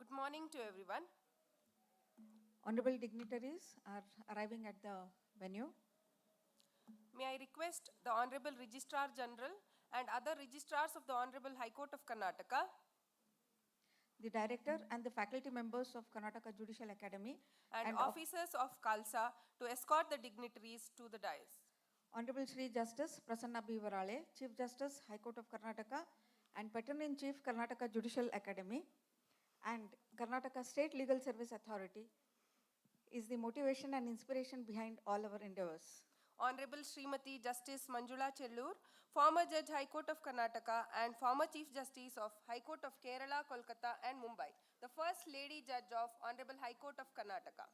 Good morning to everyone. Honorable dignitaries are arriving at the venue. May I request the Honorable Registrar General and other registrars of the Honorable High Court of Karnataka, The director and the faculty members of Karnataka Judicial Academy and officers of Khalsa to escort the dignitaries to the dais. Honorable Shri Justice Prasanna B. Varale, Chief Justice, High Court of Karnataka and Patron-in-Chief Karnataka Judicial Academy and Karnataka State Legal Service Authority is the motivation and inspiration behind all our endeavors. Honorable Srimati Justice Manjula Chellur, former Judge High Court of Karnataka and former Chief Justice of High Court of Kerala, Kolkata and Mumbai, the First Lady Judge of Honorable High Court of Karnataka.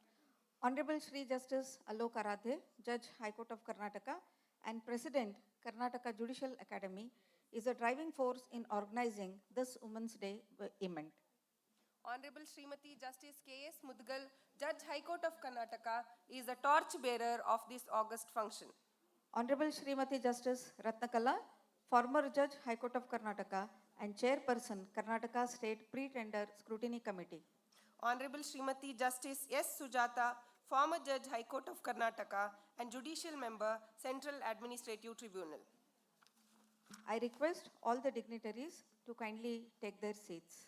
Honorable Shri Justice Alok Aradhe, Judge High Court of Karnataka and President Karnataka Judicial Academy, is a driving force in organizing this Women's Day event. Honorable Srimati Justice K.S. Mudgal, Judge High Court of Karnataka, is the torch bearer of this August function. Honorable Srimati Justice Ratnakala, former Judge High Court of Karnataka and Chairperson Karnataka State Pre-Tender Scrutiny Committee. Honorable Srimati Justice S. Sujata, former Judge High Court of Karnataka and Judicial Member, Central Administrative Tribunal. I request all the dignitaries to kindly take their seats.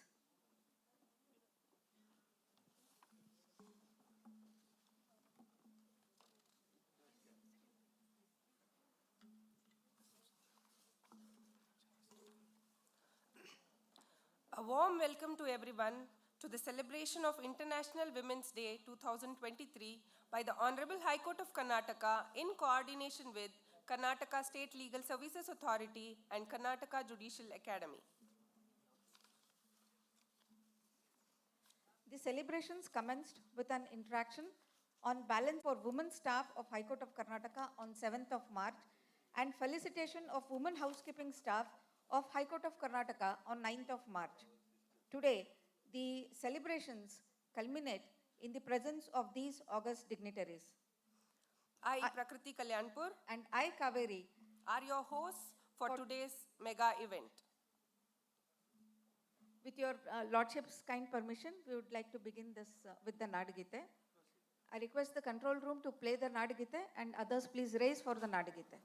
A warm welcome to everyone to the celebration of International Women's Day 2023 by the Honorable High Court of Karnataka in coordination with Karnataka State Legal Services Authority and Karnataka Judicial Academy. The celebrations commenced with an interaction on balance for women staff of High Court of Karnataka on 7th of March and felicitation of women housekeeping staff of High Court of Karnataka on 9th of March. Today, the celebrations culminate in the presence of these august dignitaries. I, Prakriti Kalyanpur, And I, Kaveri, are your hosts for today's mega event. with your Lordship's kind permission, we would like to begin this with the Nadagite. I request the control room to play the Nadagite and others please raise for the Nadagite.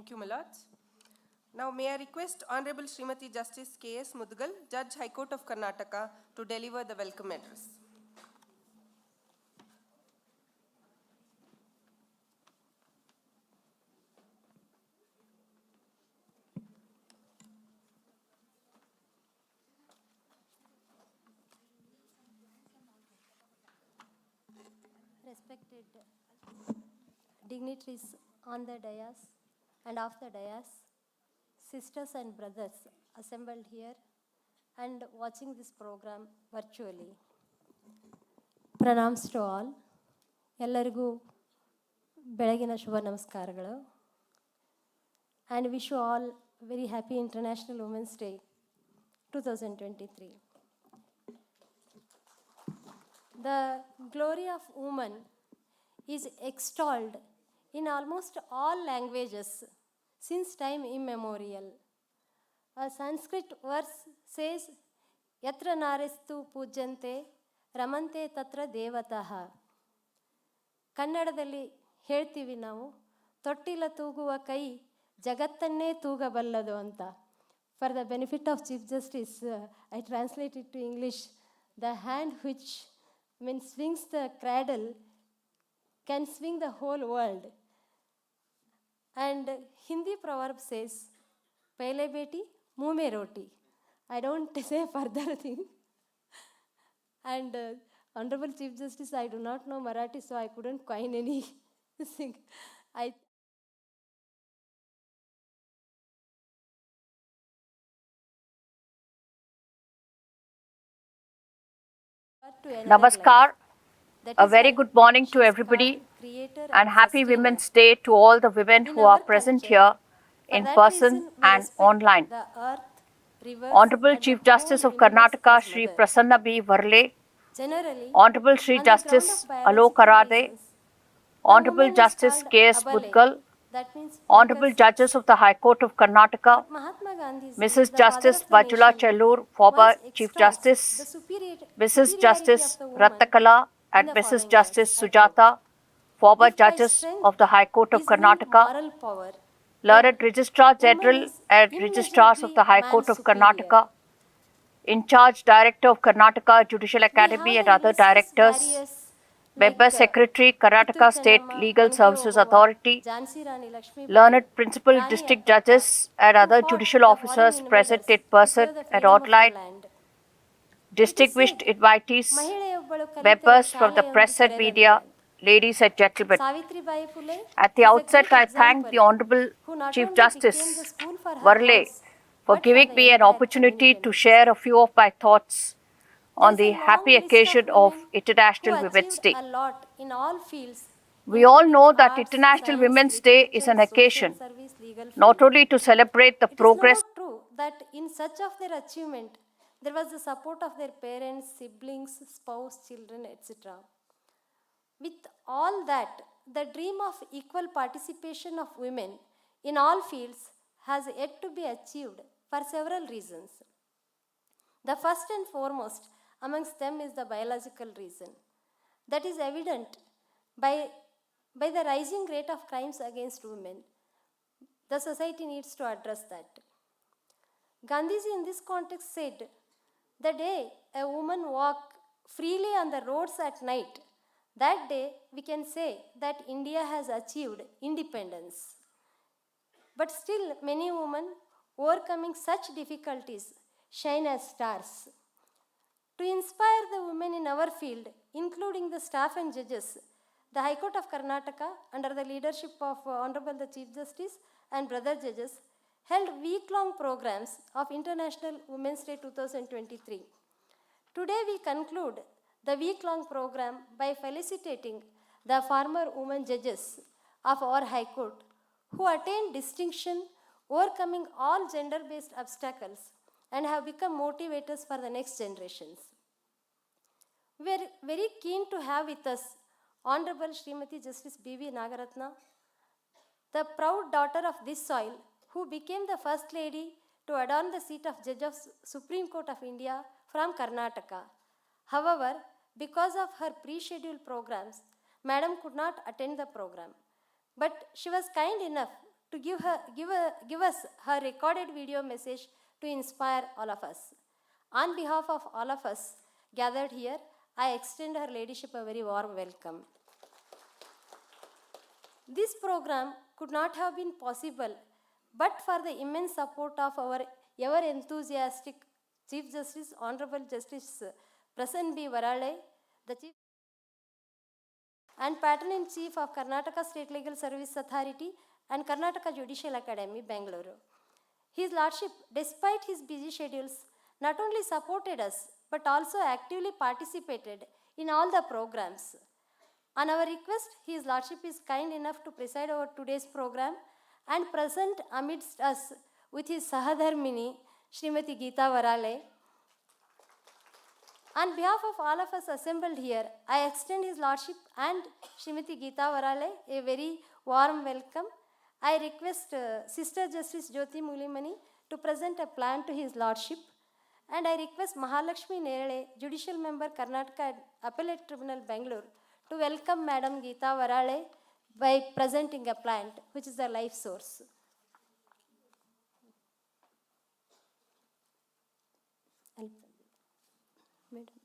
Thank you, my lords. Now may I request Honorable Srimati Justice K.S. Mudgal, Judge High Court of Karnataka, to deliver the welcome address. Respected dignitaries on the dais and off the dais, sisters and brothers assembled here and watching this program virtually. Pranams to all. ಎಲ್ಲರಿಗೂ ಬೆಳಗಿನ ಶುಭ ನಮಸ್ಕಾರಗಳು. And wish you all very happy International Women's Day 2023. The glory of woman is extolled in almost all languages since time immemorial. A Sanskrit verse says, Yatra narestu pujante ramante tatra devataha. ಕನ್ನಡದಲ್ಲಿ ಹೇಳ್ತೀವಿ ನಾವು, ತೊಟ್ಟಿಲ ತೂಗುವ ಕೈ ಜಗತ್ತನ್ನೇ ತೂಗಬಲ್ಲದು ಅಂತ. For the benefit of chief justice, I translate it to English. The hand which swings the cradle can swing the whole world. And Hindi proverb says, Pehle beti, muh mein roti. I don't say further thing. And Honorable Chief Justice, I do not know Marathi, so I couldn't coin any thing. Namaskar, a very good morning to everybody and happy Women's Day to all the women who are present here in person and online. Honorable Chief Justice of Karnataka, Shri Prasanna B. Varle, Honorable Shri Justice Alok Arade, Honorable Justice K.S. Mudgal, Honorable Judges of the High Court of Karnataka, Mrs. Justice Manjula Chellur, former Chief Justice, Mrs. Justice Rattakala and Mrs. Justice Sujata, former Judges of the High Court of Karnataka, learned Registrar General and Registrars of the High Court of Karnataka, in charge Director of Karnataka Judicial Academy and other directors, Member Secretary, Karnataka State Legal Services Authority, learned Principal District Judges and other judicial officers present in person and online, distinguished invitees, members from the press and media, ladies and gentlemen. At the outset, I thank the Honorable Chief Justice Varle for giving me an opportunity to share a few of my thoughts on the happy occasion of International Women's Day. We all know that International Women's Day is an occasion not only to celebrate the progress. It is no true that in such of their achievement, there was the support of their parents, siblings, spouse, children, etc. With all that, the dream of equal participation of women in all fields has yet to be achieved for several reasons. The first and foremost amongst them is the biological reason. That is evident by the rising rate of crimes against women. The society needs to address that. Gandhiji in this context said, the day a woman walks freely on the roads at night, that day we can say that India has achieved independence. But still many women overcoming such difficulties shine as stars. To inspire the women in our field, including the staff and judges, the High Court of Karnataka, under the leadership of Honorable the Chief Justice and brother judges, held week-long programs of International Women's Day 2023. Today we conclude the week-long program by felicitating the former women judges of our High Court who attained distinction, overcoming all gender-based obstacles and have become motivators for the next generations. We are very keen to have with us Honorable Srimati Justice B.V. Nagaratna, the proud daughter of this soil, who became the first lady to adorn the seat of Judge of Supreme Court of India from Karnataka. However, because of her pre-scheduled programs, Madam could not attend the program. But she was kind enough to give us her recorded video message to inspire all of us. On behalf of all of us gathered here, I extend her ladyship a very warm welcome. This program could not have been possible but for the immense support of our ever enthusiastic Chief Justice, Honorable Justice Prasan B. Varale, the Chief and Patron-in-Chief of Karnataka State Legal Service Authority and Karnataka Judicial Academy, Bengaluru. His Lordship, despite his busy schedules, not only supported us but also actively participated in all the programs. On our request, His Lordship is kind enough to preside over today's program and present amidst us with his Sahadharmini, Srimati Geeta Varale. On behalf of all of us assembled here, I extend His Lordship and Srimati Geeta Varale a very warm welcome. I request Sister Justice Jyoti Mulimani to present a plan to His Lordship. And I request Mahalakshmi Nerale, Judicial Member, Karnataka Appellate Tribunal, Bengaluru, to welcome Madam Geeta Varale by presenting a plant, which is the life source. Madam.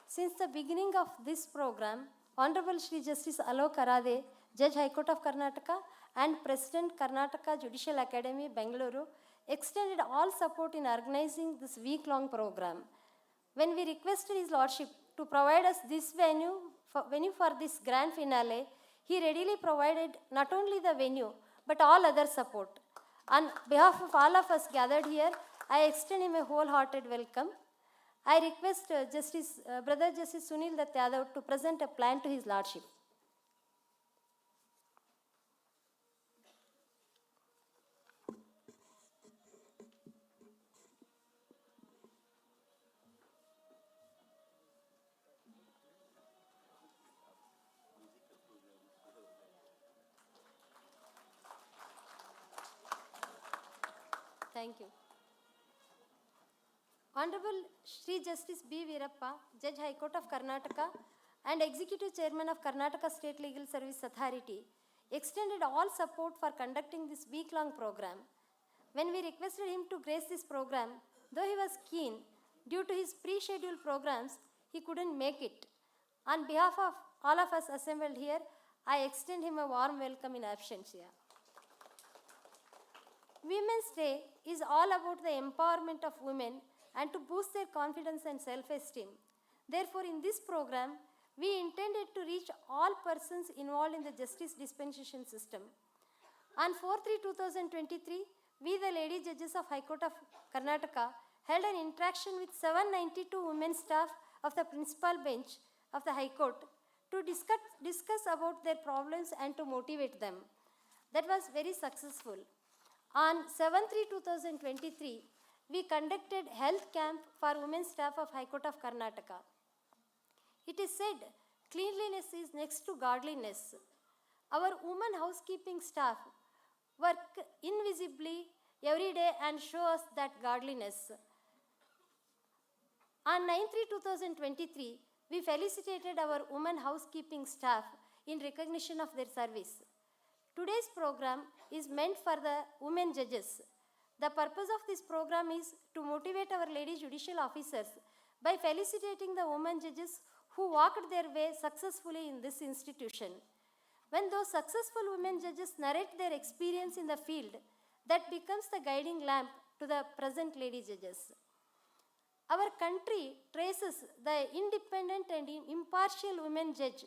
Since the beginning of this program, Honorable Shri Justice Alok Arade, Judge High Court of Karnataka and President Karnataka Judicial Academy, Bengaluru, extended all support in organizing this week-long program. When we requested His Lordship to provide us this venue for this grand finale, he readily provided not only the venue, but all other support. On behalf of all of us gathered here, I extend him a wholehearted welcome. I request Brother Justice Sunil Dutt Yadav to present a plan to His Lordship. Thank you. Honorable Shri Justice B. Veerappa, Judge High Court of Karnataka and Executive Chairman of Karnataka State Legal Service Authority, extended all support for conducting this week-long program. When we requested him to grace this program, though he was keen, due to his pre-scheduled programs, he couldn't make it. On behalf of all of us assembled here, I extend him a warm welcome in absentia. Women's Day is all about the empowerment of women and to boost their confidence and self-esteem. Therefore, in this program, we intended to reach all persons involved in the justice dispensation system. On 4/3/2023, we, the lady judges of High Court of Karnataka, held an interaction with 792 women staff of the principal bench of the High Court to discuss about their problems and to motivate them. That was very successful. On 7/3/2023, we conducted health camp for women staff of High Court of Karnataka. It is said, cleanliness is next to godliness. Our women housekeeping staff work invisibly every day and show us that godliness. On 9/3/2023, we felicitated our women housekeeping staff in recognition of their service. Today's program is meant for the women judges. The purpose of this program is to motivate our lady judicial officers by felicitating the women judges who walked their way successfully in this institution. When those successful women judges narrate their experience in the field, that becomes the guiding lamp to the present lady judges. Our country traces the independent and impartial women judge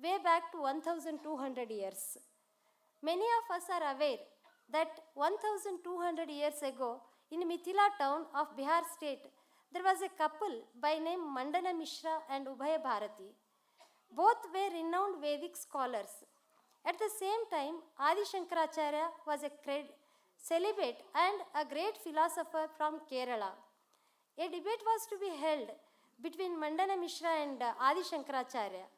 way back to 1200 years. Many of us are aware that 1200 years ago, in Mithila town of Bihar state, there was a couple by name Mandana Mishra and Ubhaya Bharati. Both were renowned Vedic scholars. At the same time, Adi Shankaracharya was a celibate and a great philosopher from Kerala. A debate was to be held between Mandana Mishra and Adi Shankaracharya.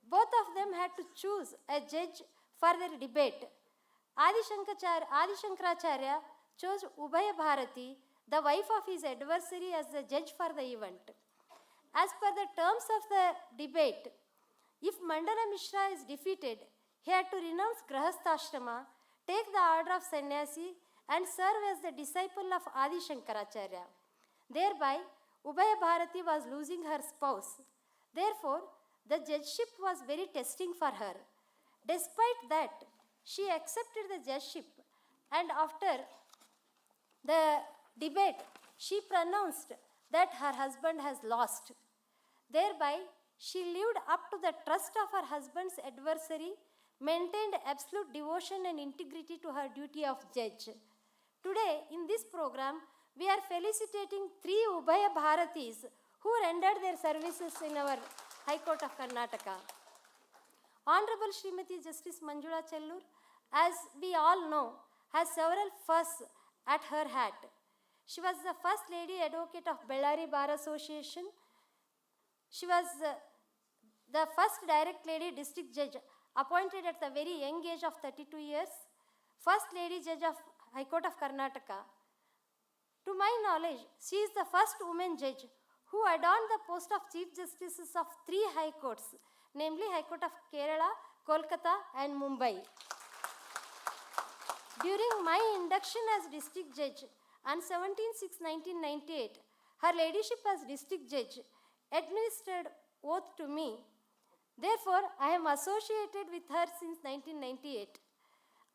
Both of them had to choose a judge for their debate. Adi Shankaracharya chose Ubhaya Bharati, the wife of his adversary, as the judge for the event. As per the terms of the debate, if Mandana Mishra is defeated, he had to renounce Grahastha-ashrama, take the order of sannyasi, and serve as the disciple of Adi Shankaracharya. Thereby, Ubhaya Bharati was losing her spouse. Therefore, the judgeship was very testing for her. Despite that, she accepted the judgeship, and after the debate, she pronounced that her husband has lost. Thereby, she lived up to the trust of her husband's adversary, maintained absolute devotion and integrity to her duty of judge. Today, in this program, we are felicitating 3 Ubhaya Bharatis who rendered their services in our High Court of Karnataka. Honorable Srimati Justice Manjula Chellur, as we all know, has several firsts at her hat. She was the first lady advocate of Bellary Bar Association. She was the first direct lady district judge appointed at the very young age of 32 years, first lady judge of High Court of Karnataka. To my knowledge, she is the first woman judge who adorned the post of Chief Justices of 3 High Courts, namely High Court of Kerala, Kolkata and Mumbai. During my induction as district judge on 17/6/1998, her ladyship as district judge administered oath to me. Therefore, I am associated with her since 1998.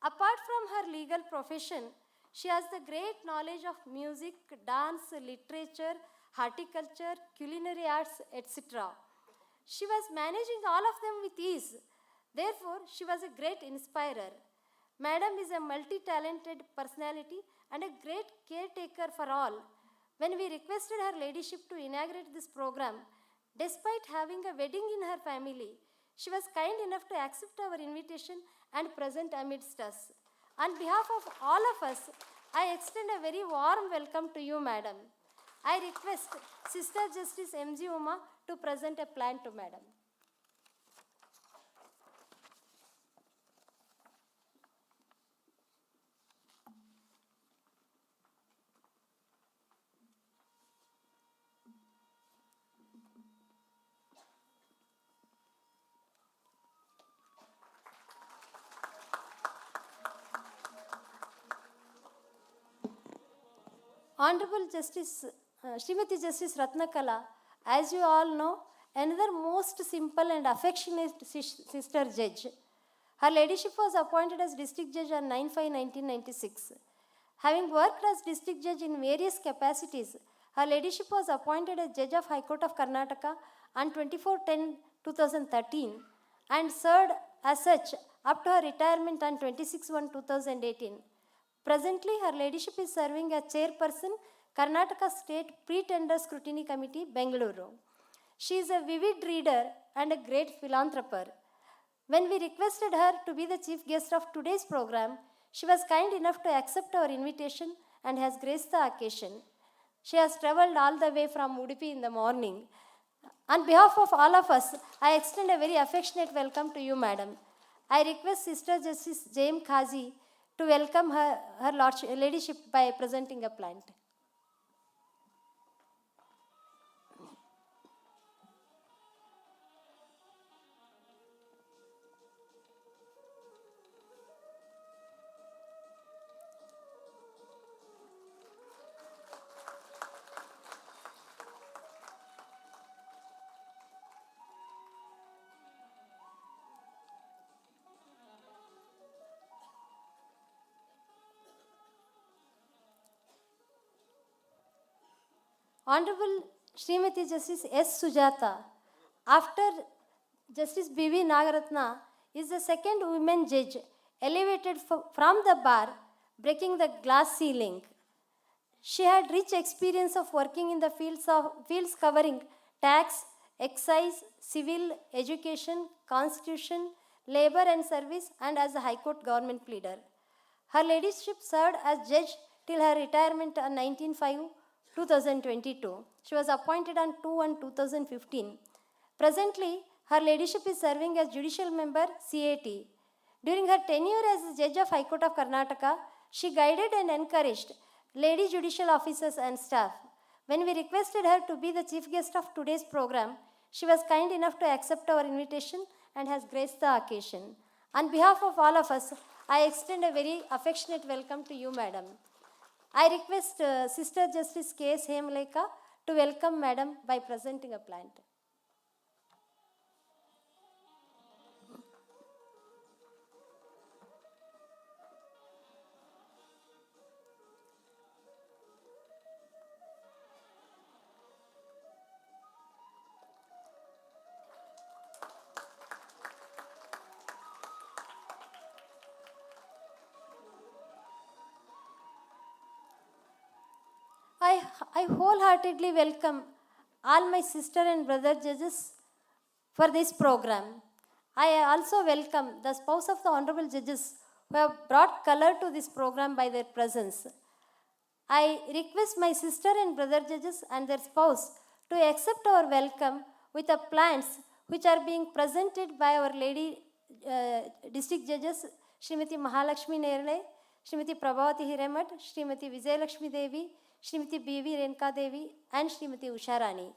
Apart from her legal profession, she has the great knowledge of music, dance, literature, horticulture, culinary arts, etc. She was managing all of them with ease. Therefore, she was a great inspirer. Madam is a multi-talented personality and a great caretaker for all. When we requested her ladyship to inaugurate this program, despite having a wedding in her family, she was kind enough to accept our invitation and present amidst us. On behalf of all of us, I extend a very warm welcome to you, Madam. I request Sister Justice M.G. Uma to present a plan to Madam. Honorable Justice Srimati Justice Ratnakala, as you all know, another most simple and affectionate sister judge. Her ladyship was appointed as district judge on 9/5/1996. Having worked as district judge in various capacities, her ladyship was appointed as judge of High Court of Karnataka on 24/10/2013 and served as such up to her retirement on 26/1/2018. Presently, her ladyship is serving as chairperson, Karnataka State Pre-Tender Scrutiny Committee, Bengaluru. She is a vivid reader and a great philanthropist. When we requested her to be the chief guest of today's program, she was kind enough to accept our invitation and has graced the occasion. She has traveled all the way from Udupi in the morning. On behalf of all of us, I extend a very affectionate welcome to you, Madam. I request Sister Justice J.M. Khazi to welcome her ladyship by presenting a plant. Honorable Srimati Justice S. Sujata, after Justice B.V. Nagaratna, is the second woman judge elevated from the bar, breaking the glass ceiling. She had rich experience of working in the fields covering tax, excise, civil, education, constitution, labor and service, and as a High Court government pleader. Her ladyship served as judge till her retirement on 19/5 2022. She was appointed on 2/1/2015. Presently, her ladyship is serving as judicial member CAT. During her tenure as judge of High Court of Karnataka, she guided and encouraged lady judicial officers and staff. When we requested her to be the chief guest of today's program, she was kind enough to accept our invitation and has graced the occasion. On behalf of all of us, I extend a very affectionate welcome to you, madam. I request Sister Justice K.S. Hemleka to welcome madam by presenting a plant. I wholeheartedly welcome all my sister and brother judges for this program. I also welcome the spouse of the honorable judges who have brought color to this program by their presence. I request my sister and brother judges and their spouse to accept our welcome with the plants which are being presented by our lady district judges, Srimati Mahalakshmi Nerle, Srimati Prabhavati Hiremat, Srimati Vijayalakshmi Devi, Srimati B.V. Renka Devi, and Srimati Usharani.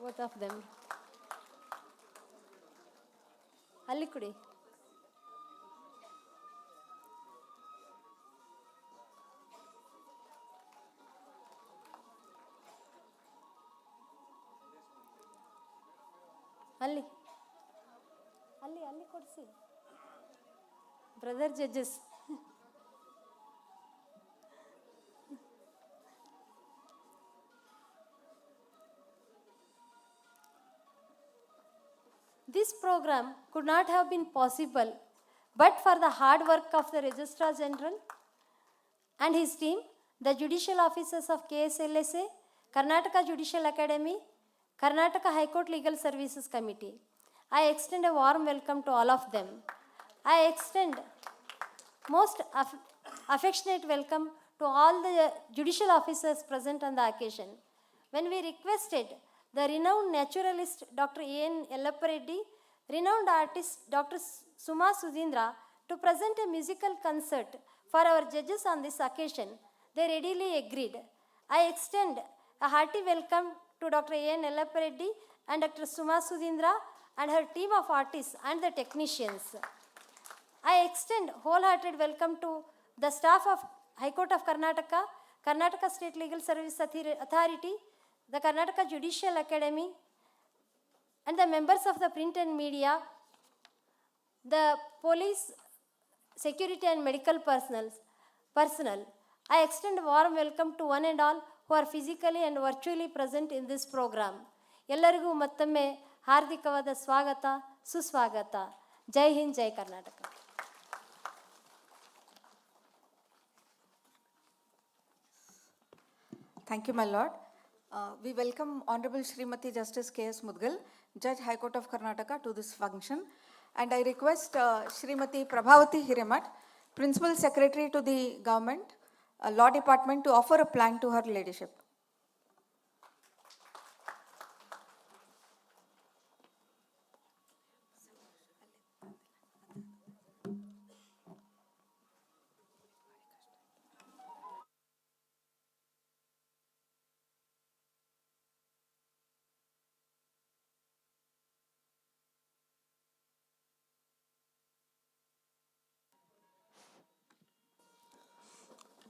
Both of them. ಅಲ್ಲಿ ಕೊಡಿ. ಅಲ್ಲಿ ಅಲ್ಲಿ ಅಲ್ಲಿ ಕೊಡಿಸಿ brother judges. This program could not have been possible but for the hard work of the Registrar General and his team, the judicial officers of KSLSA, Karnataka Judicial Academy, Karnataka High Court Legal Services Committee. I extend a warm welcome to all of them. I extend most affectionate welcome to all the judicial officers present on the occasion. When we requested the renowned naturalist Dr. A.N. Yellappa Reddy, renowned artist Dr. Suma Sudhindra to present a musical concert for our judges on this occasion, they readily agreed. I extend a hearty welcome to Dr. A.N. Yellappa Reddy and Dr. Suma Sudhindra and her team of artists and the technicians. I extend wholehearted welcome to the staff of High Court of Karnataka, Karnataka State Legal Service Authority, the Karnataka Judicial Academy, and the members of the print and media, the police, security and medical personnel. I extend a warm welcome to one and all who are physically and virtually present in this program. ಎಲ್ಲರಿಗೂ ಮತ್ತೊಮ್ಮೆ ಹಾರ್ದಿಕವಾದ ಸ್ವಾಗತ, ಸುಸ್ವಾಗತ. ಜೈ ಹಿಂದ್, ಜೈ Karnataka. Thank you, my lord. We welcome Honorable Srimati Justice K.S. Mudgal, Judge High Court of Karnataka, to this function. And I request Srimati Prabhavati Hiremat, Principal Secretary to the Government, Law Department, to offer a plant to her ladyship.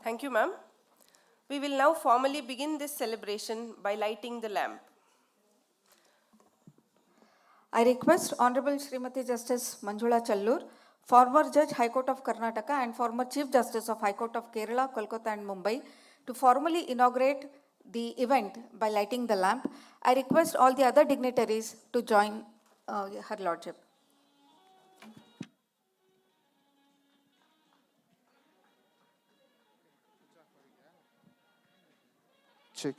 Thank you, ma'am. We will now formally begin this celebration by lighting the lamp. I request Honorable Srimati Justice Manjula Chellur, former Judge High Court of Karnataka and former Chief Justice of High Court of Kerala, Kolkata and Mumbai, to formally inaugurate the event by lighting the lamp. I request all the other dignitaries to join her lordship. check.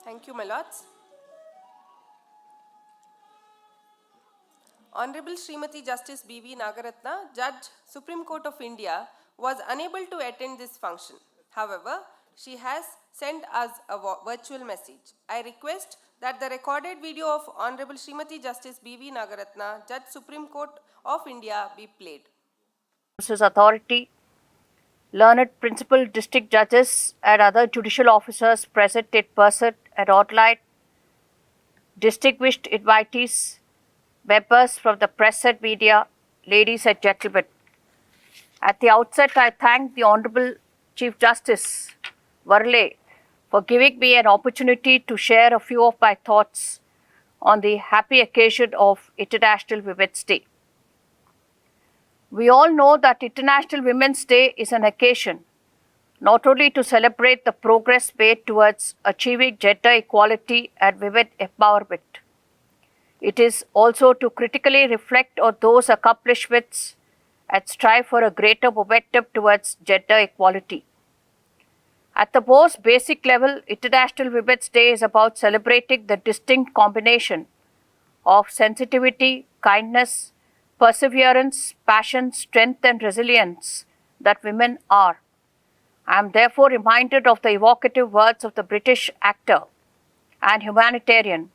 Thank you, my lords. Honorable Srimati Justice B.V. Nagaratna, Judge, Supreme Court of India, was unable to attend this function. However, she has sent us a virtual message. I request that the recorded video of Honorable Srimati Justice B.V. Nagaratna, Judge, Supreme Court of India, be played. Authority, learned principal district judges and other judicial officers present in person and online, distinguished invitees, members from the press and media, ladies and gentlemen. At the outset, I thank the Honorable Chief Justice Varle for giving me an opportunity to share a few of my thoughts on the happy occasion of International Women's Day. We all know that International Women's Day is an occasion not only to celebrate the progress made towards achieving gender equality and women empowerment. It is also to critically reflect on those accomplishments and strive for a greater momentum towards gender equality. At the most basic level, International Women's Day is about celebrating the distinct combination of sensitivity, kindness, perseverance, passion, strength, and resilience that women are. I am therefore reminded of the evocative words of the British actor and humanitarian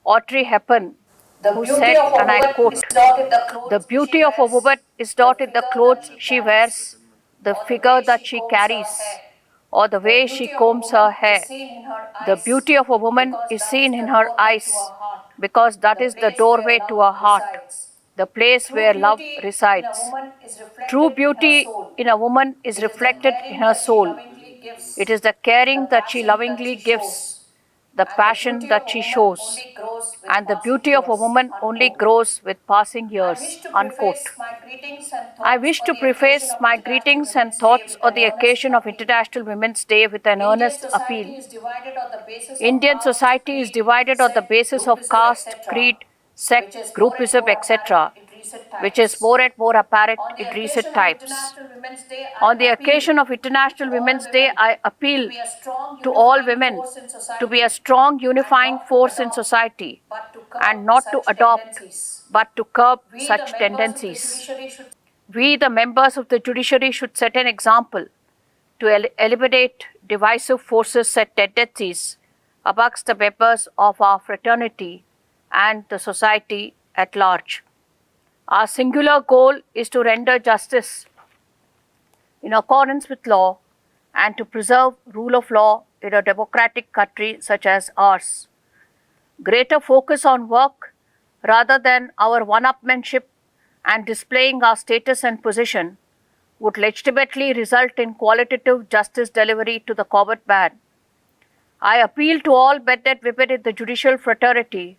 Audrey Hepburn, who said, and I quote, "The beauty of a woman is not in the clothes she wears, the figure that she carries, or the way she combs her hair. The beauty of a woman is seen in her eyes, because that is the doorway to her heart, the place where love resides. True beauty in a woman is reflected in her soul. It is the caring that she lovingly gives, the passion that she shows, and the beauty of a woman only grows with passing years." Unquote. I wish to preface my greetings and thoughts on the occasion of International Women's Day with an earnest appeal. Indian society is divided on the basis of caste, creed, sect, groupism, etc., which is more and more apparent in recent times. On the occasion of International Women's Day, I appeal to all women to be a strong unifying force in society and not to adopt but to curb such tendencies. We, the members of the judiciary, should set an example to eliminate divisive forces and tendencies amongst the members of our fraternity and the society at large. Our singular goal is to render justice in accordance with law and to preserve rule of law in a democratic country such as ours. Greater focus on work rather than our one-upmanship and displaying our status and position would legitimately result in qualitative justice delivery to the common man. I appeal to all men and women in the judicial fraternity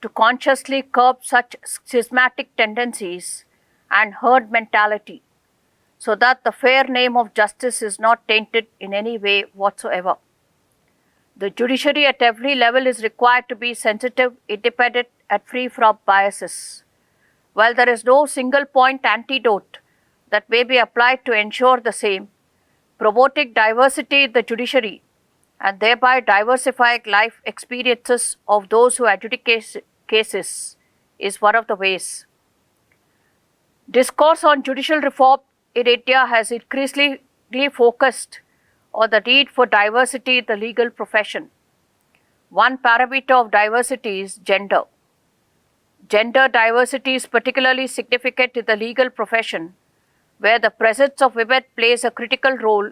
to consciously curb such schismatic tendencies and herd mentality, so that the fair name of justice is not tainted in any way whatsoever. The judiciary at every level is required to be sensitive, independent, and free from biases. While there is no single point antidote that may be applied to ensure the same, promoting diversity in the judiciary and thereby diversifying life experiences of those who adjudicate cases is one of the ways. Discourse on judicial reform in India has increasingly focused or the need for diversity in the legal profession. One parameter of diversity is gender. Gender diversity is particularly significant in the legal profession, where the presence of women plays a critical role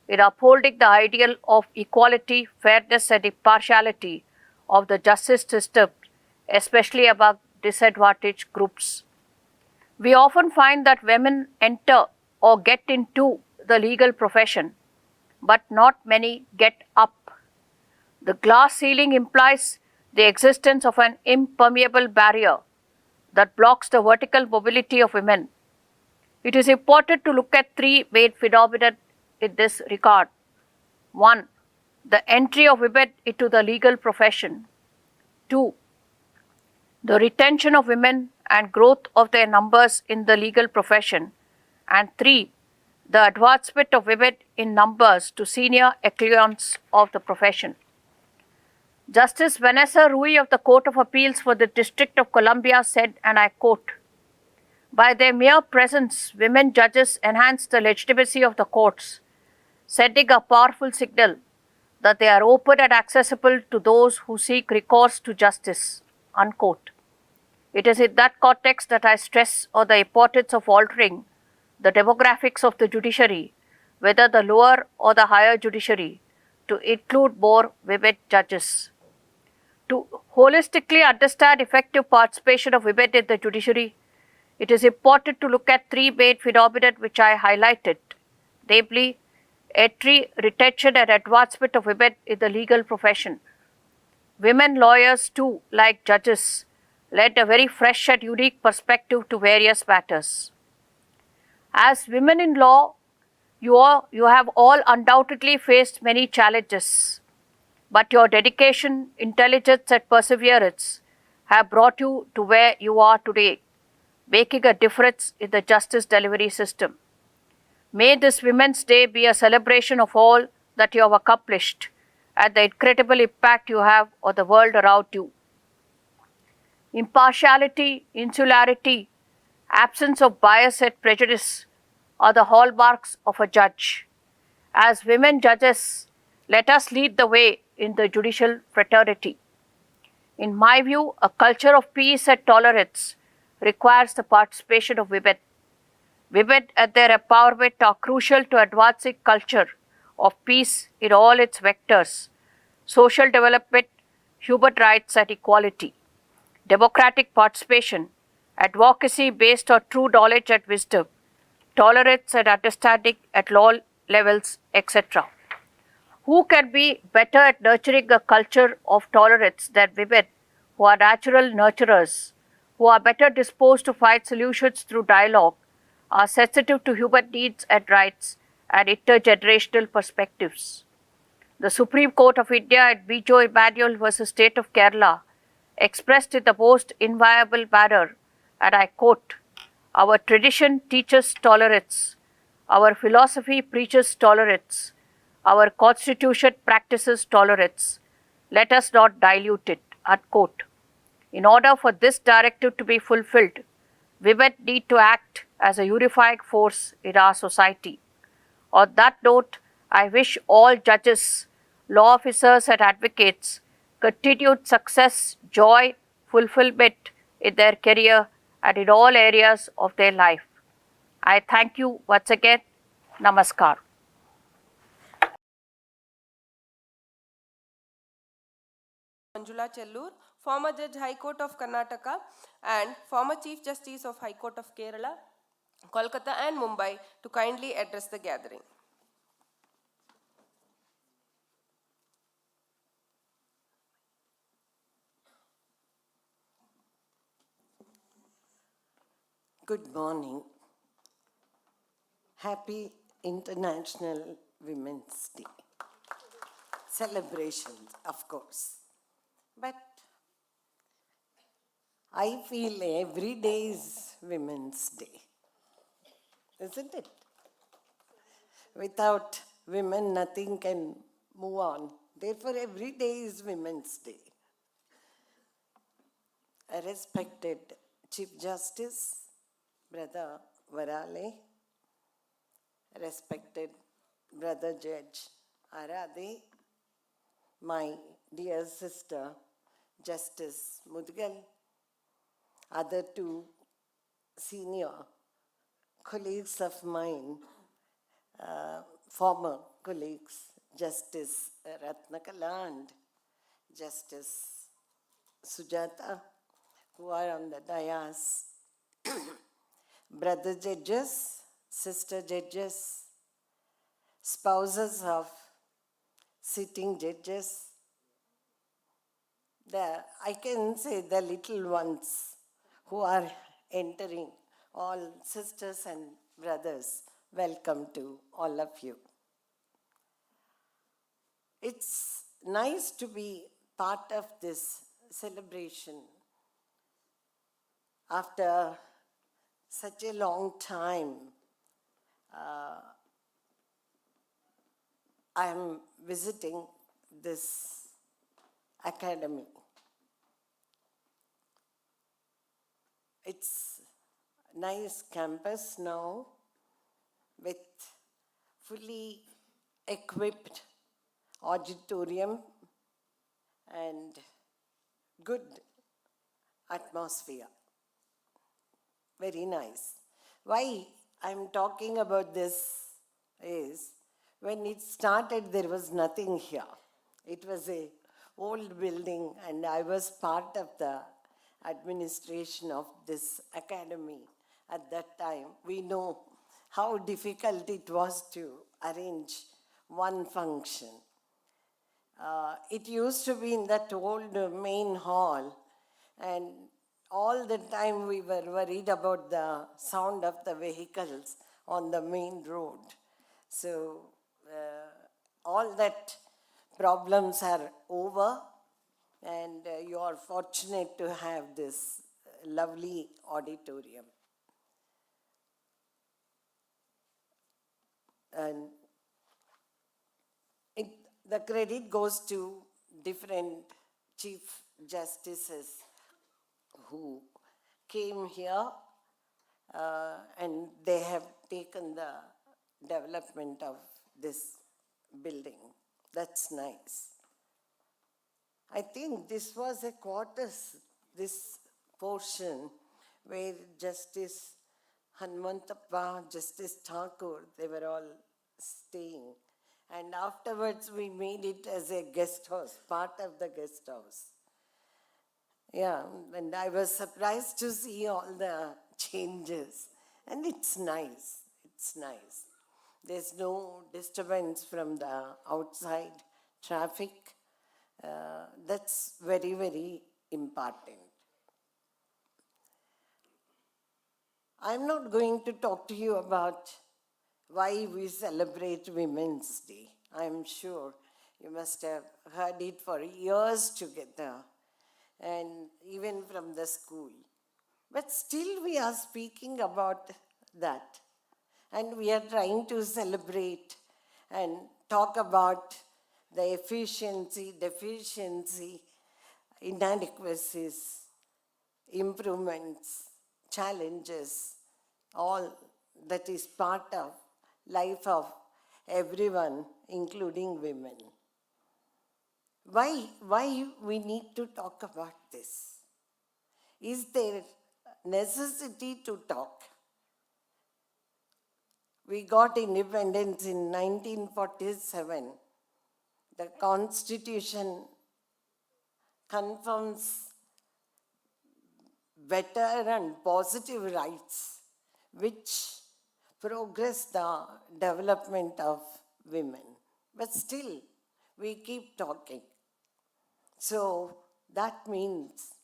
in upholding the ideal of equality, fairness, and impartiality of the justice system, especially among disadvantaged groups. We often find that women enter or get into the legal profession, but not many get up. The glass ceiling implies the existence of an impermeable barrier that blocks the vertical mobility of women. It is important to look at three main phenomena in this regard. 1. The entry of women into the legal profession. 2. The retention of women and growth of their numbers in the legal profession. And 3. The advancement of women in numbers to senior echelons of the profession. Justice Vanessa Rui of the Court of Appeals for the District of Columbia said, and I quote, "By their mere presence, women judges enhance the legitimacy of the courts, sending a powerful signal that they are open and accessible to those who seek recourse to justice." Unquote. It is in that context that I stress on the importance of altering the demographics of the judiciary, whether the lower or the higher judiciary, to include more women judges. To holistically understand effective participation of women in the judiciary, it is important to look at three main phenomena which I highlighted, namely entry, retention, and advancement of women in the legal profession. Women lawyers too, like judges, lend a very fresh and unique perspective to various matters. As women in law, you have all undoubtedly faced many challenges, but your dedication, intelligence, and perseverance have brought you to where you are today, making a difference in the justice delivery system. May this Women's Day be a celebration of all that you have accomplished and the incredible impact you have on the world around you. Impartiality, insularity, absence of bias and prejudice are the hallmarks of a judge. As women judges, let us lead the way in the judicial fraternity. In my view, a culture of peace and tolerance requires the participation of women. Women and their empowerment are crucial to advancing culture of peace in all its vectors: social development, human rights and equality, democratic participation, advocacy based on true knowledge and wisdom, tolerance and understanding at all levels, etc. Who can be better at nurturing a culture of tolerance than women who are natural nurturers, who are better disposed to find solutions through dialogue, are sensitive to human needs and rights, and intergenerational perspectives? The Supreme Court of India in Bijo Emmanuel versus State of Kerala expressed in the most inviolable manner, and I quote, "Our tradition teaches tolerance, our philosophy preaches tolerance, our constitution practices tolerance. Let us not dilute it," unquote. In order for this directive to be fulfilled, women need to act as a unifying force in our society. On that note, I wish all judges, law officers and advocates continued success, joy, fulfillment in their career and in all areas of their life. I thank you once again. Namaskar. Manjula Chellur, former Judge High Court of Karnataka and former Chief Justice of High Court of Kerala, Kolkata and Mumbai, to kindly address the gathering. Good morning. Happy International Women's Day. Celebrations, of course. But I feel every day is Women's Day. Isn't it? Without women, nothing can move on. Therefore, every day is Women's Day. I respected Chief Justice, Brother Varale, respected Brother Judge Arade, my dear sister, Justice Mudugal, other two senior colleagues of mine, former colleagues, Justice Ratnakala and Justice Sujata, who are on the dais, brother judges, sister judges, spouses of sitting judges, I can say the little ones who are entering, all sisters and brothers, welcome to all of you. It's nice to be part of this celebration after such a long time. I am visiting this academy. It's a nice campus now with fully equipped auditorium and good atmosphere. Very nice. Why I'm talking about this is when it started, there was nothing here. It was a old building, and I was part of the administration of this academy at that time. We know how difficult it was to arrange one function. It used to be in that old main hall, and all the time we were worried about the sound of the vehicles on the main road. So all that problems are over, and you are fortunate to have this lovely auditorium. And the credit goes to different chief justices who came here and they have taken the development of this building. That's nice. I think this was a quarters, this portion where Justice Hanmantappa, Justice Thakur, they were all staying. And afterwards we made it as a guest house, part of the guest house. Yeah, and I was surprised to see all the changes. And it's nice, it's nice. There's no disturbance from the outside traffic. That's very, very important. I'm not going to talk to you about why we celebrate Women's Day. I'm sure you must have heard it for years together, and even from the school. But still we are speaking about that. And we are trying to celebrate and talk about the efficiency, deficiency, inadequacies, improvements, challenges, all that is part of life of everyone, including women. Why we need to talk about this? Is there necessity to talk? We got independence in 1947. The Constitution confirms better and positive rights, which progress the development of women. But still, we keep talking. So that means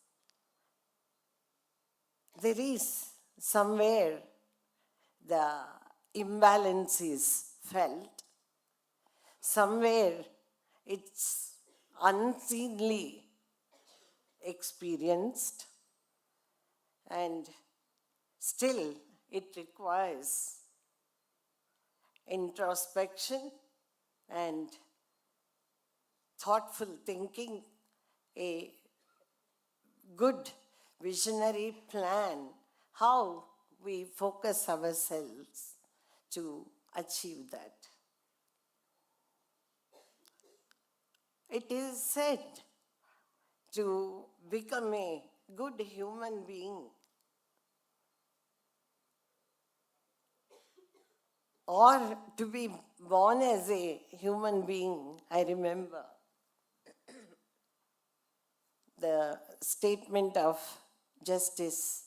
there is somewhere the imbalance is felt. Somewhere it's unseenly experienced, and still it requires introspection and thoughtful thinking, a good visionary plan, how we focus ourselves to achieve that. It is said to become a good human being or to be born as a human being. I remember the statement of Justice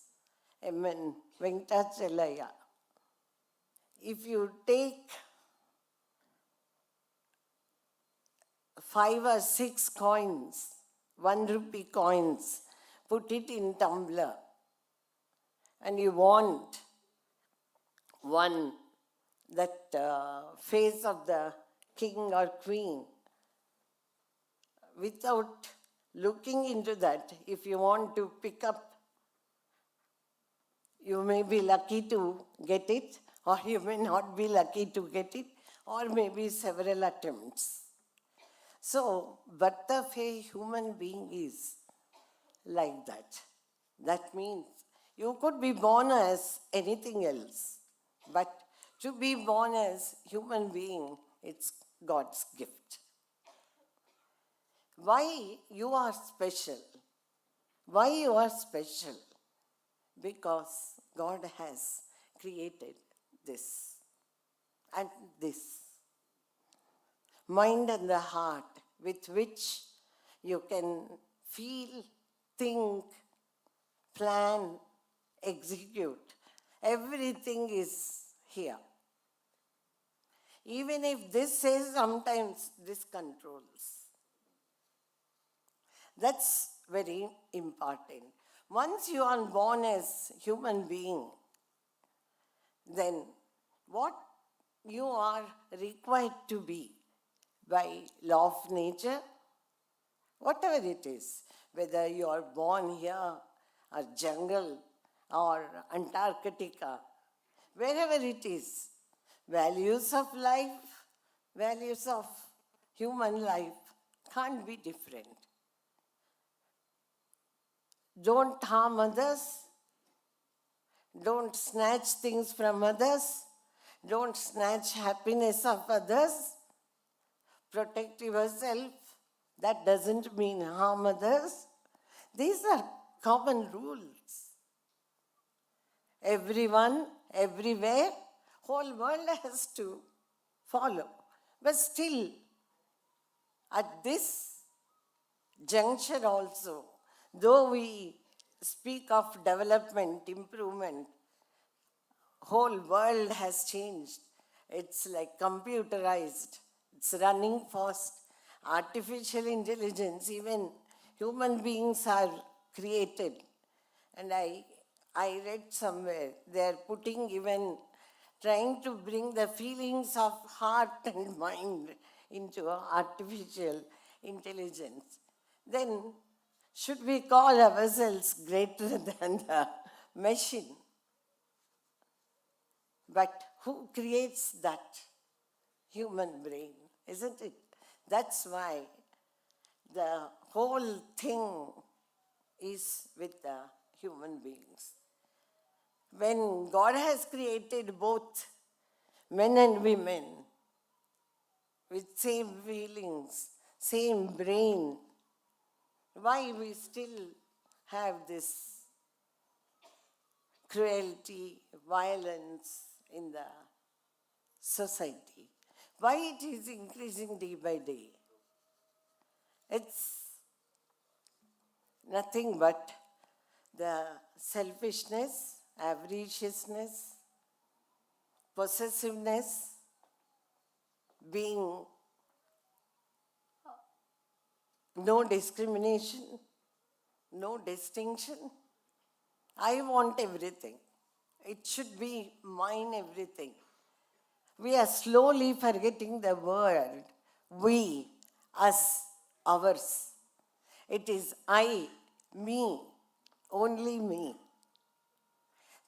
M.N. Venkatachalaya. If you take 5 or 6 coins, 1 rupee coins, put it in tumbler, and you want one that face of the king or queen, without looking into that, if you want to pick up, you may be lucky to get it, or you may not be lucky to get it, or maybe several attempts. So, birth of a human being is like that. That means you could be born as anything else, but to be born as human being, it's God's gift. Why you are special? Why you are special? Because God has created this and this. Mind and the heart with which you can feel, think, plan, execute. Everything is here. Even if this says sometimes this controls. That's very important. Once you are born as human being, then what you are required to be by law of nature, whatever it is, whether you are born here or jungle or Antarctica, wherever it is, values of life, values of human life can't be different. Don't harm others. Don't snatch things from others. Don't snatch happiness of others. Protect yourself. That doesn't mean harm others. These are common rules. Everyone, everywhere, whole world has to follow. But still, at this juncture also, though we speak of development, improvement, whole world has changed. It's like computerized. It's running fast. Artificial intelligence, even human beings are created. And I read somewhere, they're putting even, trying to bring the feelings of heart and mind into artificial intelligence. Then, should we call ourselves greater than the machine? But who creates that human brain, isn't it? That's why the whole thing is with the human beings. When God has created both men and women with same feelings, same brain, why we still have this cruelty, violence in the society? Why it is increasing day by day? It's nothing but the selfishness, avariciousness, possessiveness, being no discrimination, no distinction. I want everything. It should be mine, everything. We are slowly forgetting the word we, us, ours. It is I, me, only me.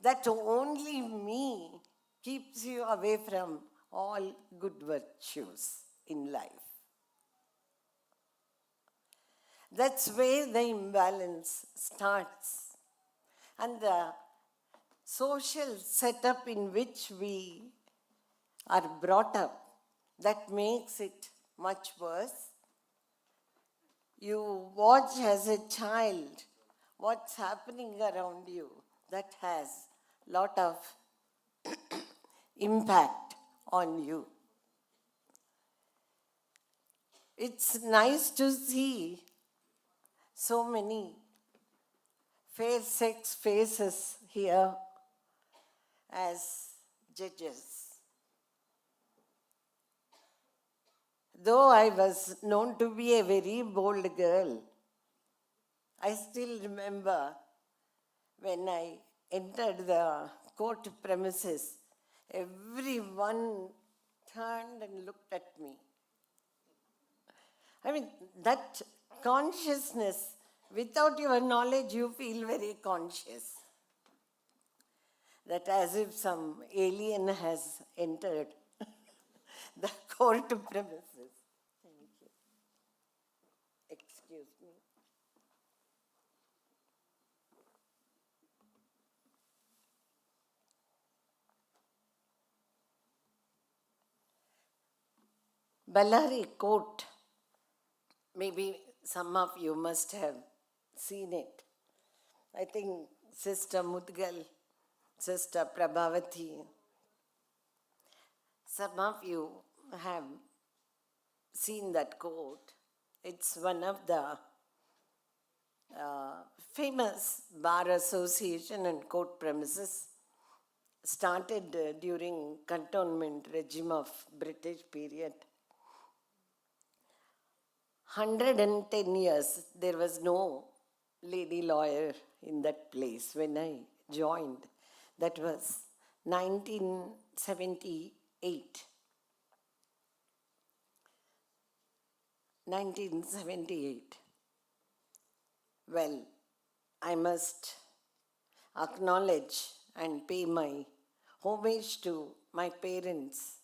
That only me keeps you away from all good virtues in life. That's where the imbalance starts. And the social setup in which we are brought up, that makes it much worse. you watch as a child what's happening around you. That has lot of impact on you. It's nice to see so many fair sex faces here as judges. Though I was known to be a very bold girl, I still remember when I entered the court premises, everyone turned and looked at me. I mean, that consciousness, without your knowledge, you feel very conscious. That as if some alien has entered the court premises. Thank you. Excuse me. Bellary Court, maybe some of you must have seen it. I think Sister Mudgal, Sister Prabhavati, some of you have seen that court. It's one of the famous bar association and court premises started during cantonment regime of British period. 110 years, there was no lady lawyer in that place when I joined. That was 1978. 1978. Well, I must acknowledge and pay my homage to my parents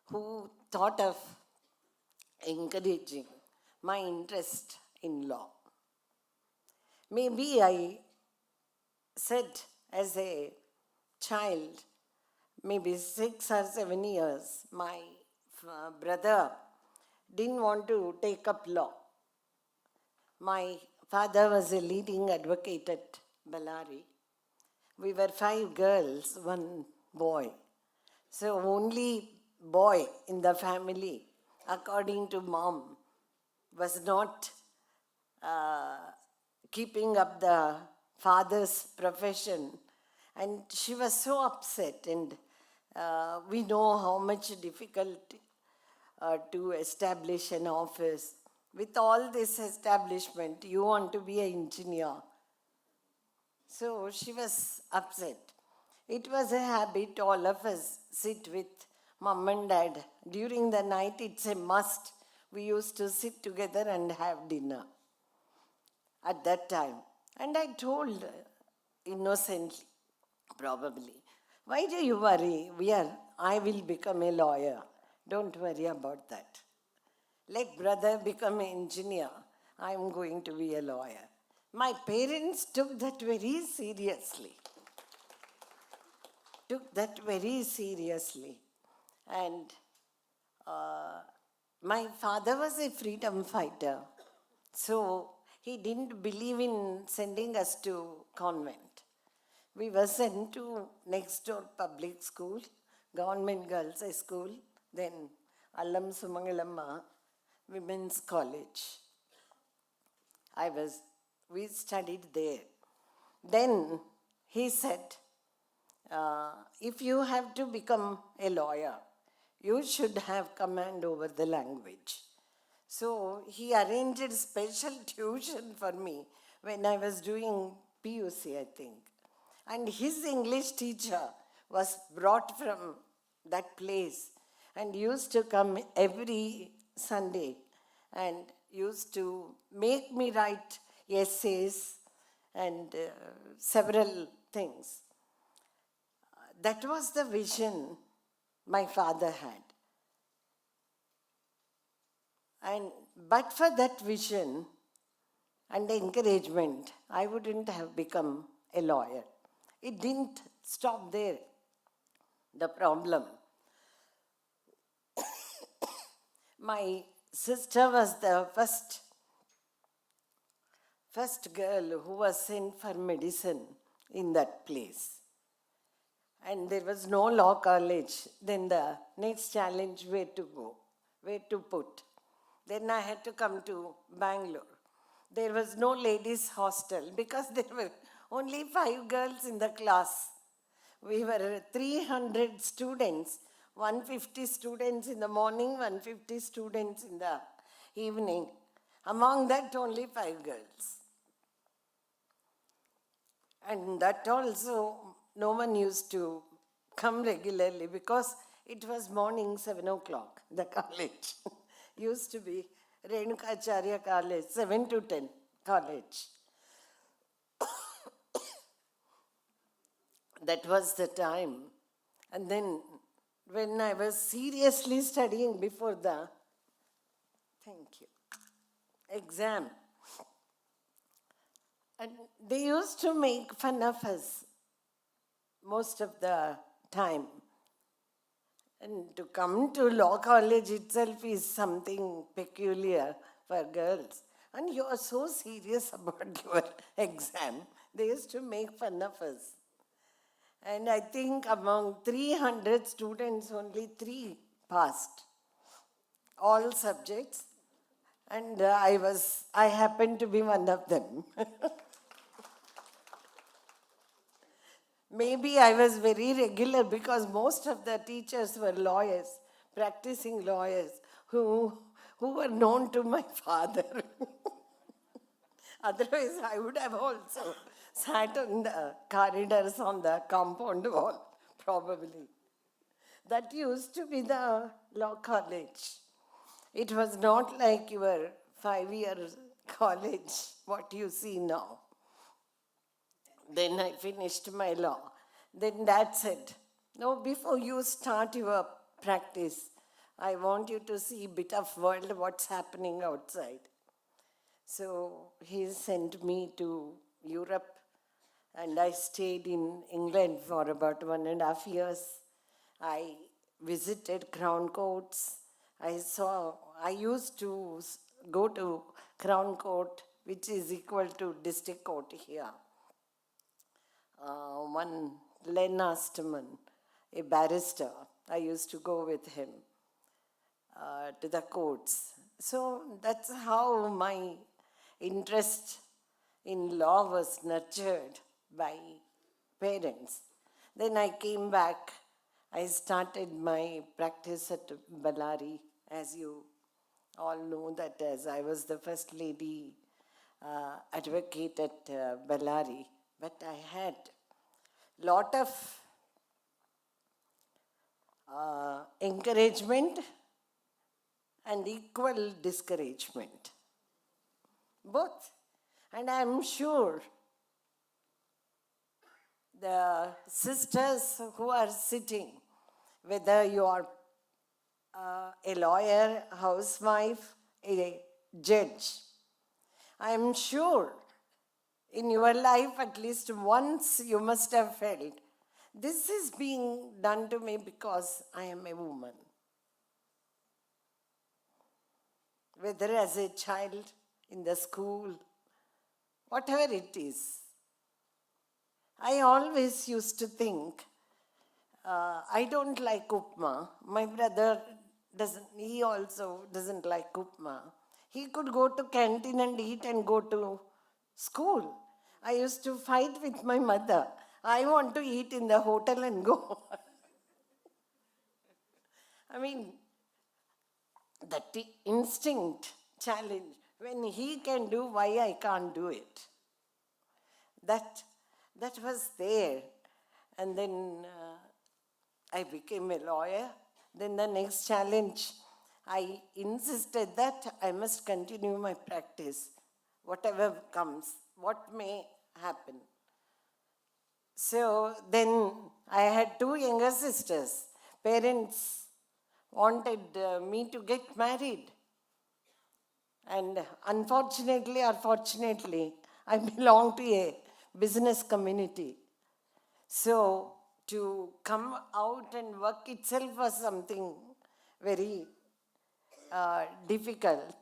who thought of encouraging my interest in law. Maybe I said as a child, maybe 6 or 7 years, my brother didn't want to take up law. My father was a leading advocate at Bellary. We were 5 girls, 1 boy. So only boy in the family, according to mom, was not keeping up the father's profession. And she was so upset, and we know how much difficult to establish an office. With all this establishment, you want to be an engineer. So she was upset. It was a habit, all of us sit with mom and dad. During the night, it's a must. We used to sit together and have dinner at that time. And I told innocently, probably, why do you worry? I will become a lawyer. Don't worry about that. Let brother become an engineer. I am going to be a lawyer. My parents took that very seriously. And my father was a freedom fighter. So he didn't believe in sending us to convent. We were sent to next door public school, government girls' high school, then Allam Sumangalamma Women's College. We studied there. Then he said, if you have to become a lawyer, you should have command over the language. So he arranged special tuition for me when I was doing PUC, I think. And his English teacher was brought from that place and used to come every Sunday and used to make me write essays and several things. That was the vision my father had. But for that vision and encouragement, I wouldn't have become a lawyer. It didn't stop there. The problem. My sister was the first first girl who was sent for medicine in that place. And there was no law college. Then the next challenge, where to go, where to put. Then I had to come to Bangalore. There was no ladies' hostel because there were only 5 girls in the class. We were 300 students, 150 students in the morning, 150 students in the evening. Among that, only 5 girls. And that also, no one used to come regularly because it was morning 7 o'clock, the college. Used to be Renukacharya College, 7 to 10 college. That was the time. And then when I was seriously studying before the, exam, and they used to make fun of us most of the time. And to come to law college itself is something peculiar for girls. And you are so serious about your exam. They used to make fun of us. And I think among 300 students, only 3 passed all subjects. And I happened to be one of them. Maybe I was very regular because most of the teachers were lawyers, practicing lawyers, who were known to my father. Otherwise, I would have also sat on the corridors on the compound wall, probably. That used to be the law college. It was not like your 5-year college, what you see now. Then I finished my law. Then Dad said, no, before you start your practice, I want you to see a bit of world, what's happening outside. So he sent me to Europe, and I stayed in England for about 1.5 years. I visited Crown Courts. I used to go to Crown Court, which is equal to District Court here. One Len Asterman, a barrister, I used to go with him to the courts. So that's how my interest in law was nurtured by parents. Then I came back. I started my practice at Bellary, as you all know that, as I was the first lady advocate at Bellary. But I had lot of encouragement and equal discouragement. Both. And I'm sure the sisters who are sitting, whether you are a lawyer, housewife, a judge, I am sure in your life at least once you must have felt, this is being done to me because I am a woman. Whether as a child, in the school, whatever it is. I always used to think, I don't like upma. My brother he also doesn't like upma. He could go to canteen and eat and go to school. I used to fight with my mother. I want to eat in the hotel and go. I mean, that instinct challenge, when he can do, why I can't do it? That was there. And then I became a lawyer. Then the next challenge, I insisted that I must continue my practice, whatever comes, what may happen. So then I had 2 younger sisters. Parents wanted me to get married. And unfortunately or fortunately, I belong to a business community. So to come out and work itself was something very difficult.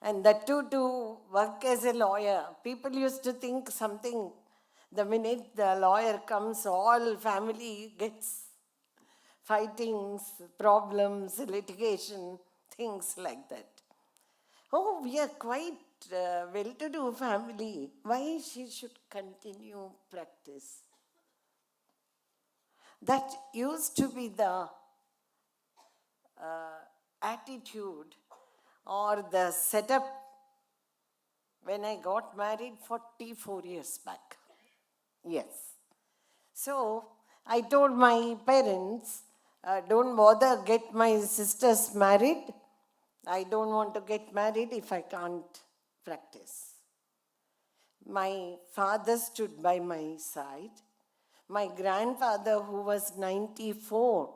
And that too, to work as a lawyer. People used to think something, the minute the lawyer comes, all family gets fightings, problems, litigation, things like that. Oh, we are quite well-to-do family. Why she should continue practice? That used to be the attitude or the setup when I got married 44 years back. Yes. So I told my parents, don't bother, get my sisters married. I don't want to get married if I can't practice. My father stood by my side. My grandfather, who was 94,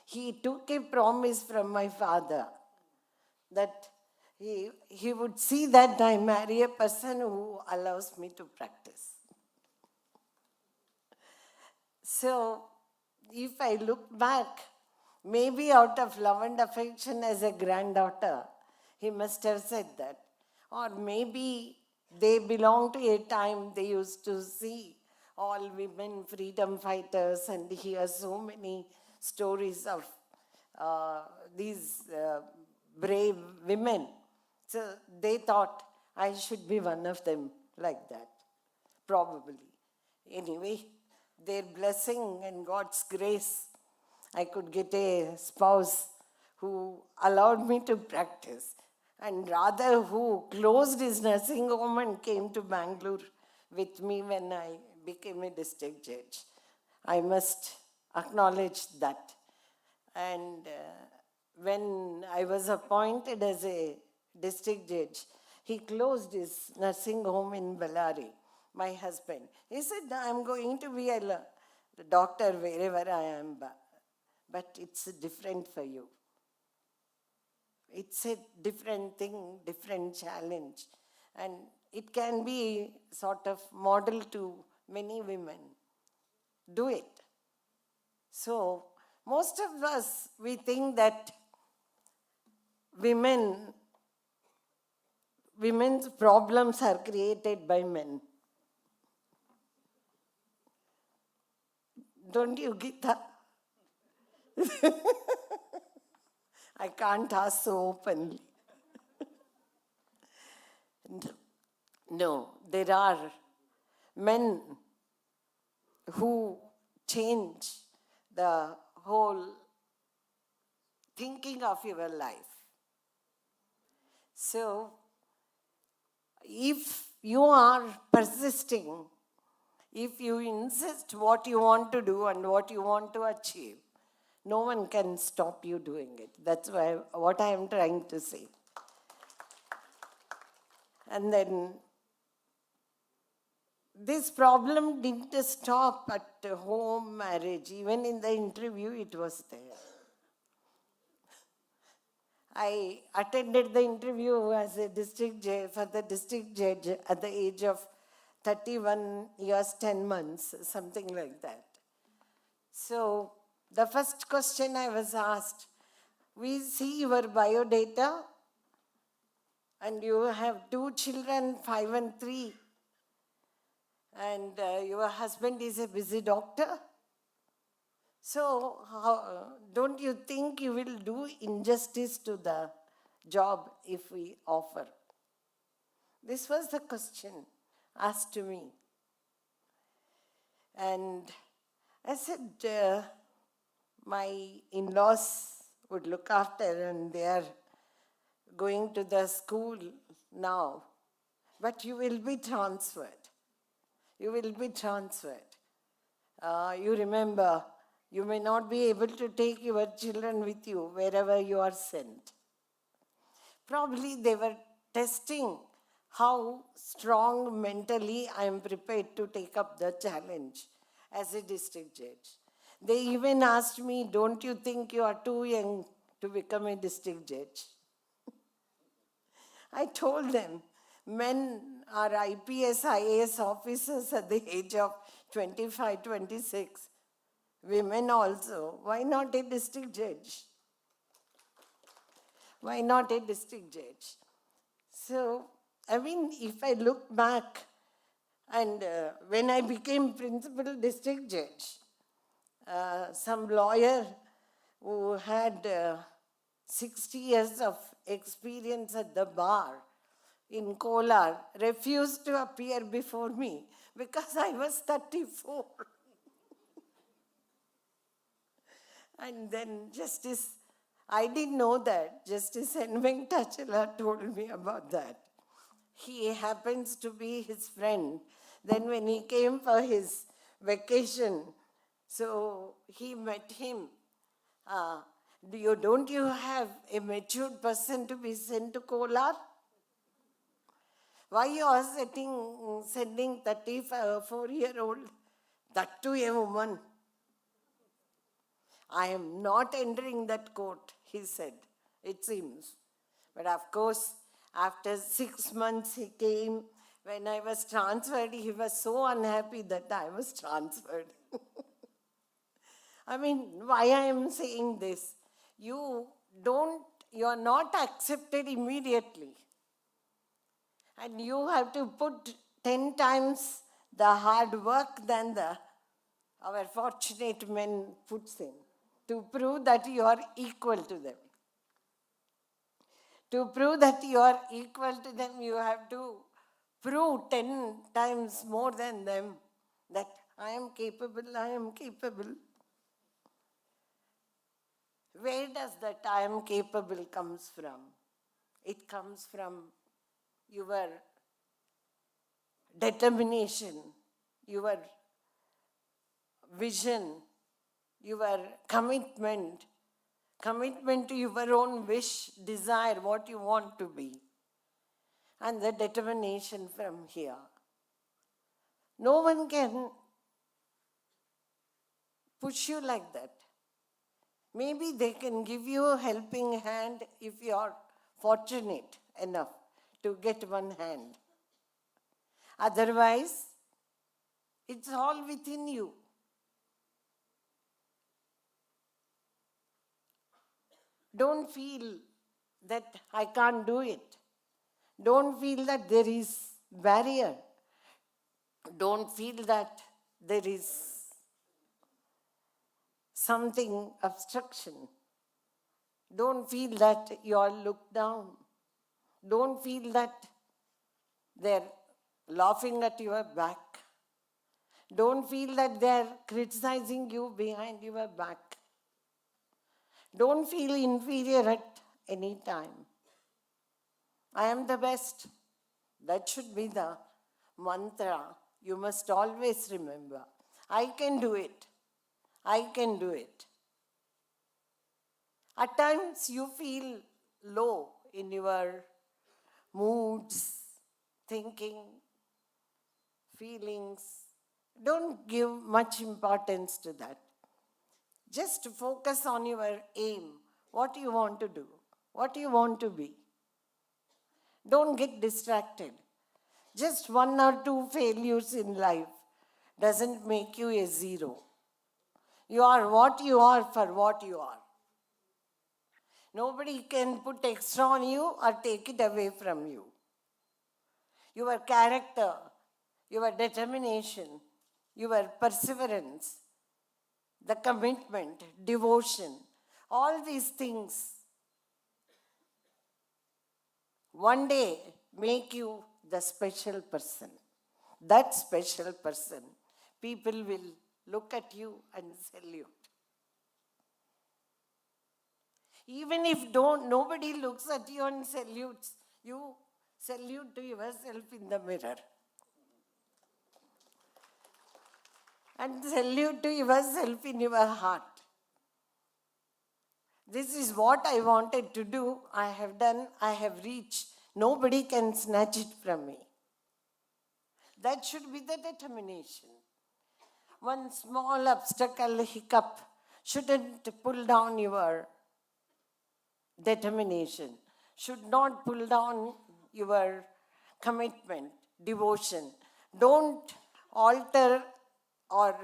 he took a promise from my father that he would see that I marry a person who allows me to practice. So, if I look back, maybe out of love and affection as a granddaughter, he must have said that. Or maybe they belong to a time they used to see all women freedom fighters and hear so many stories of these brave women. So they thought I should be one of them like that, probably. Anyway, their blessing and God's grace, I could get a spouse who allowed me to practice, and rather who closed his nursing home and came to Bengaluru with me when I became a district judge. I must acknowledge that. And when I was appointed as a district judge, he closed his nursing home in Bellary, my husband. He said, I'm going to be a doctor wherever I am, but it's different for you. It's a different thing, different challenge. And it can be sort of model to many women. Do it. So, most of us, we think that women's problems are created by men. Don't you get that? I can't ask so openly. No, there are men who change the whole thinking of your life. So, if you are persisting, if you insist what you want to do and what you want to achieve, no one can stop you doing it. That's what I am trying to say. And then this problem didn't stop at home marriage. Even in the interview, it was there. I attended the interview as a district judge, for the district judge at the age of 31 years, 10 months, something like that. So the first question I was asked, we see your biodata and you have 2 children, 5 and 3, and your husband is a busy doctor. So, don't you think you will do injustice to the job if we offer? This was the question asked to me. And I said, my in-laws would look after, and they are going to the school now. But you will be transferred. You will be transferred. You remember, you may not be able to take your children with you wherever you are sent. Probably they were testing how strong mentally I am prepared to take up the challenge as a district judge. They even asked me, don't you think you are too young to become a district judge? I told them, men are IPS, IAS officers at the age of 25, 26. Women also. Why not a district judge? Why not a district judge? So, I mean, if I look back, and when I became principal district judge, some lawyer who had 60 years of experience at the bar in Kolar refused to appear before me because I was 34. And then I didn't know that. Justice N. Venkatachela told me about that. He happens to be his friend. Then when he came for his vacation, so he met him. Don't you have a matured person to be sent to Kolar? Why you are sending 34-year-old, that to a woman? I am not entering that court, he said, it seems. But of course, after 6 months he came. When I was transferred, he was so unhappy that I was transferred. I mean, why I am saying this? You are not accepted immediately. And you have to put 10 times the hard work than our fortunate men puts in to prove that you are equal to them. To prove that you are equal to them, you have to prove 10 times more than them that I am capable, I am capable. Where does that I am capable comes from? It comes from your determination, your vision, your commitment to your own wish, desire, what you want to be, and the determination from here. No one can push you like that. Maybe they can give you a helping hand if you are fortunate enough to get one hand. Otherwise, it's all within you. Don't feel that I can't do it. Don't feel that there is barrier. Don't feel that there is something obstruction. Don't feel that you are looked down. Don't feel that they're laughing at your back. Don't feel that they're criticizing you behind your back. Don't feel inferior at any time. I am the best. That should be the mantra you must always remember. I can do it. I can do it. At times you feel low in your moods, thinking, feelings. Don't give much importance to that. Just focus on your aim, what you want to do, what you want to be. Don't get distracted. Just 1 or 2 failures in life doesn't make you a zero. You are what you are for what you are. Nobody can put extra on you or take it away from you. Your character, your determination, your perseverance, the commitment, devotion, all these things one day make you the special person. That special person, people will look at you and salute. Even if nobody looks at you and salutes, you salute to yourself in the mirror. And salute to yourself in your heart. This is what I wanted to do. I have done, I have reached. Nobody can snatch it from me. That should be the determination. One small obstacle, hiccup, shouldn't pull down your determination, should not pull down your commitment, devotion. Don't alter or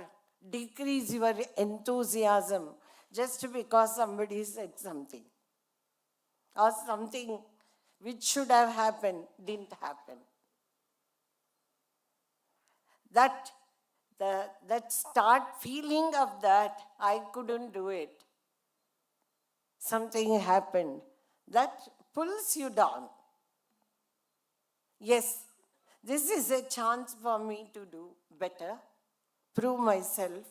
decrease your enthusiasm just because somebody said something or something which should have happened, didn't happen. That start feeling of that, I couldn't do it. Something happened. That pulls you down. Yes, this is a chance for me to do better, prove myself,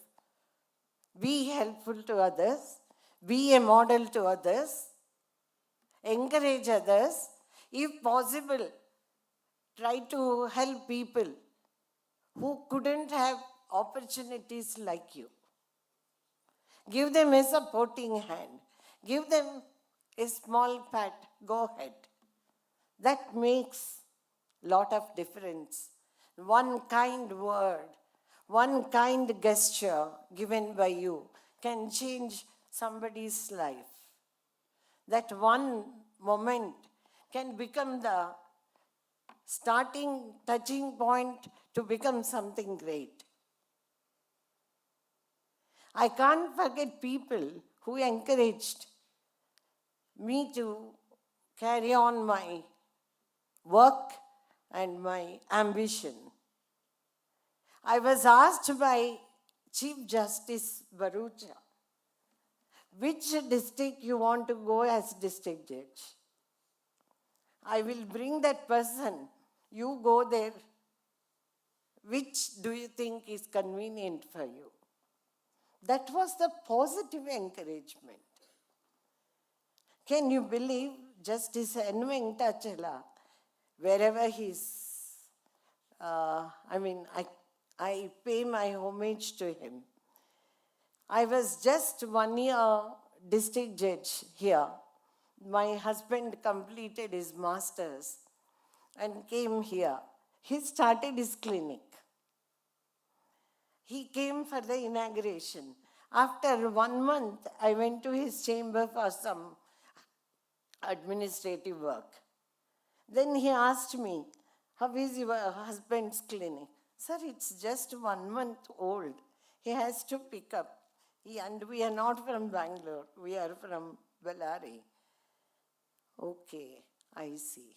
be helpful to others, be a model to others, encourage others, if possible, try to help people who couldn't have opportunities like you. Give them a supporting hand. Give them a small pat. Go ahead. That makes a lot of difference. One kind word, one kind gesture given by you can change somebody's life. That one moment can become the starting touching point to become something great. I can't forget people who encouraged me to carry on my work and my ambition. I was asked by Chief Justice Barucha, which district you want to go as district judge. I will bring that person. You go there. Which do you think is convenient for you? That was the positive encouragement. Can you believe Justice N. Venkatachala, wherever he's, I pay my homage to him. I was just 1 year district judge here. My husband completed his master's and came here. He started his clinic. He came for the inauguration. After 1 month, I went to his chamber for some administrative work. Then he asked me, how is your husband's clinic? Sir, it's just 1 month old. He has to pick up. And we are not from Bengaluru. We are from Bellary. Okay, I see.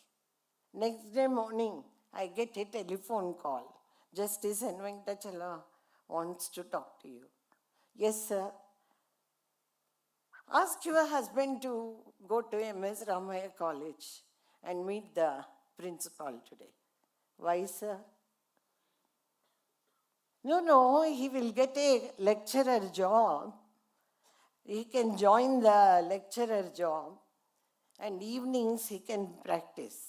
Next day morning, I get a telephone call. Justice N. Venkatachala wants to talk to you. Yes, sir. Ask your husband to go to MS Ramaya College and meet the principal today. Why, sir? No, he will get a lecturer job. He can join the lecturer job and evenings he can practice.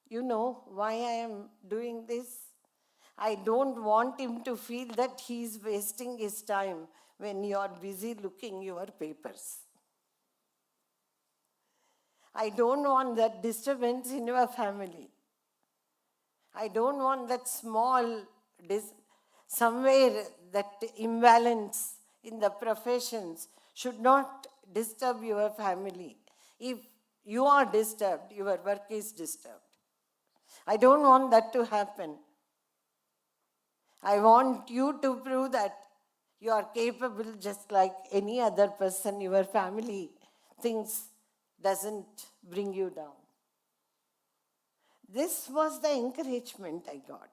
You know why I am doing this? I don't want him to feel that he is wasting his time when you are busy looking your papers. I don't want that disturbance in your family. I don't want that somewhere that imbalance in the professions should not disturb your family. If you are disturbed, your work is disturbed. I don't want that to happen. I want you to prove that you are capable just like any other person. Your family thinks doesn't bring you down. This was the encouragement I got.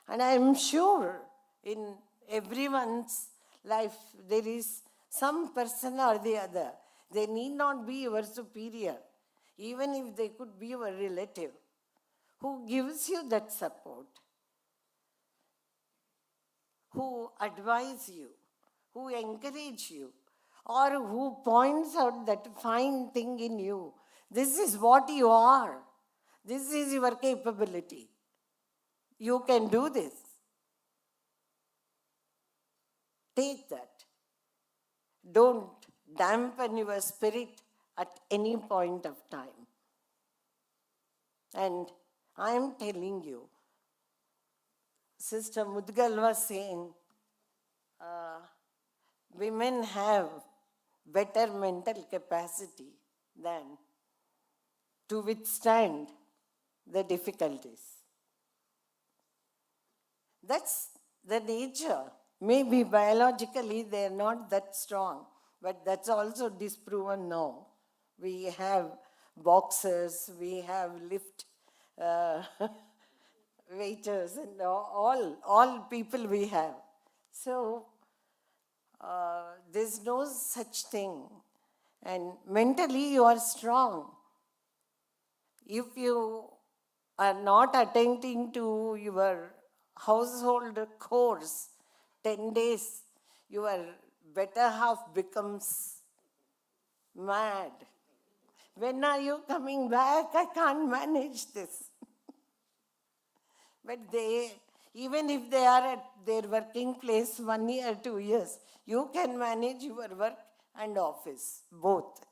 And I am sure in everyone's life there is some person or the other. They need not be your superior, even if they could be your relative, who gives you that support, who advise you, who encourage you, or who points out that fine thing in you. This is what you are. This is your capability. You can do this. Take that. Don't dampen your spirit at any point of time. And I am telling you, Sister Mudgal was saying, women have better mental capacity than to withstand the difficulties. That's the nature. Maybe biologically they are not that strong, but that's also disproven now. We have boxers, we have lift uh, waiters, and all people we have. So there's no such thing. And mentally you are strong. If you are not attending to your household chores 10 days, your better half becomes mad. When are you coming back? I can't manage this. But even if they are at their working place 1 year, 2 years, you can manage your work and office, both.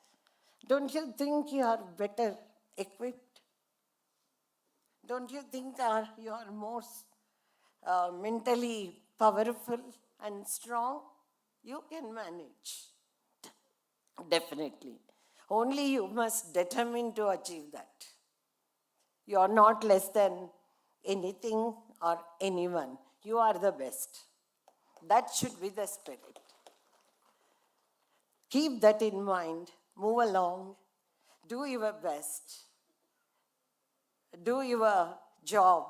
Don't you think you are better equipped? Don't you think you are more mentally powerful and strong? You can manage. Definitely. Only you must determine to achieve that. You are not less than anything or anyone. You are the best. That should be the spirit. Keep that in mind. Move along. Do your best. Do your job.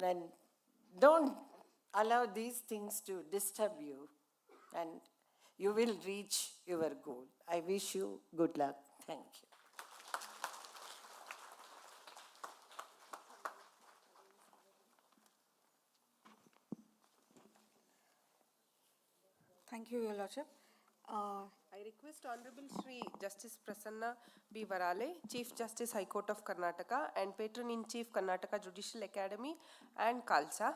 And don't allow these things to disturb you. And you will reach your goal. I wish you good luck. Thank you. Thank you, Your Lordship. I request Honorable Shri Justice Prasanna B. Varale, Chief Justice High Court of Karnataka and Patron-in-Chief Karnataka Judicial Academy and Khalsa.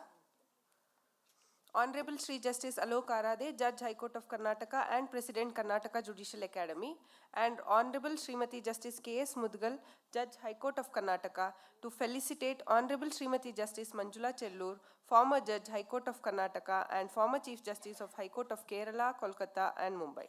Honorable Shri Justice Alok Arade, Judge High Court of Karnataka and President Karnataka Judicial Academy, and Honorable Srimati Justice K.S. Mudgal, Judge High Court of Karnataka, to felicitate Honorable Srimati Justice Manjula Chellur, former Judge High Court of Karnataka and former Chief Justice of High Court of Kerala, Kolkata and Mumbai.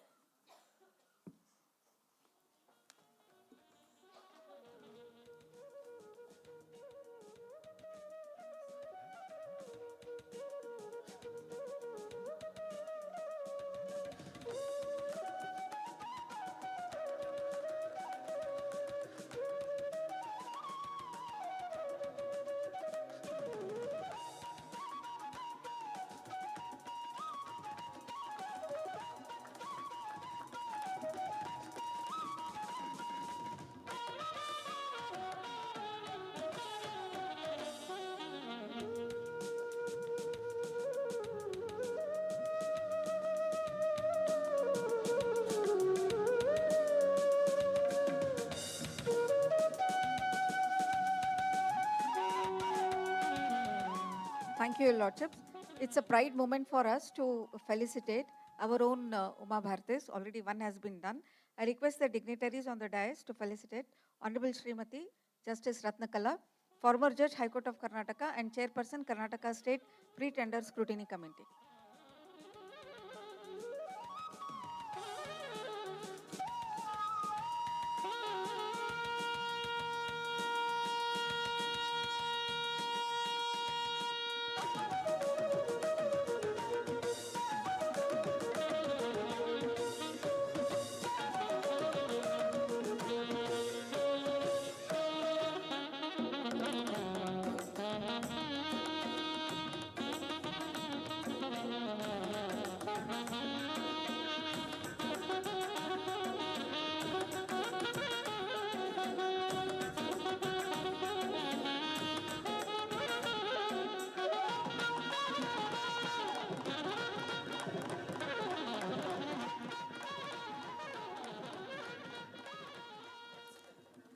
Thank you, Your Lordship. It's a pride moment for us to felicitate our own Uma Bhartis. Already one has been done. I request the dignitaries on the dais to felicitate Honorable Srimati Justice Ratnakala, former Judge High Court of Karnataka and Chairperson Karnataka State Pre-Tender Scrutiny Committee.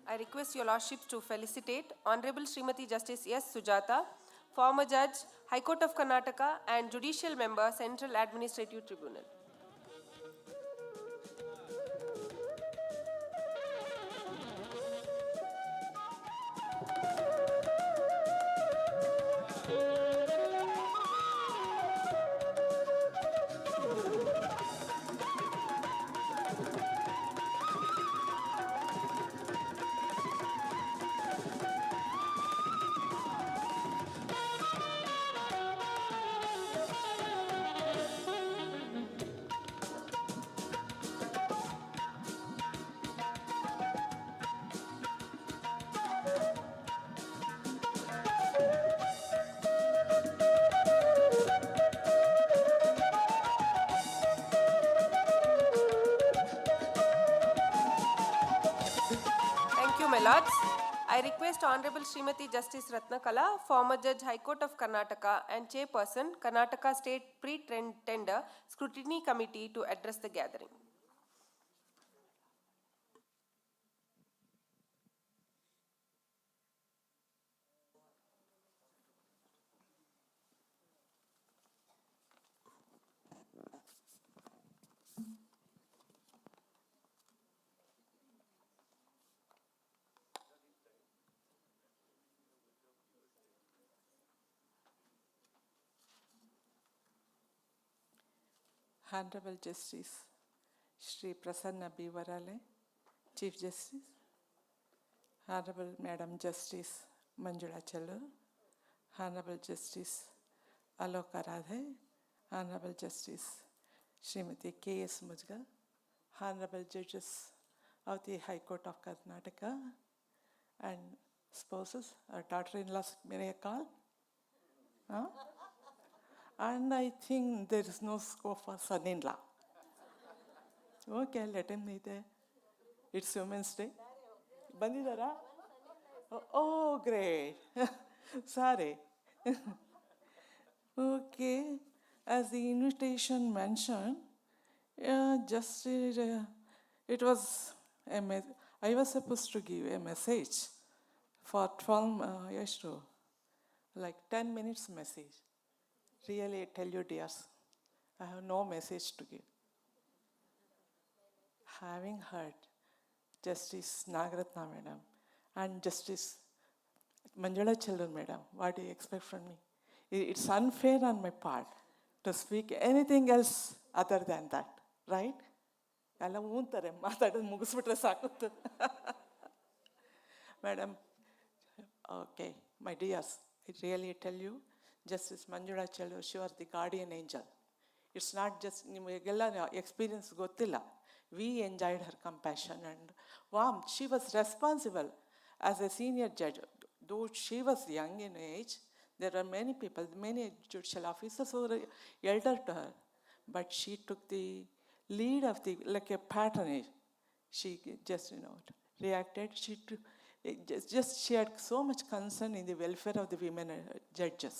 I request your Lordships to felicitate Honorable Srimati Justice S. Sujata, former Judge, High Court of Karnataka and Judicial Member, Central Administrative Tribunal. Lords, I request Honorable Srimati Justice Ratnakala, former Judge High Court of Karnataka and Chairperson, Karnataka State Pre-Tender Scrutiny Committee to address the gathering. Honorable Justice Shri Prasanna B. Varale, Chief Justice, Honorable Madam Justice Manjula Chellur, Honorable Justice Aloka Radhe, Honorable Justice Srimati K.S. Mujgal, Honorable Judges of the High Court of Karnataka, and spouses or daughter-in-laws, may I call? Huh? And I think there is no scope for son-in-law. Okay, let him be there. It's Women's Day. Bandidara? Oh, great. Sorry. Okay, as the invitation mentioned, it was I was supposed to give a message for 10 minutes message. Really, I tell you, dears, I have no message to give. Having heard Justice Nagaratna Madam and Justice Manjula Chellur Madam, what do you expect from me? It's unfair on my part to speak anything else other than that, right? ಎಲ್ಲ ಊಂತಾರೆ ಮಾತಾಡೋದು ಮುಗಿಸ್ಬಿಟ್ರೆ ಸಾಕುತ್ತೆ. Madam, okay, my dears, I really tell you, Justice Manjula Chellur, she was the guardian angel. It's not just ನಿಮಗೆಲ್ಲ experience ಗೊತ್ತಿಲ್ಲ. We enjoyed her compassion and warmth. She was responsible as a senior judge. Though she was young in age, there were many people, many judicial officers who were elder to her. But she took the lead of like a patronage. She just, reacted. She had so much concern in the welfare of the women judges.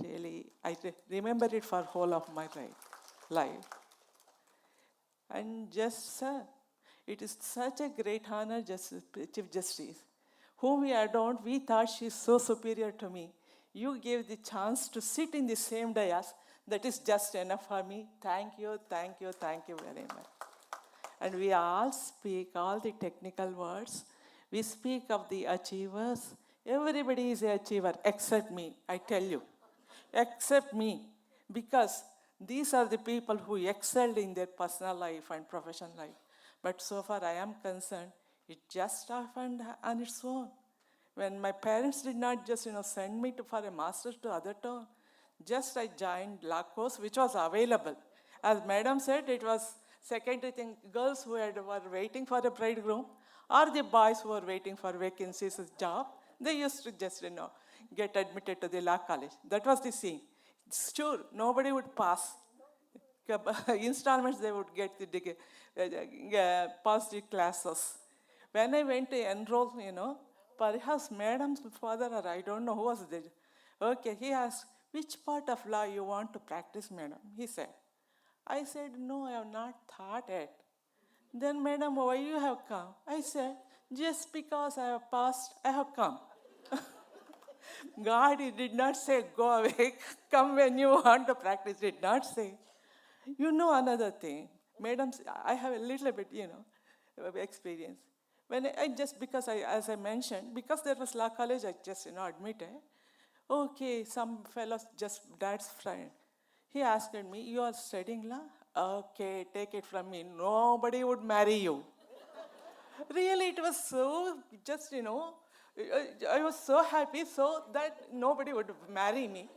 Really, I remember it for whole of my life. And just, sir, it is such a great honor, Chief Justice, whom we adored. We thought she is so superior to me. You gave the chance to sit in the same dais. That is just enough for me. Thank you, thank you, thank you very much. And we all speak all the technical words. We speak of the achievers. Everybody is an achiever except me, I tell you. Except me. Because these are the people who excelled in their personal life and professional life. But so far I am concerned, it just happened on its own. When my parents did not just send me for a master's to other town, just I joined law course, which was available. As Madam said, it was secondary thing, girls who were waiting for a bridegroom or the boys who were waiting for vacancies job, they used to just get admitted to the law college. That was the scene. Sure, nobody would pass. Installments, they would get the pass the classes. When I went to enroll, perhaps Madam's father or I don't know who was there. Okay, he asked, which part of law you want to practice, Madam? He said. I said, no, I have not thought it. Then, Madam, why you have come? I said, just because I have passed, I have come. God, he did not say, go away, come when you want to practice. He did not say. Another thing, Madam, I have a little bit, of experience. When as I mentioned, because there was law college, I just, admitted. Okay, some fellow, just dad's friend. He asked me, you are studying law? Okay, take it from me. Nobody would marry you. Really, it was so, just, I was so happy so that nobody would marry me.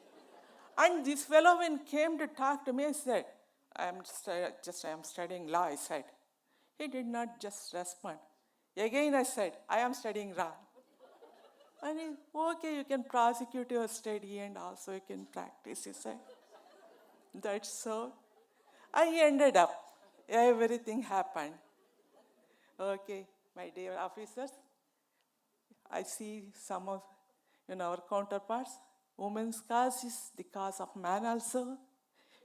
And this fellow, when came to talk to me, I said, I am studying law, I said. He did not just respond. Again, I said, I am studying law. And he, okay, you can prosecute your study and also you can practice, he said. That's so. I ended up, everything happened. Okay, my dear officers, I see some of our counterparts. Women's cause is the cause of man also.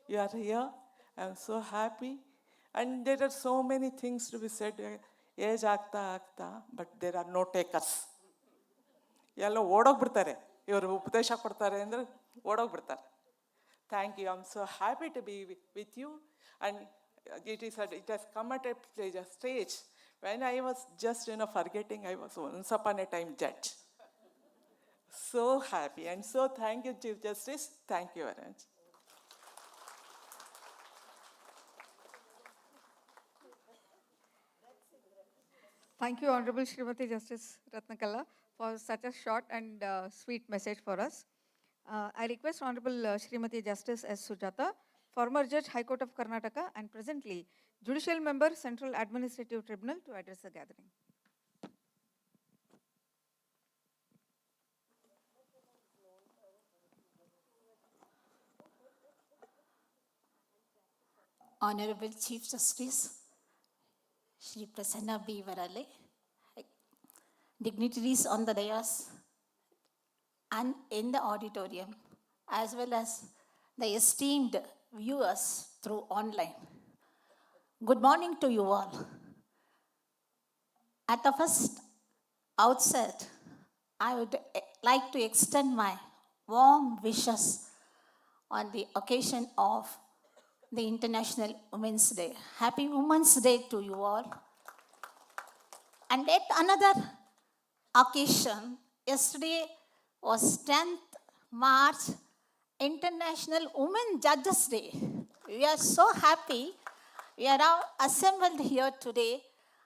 You are here. I am so happy. And there are so many things to be said. Age ಆಗ್ತಾ, but there are no takers. ಎಲ್ಲ ಓಡೋಗ್ಬಿಡ್ತಾರೆ, ಇವರು ಉಪದೇಶ ಕೊಡ್ತಾರೆ ಅಂದರೆ ಓಡೋಗ್ಬಿಡ್ತಾರೆ. Thank you. I'm so happy to be with you. And it has come at a stage when I was just, forgetting I was once upon a time judge. So happy. And so thank you, Chief Justice. Thank you very much. Thank you, Honorable Srimati Justice Ratnakala, for such a short and sweet message for us. I request Honorable Srimati Justice S. Sujata, former Judge, High Court of Karnataka, and presently Judicial Member, Central Administrative Tribunal, to address the gathering. Honorable Chief Justice Shri Prasanna B. Varale, dignitaries on the dais and in the auditorium, as well as the esteemed viewers through online. Good morning to you all. At the first outset, I would like to extend my warm wishes on the occasion of the International Women's Day. Happy Women's Day to you all. And at another occasion, yesterday was 10th March, International Women Judges Day. We are so happy we are all assembled here today,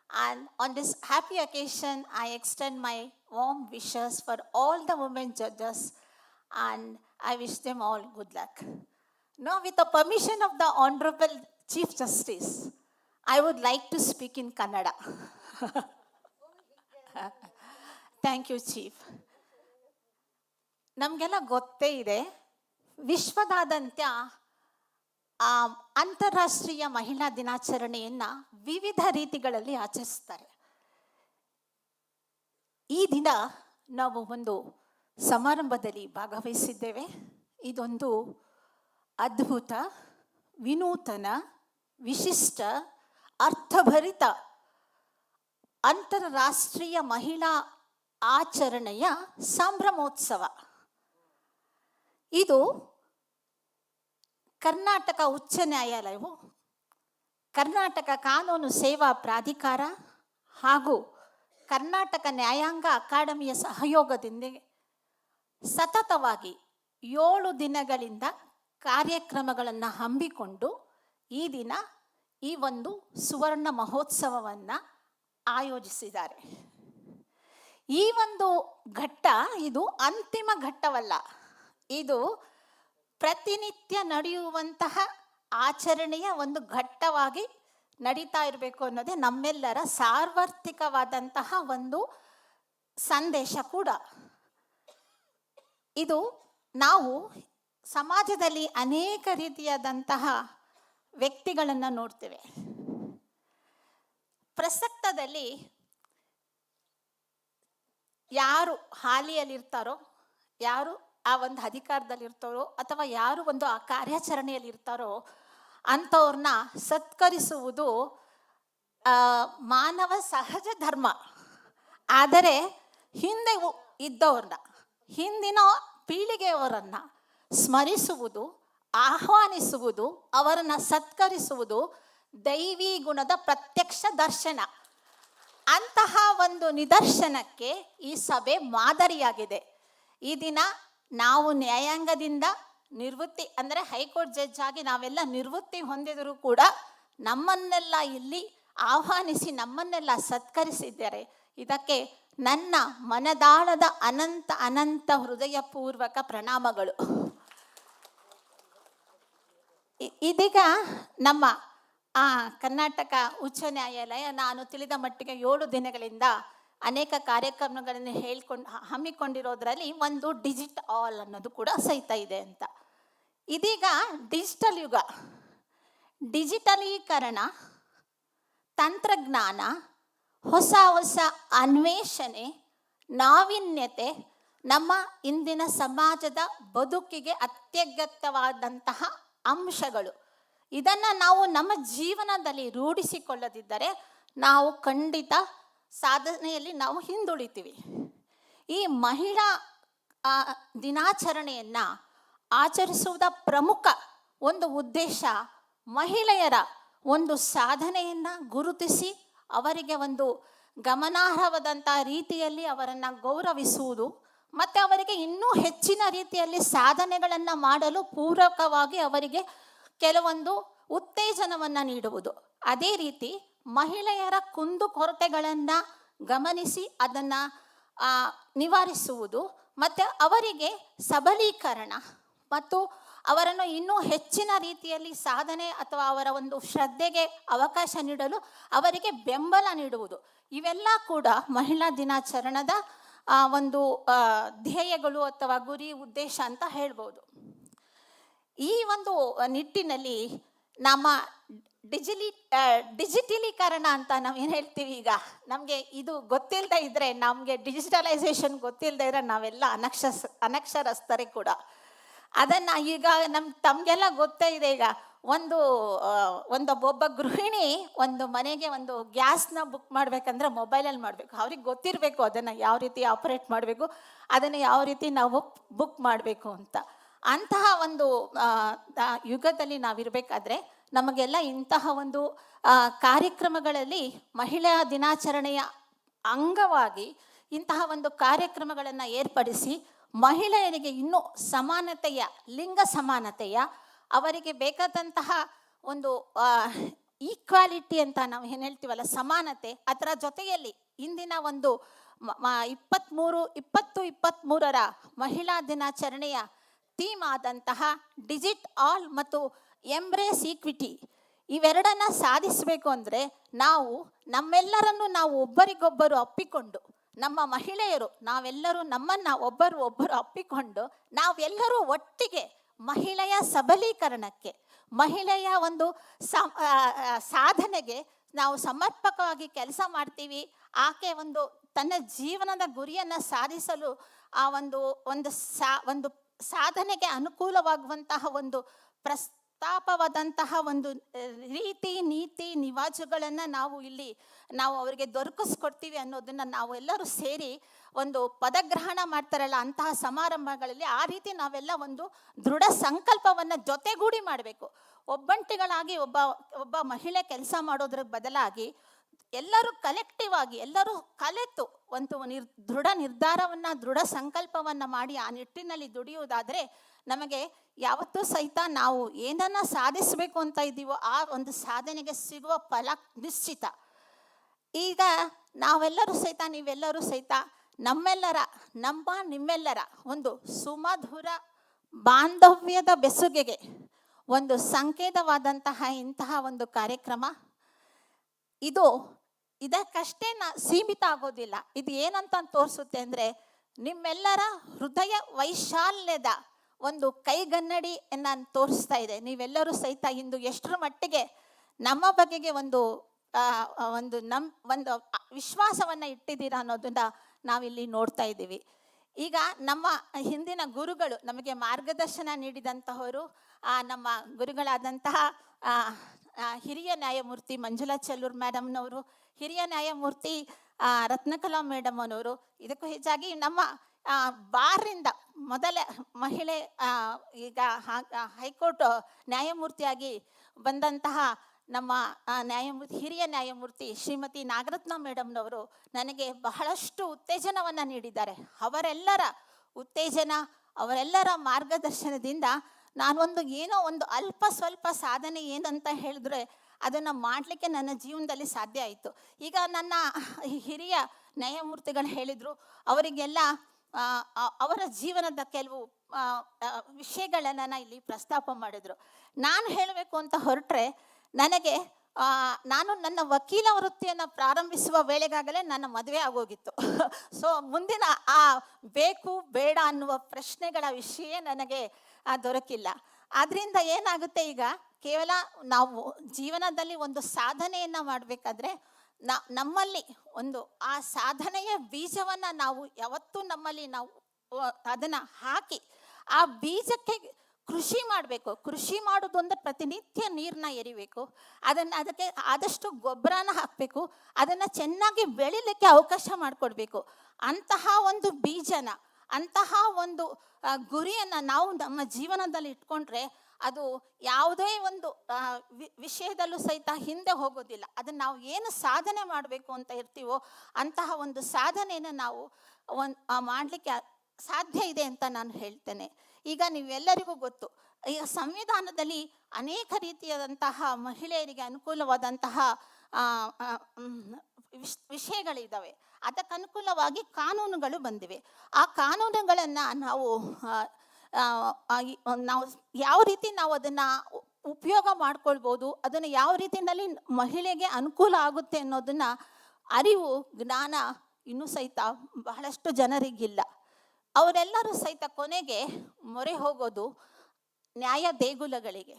and on this happy occasion, I extend my warm wishes for all the women judges, and I wish them all good luck. Now, with the permission of the Honorable Chief Justice, I would like to speak in Kannada. Thank you, Chief. ನಮಗೆಲ್ಲ ಗೊತ್ತೇ ಇದೆ, ವಿಶ್ವದಾದ್ಯಂತ ಅಂತಾರಾಷ್ಟ್ರೀಯ ಮಹಿಳಾ ದಿನಾಚರಣೆಯನ್ನು ವಿವಿಧ ರೀತಿಗಳಲ್ಲಿ ಆಚರಿಸ್ತಾರೆ. ಈ ದಿನ ನಾವು ಒಂದು ಸಮಾರಂಭದಲ್ಲಿ ಭಾಗವಹಿಸಿದ್ದೇವೆ. ಇದೊಂದು ಅದ್ಭುತ, ವಿನೂತನ, ವಿಶಿಷ್ಟ, ಅರ್ಥಭರಿತ ಅಂತಾರಾಷ್ಟ್ರೀಯ ಮಹಿಳಾ ಆಚರಣೆಯ ಸಂಭ್ರಮೋತ್ಸವ. ಇದು ಕರ್ನಾಟಕ ಉಚ್ಚ ನ್ಯಾಯಾಲಯವು, ಕರ್ನಾಟಕ ಕಾನೂನು ಸೇವಾ ಪ್ರಾಧಿಕಾರ ಹಾಗೂ ಕರ್ನಾಟಕ ನ್ಯಾಯಾಂಗ ಅಕಾಡೆಮಿಯ ಸಹಯೋಗದಿಂದ ಸತತವಾಗಿ 7 ದಿನಗಳಿಂದ ಕಾರ್ಯಕ್ರಮಗಳನ್ನು ಹಮ್ಮಿಕೊಂಡು ಈ ದಿನ ಈ ಒಂದು ಸುವರ್ಣ ಮಹೋತ್ಸವವನ್ನು ಆಯೋಜಿಸಿದ್ದಾರೆ. ಈ ಒಂದು ಘಟ್ಟ ಇದು ಅಂತಿಮ ಘಟ್ಟವಲ್ಲ, ಇದು ಪ್ರತಿನಿತ್ಯ ನಡೆಯುವಂತಹ ಆಚರಣೆಯ ಒಂದು ಘಟ್ಟವಾಗಿ ನಡೀತಾ ಇರಬೇಕು ಅನ್ನೋದೇ ನಮ್ಮೆಲ್ಲರ ಸಾರ್ವತ್ರಿಕವಾದಂತಹ ಒಂದು ಸಂದೇಶ ಕೂಡ. ಇದು ನಾವು ಸಮಾಜದಲ್ಲಿ ಅನೇಕ ರೀತಿಯಾದಂತಹ ವ್ಯಕ್ತಿಗಳನ್ನು ನೋಡ್ತೇವೆ. ಪ್ರಸಕ್ತದಲ್ಲಿ ಯಾರು ಹಾಲಿಯಲ್ಲಿರ್ತಾರೋ, ಯಾರು ಆ ಒಂದು ಅಧಿಕಾರದಲ್ಲಿರ್ತಾರೋ, ಅಥವಾ ಯಾರು ಒಂದು ಆ ಕಾರ್ಯಾಚರಣೆಯಲ್ಲಿರ್ತಾರೋ ಅಂಥವ್ರನ್ನ ಸತ್ಕರಿಸುವುದು ಮಾನವ ಸಹಜ ಧರ್ಮ. ಆದರೆ ಹಿಂದೆ ಇದ್ದವ್ರನ್ನ, ಹಿಂದಿನ ಪೀಳಿಗೆಯವರನ್ನು ಸ್ಮರಿಸುವುದು, ಆಹ್ವಾನಿಸುವುದು, ಅವರನ್ನು ಸತ್ಕರಿಸುವುದು ದೈವಿ ಗುಣದ ಪ್ರತ್ಯಕ್ಷ ದರ್ಶನ. ಅಂತಹ ಒಂದು ನಿದರ್ಶನಕ್ಕೆ ಈ ಸಭೆ ಮಾದರಿಯಾಗಿದೆ. ಈ ದಿನ ನಾವು ನ್ಯಾಯಾಂಗದಿಂದ ನಿವೃತ್ತಿ ಅಂದರೆ ಹೈಕೋರ್ಟ್ ಜಡ್ಜ್ ಆಗಿ ನಾವೆಲ್ಲ ನಿವೃತ್ತಿ ಹೊಂದಿದರೂ ಕೂಡ ನಮ್ಮನ್ನೆಲ್ಲ ಇಲ್ಲಿ ಆಹ್ವಾನಿಸಿ ನಮ್ಮನ್ನೆಲ್ಲ ಸತ್ಕರಿಸಿದ್ದಾರೆ. ಇದಕ್ಕೆ ನನ್ನ ಮನದಾಳದ ಅನಂತ ಅನಂತ ಹೃದಯಪೂರ್ವಕ ಪ್ರಣಾಮಗಳು. ಇದೀಗ ನಮ್ಮ ಕರ್ನಾಟಕ ಉಚ್ಚ ನ್ಯಾಯಾಲಯ ನಾನು ತಿಳಿದ ಮಟ್ಟಿಗೆ 7 ದಿನಗಳಿಂದ ಅನೇಕ ಕಾರ್ಯಕ್ರಮಗಳನ್ನು ಹಮ್ಮಿಕೊಂಡಿರೋದ್ರಲ್ಲಿ ಒಂದು ಡಿಜಿಟ್ ಆಲ್ ಅನ್ನೋದು ಕೂಡ ಸಹಿತ ಇದೆ ಅಂತ. ಇದೀಗ ಡಿಜಿಟಲ್ ಯುಗ, ಡಿಜಿಟಲೀಕರಣ, ತಂತ್ರಜ್ಞಾನ, ಹೊಸ ಹೊಸ ಅನ್ವೇಷಣೆ ನಾವೀನ್ಯತೆ ನಮ್ಮ ಇಂದಿನ ಸಮಾಜದ ಬದುಕಿಗೆ ಅತ್ಯಗತ್ಯವಾದಂತಹ ಅಂಶಗಳು. ಇದನ್ನು ನಾವು ನಮ್ಮ ಜೀವನದಲ್ಲಿ ರೂಢಿಸಿಕೊಳ್ಳದಿದ್ದರೆ ನಾವು ಖಂಡಿತ ಸಾಧನೆಯಲ್ಲಿ ನಾವು ಹಿಂದುಳಿತೀವಿ. ಈ ಮಹಿಳಾ ದಿನಾಚರಣೆಯನ್ನು ಆಚರಿಸುವುದ ಪ್ರಮುಖ ಒಂದು ಉದ್ದೇಶ ಮಹಿಳೆಯರ ಒಂದು ಸಾಧನೆಯನ್ನು ಗುರುತಿಸಿ ಅವರಿಗೆ ಒಂದು ಗಮನಾರ್ಹವಾದಂಥ ರೀತಿಯಲ್ಲಿ ಅವರನ್ನು ಗೌರವಿಸುವುದು ಮತ್ತು ಅವರಿಗೆ ಇನ್ನೂ ಹೆಚ್ಚಿನ ರೀತಿಯಲ್ಲಿ ಸಾಧನೆಗಳನ್ನು ಮಾಡಲು ಪೂರಕವಾಗಿ ಅವರಿಗೆ ಕೆಲವೊಂದು ಉತ್ತೇಜನವನ್ನು ನೀಡುವುದು. ಅದೇ ರೀತಿ ಮಹಿಳೆಯರ ಕುಂದುಕೊರತೆಗಳನ್ನು ಗಮನಿಸಿ ಅದನ್ನು ನಿವಾರಿಸುವುದು ಮತ್ತು ಅವರಿಗೆ ಸಬಲೀಕರಣ ಮತ್ತು ಅವರನ್ನು ಇನ್ನೂ ಹೆಚ್ಚಿನ ರೀತಿಯಲ್ಲಿ ಸಾಧನೆ ಅಥವಾ ಅವರ ಒಂದು ಶ್ರದ್ಧೆಗೆ ಅವಕಾಶ ನೀಡಲು ಅವರಿಗೆ ಬೆಂಬಲ ನೀಡುವುದು. ಇವೆಲ್ಲ ಕೂಡ ಮಹಿಳಾ ದಿನಾಚರಣದ ಒಂದು ಧ್ಯೇಯಗಳು ಅಥವಾ ಗುರಿ ಉದ್ದೇಶ ಅಂತ ಹೇಳ್ಬೋದು. ಈ ಒಂದು ನಿಟ್ಟಿನಲ್ಲಿ ನಮ್ಮ ಡಿಜಿಟಲೀಕರಣ ಅಂತ ನಾವು ಏನು ಹೇಳ್ತೀವಿ, ಈಗ ನಮಗೆ ಇದು ಗೊತ್ತಿಲ್ಲದೆ ಇದ್ದರೆ, ನಮಗೆ ಡಿಜಿಟಲೈಸೇಷನ್ ಗೊತ್ತಿಲ್ಲದೆ ಇದ್ದರೆ ನಾವೆಲ್ಲ ಅನಕ್ಷರಸ್ಥರೇ ಕೂಡ. ಅದನ್ನು ಈಗ ತಮಗೆಲ್ಲ ಗೊತ್ತೇ ಇದೆ. ಈಗ ಒಬ್ಬ ಗೃಹಿಣಿ ಒಂದು ಮನೆಗೆ ಒಂದು ಗ್ಯಾಸ್ನ ಬುಕ್ ಮಾಡಬೇಕಂದ್ರೆ ಮೊಬೈಲಲ್ಲಿ ಮಾಡಬೇಕು. ಅವ್ರಿಗೆ ಗೊತ್ತಿರಬೇಕು ಅದನ್ನು ಯಾವ ರೀತಿ ಆಪರೇಟ್ ಮಾಡಬೇಕು, ಅದನ್ನು ಯಾವ ರೀತಿ ನಾವು ಬುಕ್ ಮಾಡಬೇಕು ಅಂತ. ಅಂತಹ ಒಂದು ಯುಗದಲ್ಲಿ ನಾವಿರಬೇಕಾದ್ರೆ ನಮಗೆಲ್ಲ ಇಂತಹ ಒಂದು ಕಾರ್ಯಕ್ರಮಗಳಲ್ಲಿ ಮಹಿಳಾ ದಿನಾಚರಣೆಯ ಅಂಗವಾಗಿ ಇಂತಹ ಒಂದು ಕಾರ್ಯಕ್ರಮಗಳನ್ನು ಏರ್ಪಡಿಸಿ ಮಹಿಳೆಯರಿಗೆ ಇನ್ನೂ ಸಮಾನತೆಯ, ಲಿಂಗ ಸಮಾನತೆಯ, ಅವರಿಗೆ ಬೇಕಾದಂತಹ ಒಂದು ಈಕ್ವಾಲಿಟಿ ಅಂತ ನಾವು ಏನು ಹೇಳ್ತೀವಲ್ಲ, ಸಮಾನತೆ, ಅದರ ಜೊತೆಯಲ್ಲಿ ಇಂದಿನ ಒಂದು 2023 ಮಹಿಳಾ ದಿನಾಚರಣೆಯ ಥೀಮ್ ಆದಂತಹ ಡಿಜಿಟ್ ಆಲ್ ಮತ್ತು ಎಂಬ್ರೇಸ್ ಈಕ್ವಿಟಿ, ಇವೆರಡನ್ನ ಸಾಧಿಸಬೇಕು ಅಂದರೆ ನಾವು ನಮ್ಮೆಲ್ಲರನ್ನು ನಾವು ಒಬ್ಬರಿಗೊಬ್ಬರು ಅಪ್ಪಿಕೊಂಡು, ನಮ್ಮ ಮಹಿಳೆಯರು ನಾವೆಲ್ಲರೂ ನಮ್ಮನ್ನು ಒಬ್ಬರು ಅಪ್ಪಿಕೊಂಡು ನಾವೆಲ್ಲರೂ ಒಟ್ಟಿಗೆ ಮಹಿಳೆಯ ಸಬಲೀಕರಣಕ್ಕೆ, ಮಹಿಳೆಯ ಒಂದು ಸಾಧನೆಗೆ ನಾವು ಸಮರ್ಪಕವಾಗಿ ಕೆಲಸ ಮಾಡ್ತೀವಿ. ಆಕೆ ಒಂದು ತನ್ನ ಜೀವನದ ಗುರಿಯನ್ನು ಸಾಧಿಸಲು ಆ ಒಂದು ಸಾಧನೆಗೆ ಅನುಕೂಲವಾಗುವಂತಹ ಒಂದು ಪ್ರಸ್ತಾಪವಾದಂತಹ ಒಂದು ರೀತಿ ನೀತಿ ನಿವಾಜುಗಳನ್ನು ನಾವು ಅವರಿಗೆ ದೊರಕಿಸ್ಕೊಡ್ತೀವಿ ಅನ್ನೋದನ್ನು ನಾವು ಎಲ್ಲರೂ ಸೇರಿ ಒಂದು ಪದಗ್ರಹಣ ಮಾಡ್ತಾರಲ್ಲ ಅಂತಹ ಸಮಾರಂಭಗಳಲ್ಲಿ ಆ ರೀತಿ ನಾವೆಲ್ಲ ಒಂದು ದೃಢ ಸಂಕಲ್ಪವನ್ನು ಜೊತೆಗೂಡಿ ಮಾಡಬೇಕು. ಒಬ್ಬಂಟಿಗಳಾಗಿ ಒಬ್ಬ ಮಹಿಳೆ ಕೆಲಸ ಮಾಡೋದ್ರ ಬದಲಾಗಿ ಎಲ್ಲರೂ ಕಲೆಕ್ಟಿವ್ ಆಗಿ ಎಲ್ಲರೂ ಕಲೆತು ಒಂದು ದೃಢ ನಿರ್ಧಾರವನ್ನು, ದೃಢ ಸಂಕಲ್ಪವನ್ನು ಮಾಡಿ ಆ ನಿಟ್ಟಿನಲ್ಲಿ ದುಡಿಯುವುದಾದರೆ ನಮಗೆ ಯಾವತ್ತೂ ಸಹಿತ ನಾವು ಏನನ್ನ ಸಾಧಿಸಬೇಕು ಅಂತ ಇದ್ದೀವೋ ಆ ಒಂದು ಸಾಧನೆಗೆ ಸಿಗುವ ಫಲ ನಿಶ್ಚಿತ. ಈಗ ನಾವೆಲ್ಲರೂ ಸಹಿತ, ನೀವೆಲ್ಲರೂ ಸಹಿತ ನಿಮ್ಮೆಲ್ಲರ ಒಂದು ಸುಮಧುರ ಬಾಂಧವ್ಯದ ಬೆಸುಗೆಗೆ ಒಂದು ಸಂಕೇತವಾದಂತಹ ಇಂತಹ ಒಂದು ಕಾರ್ಯಕ್ರಮ ಇದಕ್ಕಷ್ಟೇ ಸೀಮಿತ ಆಗೋದಿಲ್ಲ. ಇದು ಏನಂತ ತೋರಿಸುತ್ತೆ ಅಂದರೆ ನಿಮ್ಮೆಲ್ಲರ ಹೃದಯ ವೈಶಾಲ್ಯದ ಒಂದು ಕೈಗನ್ನಡಿಯನ್ನು ತೋರಿಸ್ತಾ ಇದೆ. ನೀವೆಲ್ಲರೂ ಸಹಿತ ಇಂದು ಎಷ್ಟರ ಮಟ್ಟಿಗೆ ನಮ್ಮ ಬಗೆಗೆ ಒಂದು ವಿಶ್ವಾಸವನ್ನು ಇಟ್ಟಿದ್ದೀರಾ ಅನ್ನೋದನ್ನ ನಾವಿಲ್ಲಿ ನೋಡ್ತಾ ಇದ್ದೀವಿ. ಈಗ ನಮ್ಮ ಹಿಂದಿನ ಗುರುಗಳು ನಮಗೆ ಮಾರ್ಗದರ್ಶನ ನೀಡಿದಂತಹವರು ನಮ್ಮ ಗುರುಗಳಾದಂತಹ ಹಿರಿಯ ನ್ಯಾಯಮೂರ್ತಿ ಮಂಜುಳಾ ಚೆಲ್ಲೂರ್ ಮೇಡಮ್ನವರು, ಹಿರಿಯ ನ್ಯಾಯಮೂರ್ತಿ ರತ್ನಕಲಾ ಮೇಡಮ್ ಅನ್ನೋರು, ಇದಕ್ಕೂ ಹೆಚ್ಚಾಗಿ ನಮ್ಮ ಬಾರಿಂದ ಮೊದಲ ಮಹಿಳೆ ಈಗ ಹೈಕೋರ್ಟ್ ನ್ಯಾಯಮೂರ್ತಿಯಾಗಿ ಬಂದಂತಹ ನಮ್ಮ ಹಿರಿಯ ನ್ಯಾಯಮೂರ್ತಿ ಶ್ರೀಮತಿ ನಾಗರತ್ನ ಮೇಡಮ್ನವರು ನನಗೆ ಬಹಳಷ್ಟು ಉತ್ತೇಜನವನ್ನು ನೀಡಿದ್ದಾರೆ. ಅವರೆಲ್ಲರ ಉತ್ತೇಜನ, ಅವರೆಲ್ಲರ ಮಾರ್ಗದರ್ಶನದಿಂದ ನಾನೊಂದು ಒಂದು ಅಲ್ಪ ಸ್ವಲ್ಪ ಸಾಧನೆ ಏನಂತ ಹೇಳಿದ್ರೆ ಅದನ್ನು ಮಾಡಲಿಕ್ಕೆ ನನ್ನ ಜೀವನದಲ್ಲಿ ಸಾಧ್ಯ ಆಯಿತು. ಈಗ ನನ್ನ ಹಿರಿಯ ನ್ಯಾಯಮೂರ್ತಿಗಳು ಹೇಳಿದರು, ಅವರಿಗೆಲ್ಲ ಅವರ ಜೀವನದ ಕೆಲವು ವಿಷಯಗಳನ್ನು ಇಲ್ಲಿ ಪ್ರಸ್ತಾಪ ಮಾಡಿದರು. ನಾನು ಹೇಳಬೇಕು ಅಂತ ಹೊರಟ್ರೆ ನಾನು ನನ್ನ ವಕೀಲ ವೃತ್ತಿಯನ್ನು ಪ್ರಾರಂಭಿಸುವ ವೇಳೆಗಾಗಲೇ ನನ್ನ ಮದುವೆ ಆಗೋಗಿತ್ತು. ಸೊ ಮುಂದಿನ ಬೇಕು ಬೇಡ ಅನ್ನುವ ಪ್ರಶ್ನೆಗಳ ವಿಷಯ ನನಗೆ ದೊರಕಿಲ್ಲ. ಆದ್ದರಿಂದ ಏನಾಗುತ್ತೆ, ಈಗ ಕೇವಲ ನಾವು ಜೀವನದಲ್ಲಿ ಒಂದು ಸಾಧನೆಯನ್ನು ಮಾಡಬೇಕಾದ್ರೆ ನಮ್ಮಲ್ಲಿ ಒಂದು ಆ ಸಾಧನೆಯ ಬೀಜವನ್ನು ನಾವು ಯಾವತ್ತೂ ನಮ್ಮಲ್ಲಿ ನಾವು ಅದನ್ನು ಹಾಕಿ ಆ ಬೀಜಕ್ಕೆ ಕೃಷಿ ಮಾಡಬೇಕು. ಕೃಷಿ ಮಾಡೋದು ಅಂದರೆ ಪ್ರತಿನಿತ್ಯ ನೀರನ್ನ ಎರಿಬೇಕು, ಅದಕ್ಕೆ ಆದಷ್ಟು ಗೊಬ್ಬರನ ಹಾಕಬೇಕು, ಅದನ್ನು ಚೆನ್ನಾಗಿ ಬೆಳಿಲಿಕ್ಕೆ ಅವಕಾಶ ಮಾಡಿಕೊಡ್ಬೇಕು. ಅಂತಹ ಒಂದು ಬೀಜನ, ಅಂತಹ ಒಂದು ಗುರಿಯನ್ನು ನಾವು ನಮ್ಮ ಜೀವನದಲ್ಲಿ ಇಟ್ಕೊಂಡ್ರೆ ಅದು ಯಾವುದೇ ಒಂದು ವಿಷಯದಲ್ಲೂ ಸಹಿತ ಹಿಂದೆ ಹೋಗೋದಿಲ್ಲ. ಅದನ್ನು ನಾವು ಏನು ಸಾಧನೆ ಮಾಡಬೇಕು ಅಂತ ಇರ್ತೀವೋ ಅಂತಹ ಒಂದು ಸಾಧನೆಯನ್ನು ನಾವು ಮಾಡಲಿಕ್ಕೆ ಸಾಧ್ಯ ಇದೆ ಅಂತ ನಾನು ಹೇಳ್ತೇನೆ. ಈಗ ನೀವೆಲ್ಲರಿಗೂ ಗೊತ್ತು, ಈಗ ಸಂವಿಧಾನದಲ್ಲಿ ಅನೇಕ ರೀತಿಯಾದಂತಹ ಮಹಿಳೆಯರಿಗೆ ಅನುಕೂಲವಾದಂತಹ ವಿಷಯಗಳಿದ್ದಾವೆ. ಅದಕ್ಕೆ ಅನುಕೂಲವಾಗಿ ಕಾನೂನುಗಳು ಬಂದಿವೆ. ಆ ಕಾನೂನುಗಳನ್ನು ನಾವು ಯಾವ ರೀತಿ ನಾವು ಅದನ್ನು ಉಪಯೋಗ ಮಾಡ್ಕೊಳ್ಬೋದು, ಅದನ್ನು ಯಾವ ರೀತಿಯಲ್ಲಿ ಮಹಿಳೆಗೆ ಅನುಕೂಲ ಆಗುತ್ತೆ ಅನ್ನೋದನ್ನು ಅರಿವು ಜ್ಞಾನ ಇನ್ನೂ ಸಹಿತ ಬಹಳಷ್ಟು ಜನರಿಗಿಲ್ಲ. ಅವರೆಲ್ಲರೂ ಸಹಿತ ಕೊನೆಗೆ ಮೊರೆ ಹೋಗೋದು ನ್ಯಾಯ ದೇಗುಲಗಳಿಗೆ.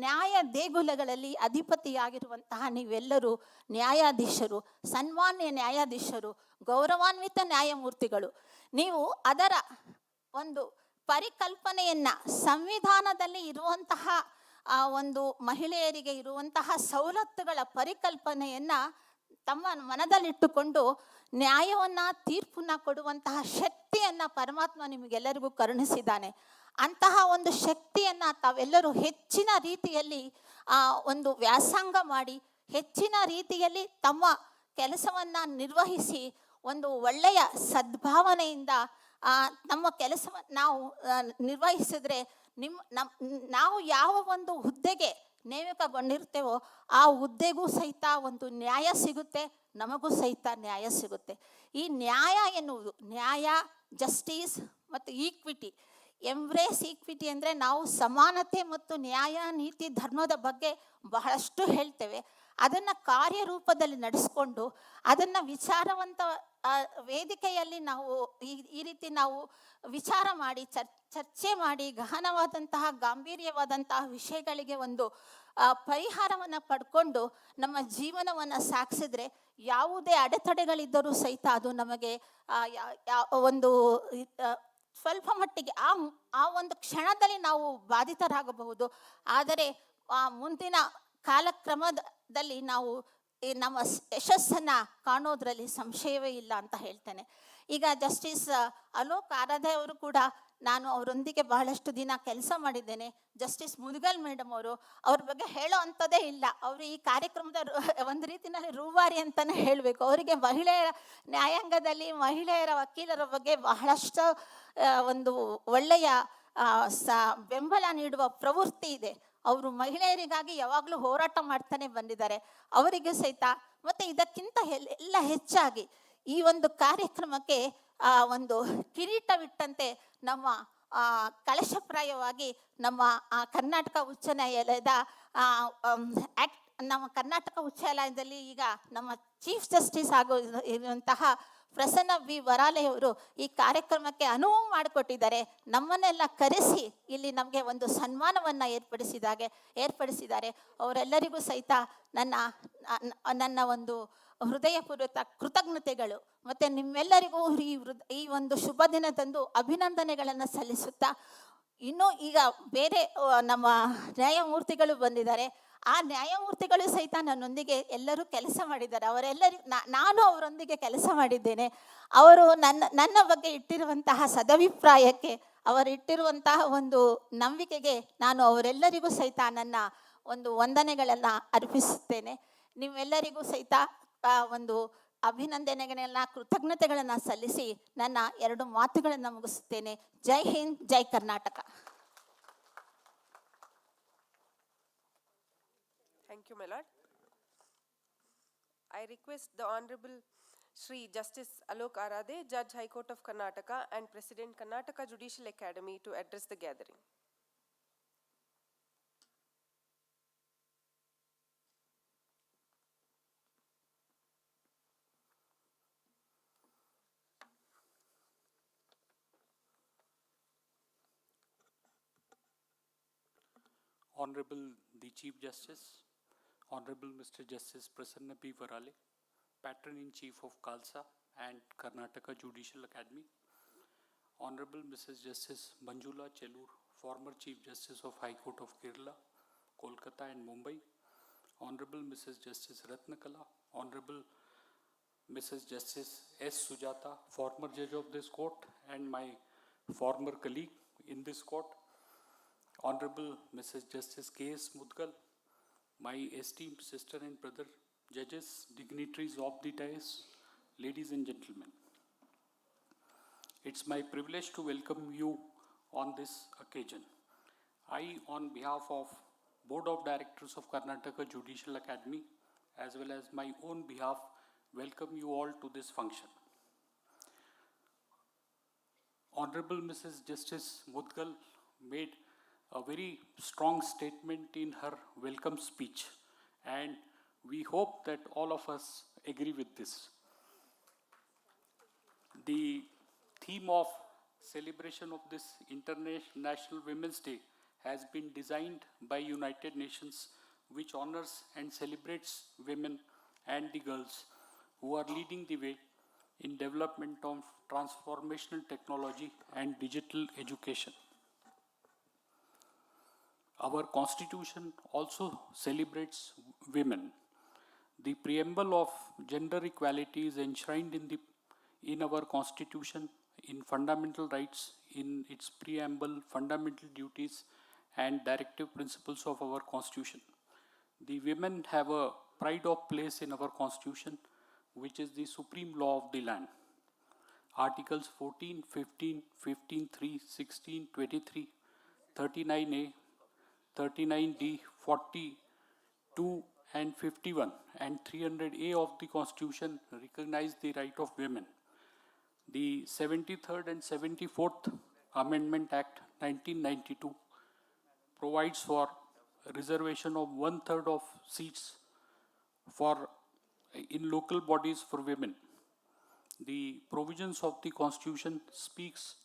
ನ್ಯಾಯ ದೇಗುಲಗಳಲ್ಲಿ ಅಧಿಪತಿಯಾಗಿರುವಂತಹ ನೀವೆಲ್ಲರೂ ನ್ಯಾಯಾಧೀಶರು, ಸನ್ಮಾನ್ಯ ನ್ಯಾಯಾಧೀಶರು, ಗೌರವಾನ್ವಿತ ನ್ಯಾಯಮೂರ್ತಿಗಳು. ನೀವು ಅದರ ಒಂದು ಪರಿಕಲ್ಪನೆಯನ್ನು, ಸಂವಿಧಾನದಲ್ಲಿ ಇರುವಂತಹ ಒಂದು ಮಹಿಳೆಯರಿಗೆ ಇರುವಂತಹ ಸವಲತ್ತುಗಳ ಪರಿಕಲ್ಪನೆಯನ್ನು ತಮ್ಮ ಮನದಲ್ಲಿಟ್ಟುಕೊಂಡು ನ್ಯಾಯವನ್ನು, ತೀರ್ಪನ್ನು ಕೊಡುವಂತಹ ಶಕ್ತಿಯನ್ನು ಪರಮಾತ್ಮ ನಿಮಗೆಲ್ಲರಿಗೂ ಕರುಣಿಸಿದ್ದಾನೆ. ಅಂತಹ ಒಂದು ಶಕ್ತಿಯನ್ನು ತಾವೆಲ್ಲರೂ ಹೆಚ್ಚಿನ ರೀತಿಯಲ್ಲಿ ಒಂದು ವ್ಯಾಸಂಗ ಮಾಡಿ, ಹೆಚ್ಚಿನ ರೀತಿಯಲ್ಲಿ ತಮ್ಮ ಕೆಲಸವನ್ನು ನಿರ್ವಹಿಸಿ, ಒಂದು ಒಳ್ಳೆಯ ಸದ್ಭಾವನೆಯಿಂದ ನಮ್ಮ ಕೆಲಸವನ್ನು ನಾವು ನಿರ್ವಹಿಸಿದ್ರೆ ನಾವು ಯಾವ ಒಂದು ಹುದ್ದೆಗೆ ನೇಮಕಗೊಂಡಿರ್ತೇವೋ ಆ ಹುದ್ದೆಗೂ ಸಹಿತ ಒಂದು ನ್ಯಾಯ ಸಿಗುತ್ತೆ, ನಮಗೂ ಸಹಿತ ನ್ಯಾಯ ಸಿಗುತ್ತೆ. ಈ ನ್ಯಾಯ ಎನ್ನುವುದು ನ್ಯಾಯ, ಜಸ್ಟಿಸ್ ಮತ್ತು ಈಕ್ವಿಟಿ. ಎಂಬ್ರೇಸ್ ಈಕ್ವಿಟಿ ಅಂದರೆ ನಾವು ಸಮಾನತೆ ಮತ್ತು ನ್ಯಾಯ, ನೀತಿ, ಧರ್ಮದ ಬಗ್ಗೆ ಬಹಳಷ್ಟು ಹೇಳ್ತೇವೆ. ಅದನ್ನು ಕಾರ್ಯರೂಪದಲ್ಲಿ ನಡೆಸ್ಕೊಂಡು ಅದನ್ನು ವಿಚಾರವಂತ ವೇದಿಕೆಯಲ್ಲಿ ನಾವು ಈ ರೀತಿ ನಾವು ವಿಚಾರ ಮಾಡಿ ಚರ್ಚೆ ಮಾಡಿ ಗಹನವಾದಂತಹ ಗಾಂಭೀರ್ಯವಾದಂತಹ ವಿಷಯಗಳಿಗೆ ಒಂದು ಪರಿಹಾರವನ್ನು ಪಡ್ಕೊಂಡು ನಮ್ಮ ಜೀವನವನ್ನು ಸಾಗಿಸಿದ್ರೆ ಯಾವುದೇ ಅಡೆತಡೆಗಳಿದ್ದರೂ ಸಹಿತ ಅದು ನಮಗೆ ಒಂದು ಸ್ವಲ್ಪ ಮಟ್ಟಿಗೆ ಆ ಒಂದು ಕ್ಷಣದಲ್ಲಿ ನಾವು ಬಾಧಿತರಾಗಬಹುದು. ಆದರೆ ಮುಂದಿನ ಕಾಲಕ್ರಮದಲ್ಲಿ ನಾವು ನಮ್ಮ ಯಶಸ್ಸನ್ನು ಕಾಣೋದ್ರಲ್ಲಿ ಸಂಶಯವೇ ಇಲ್ಲ ಅಂತ ಹೇಳ್ತೇನೆ. ಈಗ ಜಸ್ಟಿಸ್ ಅಲೋಕ್ ಆರಾಧೆ ಅವರು ಕೂಡ ನಾನು ಅವರೊಂದಿಗೆ ಬಹಳಷ್ಟು ದಿನ ಕೆಲಸ ಮಾಡಿದ್ದೇನೆ. ಜಸ್ಟಿಸ್ ಮುದುಗಲ್ ಮೇಡಮ್ ಅವ್ರ ಬಗ್ಗೆ ಹೇಳೋ ಅಂಥದ್ದೇ ಇಲ್ಲ. ಅವರು ಈ ಕಾರ್ಯಕ್ರಮದ ಒಂದು ರೀತಿಯಲ್ಲಿ ರೂವಾರಿ ಅಂತಲೇ ಹೇಳಬೇಕು. ಅವರಿಗೆ ಮಹಿಳೆಯರ ನ್ಯಾಯಾಂಗದಲ್ಲಿ ಮಹಿಳೆಯರ ವಕೀಲರ ಬಗ್ಗೆ ಬಹಳಷ್ಟು ಒಂದು ಒಳ್ಳೆಯ ಬೆಂಬಲ ನೀಡುವ ಪ್ರವೃತ್ತಿ ಇದೆ. ಅವರು ಮಹಿಳೆಯರಿಗಾಗಿ ಯಾವಾಗಲೂ ಹೋರಾಟ ಮಾಡ್ತಾನೆ ಬಂದಿದ್ದಾರೆ. ಅವರಿಗೆ ಸಹಿತ ಮತ್ತು ಇದಕ್ಕಿಂತ ಎಲ್ಲ ಹೆಚ್ಚಾಗಿ ಈ ಒಂದು ಕಾರ್ಯಕ್ರಮಕ್ಕೆ ಒಂದು ಕಿರೀಟವಿಟ್ಟಂತೆ ನಮ್ಮ ಕಳಶಪ್ರಾಯವಾಗಿ ನಮ್ಮ ಕರ್ನಾಟಕ ಉಚ್ಚ ನ್ಯಾಯಾಲಯದ ನಮ್ಮ ಕರ್ನಾಟಕ ಉಚ್ಚ ನ್ಯಾಯಾಲಯದಲ್ಲಿ ಈಗ ನಮ್ಮ ಚೀಫ್ ಜಸ್ಟಿಸ್ ಆಗೋ ಇರುವಂತಹ ಪ್ರಸನ್ನ ವಿ ವರಾಲೆ ಅವರು ಈ ಕಾರ್ಯಕ್ರಮಕ್ಕೆ ಅನುವು ಮಾಡಿಕೊಟ್ಟಿದ್ದಾರೆ. ನಮ್ಮನ್ನೆಲ್ಲ ಕರೆಸಿ ಇಲ್ಲಿ ನಮಗೆ ಒಂದು ಸನ್ಮಾನವನ್ನು ಏರ್ಪಡಿಸಿದ್ದಾರೆ. ಅವರೆಲ್ಲರಿಗೂ ಸಹಿತ ನನ್ನ ಒಂದು ಹೃದಯಪೂರ್ವಕ ಕೃತಜ್ಞತೆಗಳು. ಮತ್ತು ನಿಮ್ಮೆಲ್ಲರಿಗೂ ಈ ಒಂದು ಶುಭ ದಿನದಂದು ಅಭಿನಂದನೆಗಳನ್ನು ಸಲ್ಲಿಸುತ್ತಾ, ಇನ್ನೂ ಈಗ ಬೇರೆ ನಮ್ಮ ನ್ಯಾಯಮೂರ್ತಿಗಳು ಬಂದಿದ್ದಾರೆ. ಆ ನ್ಯಾಯಮೂರ್ತಿಗಳು ಸಹಿತ ನನ್ನೊಂದಿಗೆ ಎಲ್ಲರೂ ಕೆಲಸ ಮಾಡಿದ್ದಾರೆ. ನಾನು ಅವರೊಂದಿಗೆ ಕೆಲಸ ಮಾಡಿದ್ದೇನೆ. ಅವರು ನನ್ನ ಬಗ್ಗೆ ಇಟ್ಟಿರುವಂತಹ ಸದಭಿಪ್ರಾಯಕ್ಕೆ, ಅವರಿಟ್ಟಿರುವಂತಹ ಒಂದು ನಂಬಿಕೆಗೆ ನಾನು ಅವರೆಲ್ಲರಿಗೂ ಸಹಿತ ನನ್ನ ಒಂದು ವಂದನೆಗಳನ್ನು ಅರ್ಪಿಸುತ್ತೇನೆ. ನೀವೆಲ್ಲರಿಗೂ ಸಹಿತ ಒಂದು ಅಭಿನಂದನೆಗಳನ್ನ, ಕೃತಜ್ಞತೆಗಳನ್ನು ಸಲ್ಲಿಸಿ ನನ್ನ 2 ಮಾತುಗಳನ್ನು ಮುಗಿಸುತ್ತೇನೆ. ಜೈ ಹಿಂದ್, ಜೈ Karnataka. Thank you, my lord. I request the Honorable Shri Justice Alok Arade, Judge High Court of Karnataka and President Karnataka Judicial Academy to address the gathering. Honorable the Chief Justice, Honorable Mr. Justice Prasanna B. Varale, Patron-in-Chief of Khalsa and Karnataka Judicial Academy, Honorable Mrs. Justice Manjula Chellur, former Chief Justice of High Court of Kerala, Kolkata and Mumbai, Honorable Mrs. Justice Ratnakala, Honorable Mrs. Justice S. Sujata, former Judge of this court and my former colleague in this court, Honorable Mrs. Justice K. S. Mudgal, my esteemed sister and brother, judges, dignitaries of the dais, ladies and gentlemen. It's my privilege to welcome you on this occasion. I, on behalf of Board of Directors of Karnataka Judicial Academy, as well as my own behalf, welcome you all to this function. Honorable Mrs. Justice Mudgal made a very strong statement in her welcome speech, and we hope that all of us agree with this. The theme of celebration of this International Women's Day has been designed by United Nations, which honors and celebrates women and the girls who are leading the way in development of transformational technology and digital education. Our Constitution also celebrates women. The preamble of gender equality is enshrined in our Constitution, in fundamental rights, in its preamble, fundamental duties, and directive principles of our Constitution. The women have a pride of place in our Constitution, which is the supreme law of the land. Articles 14, 15, 15.3, 16, 23, 39A, 39D, 42 and 51 and 300A of the Constitution recognize the right of women. The 73rd and 74th Amendment Act 1992 provides for reservation of 1/3 of seats in local bodies for women. The provisions of the Constitution speaks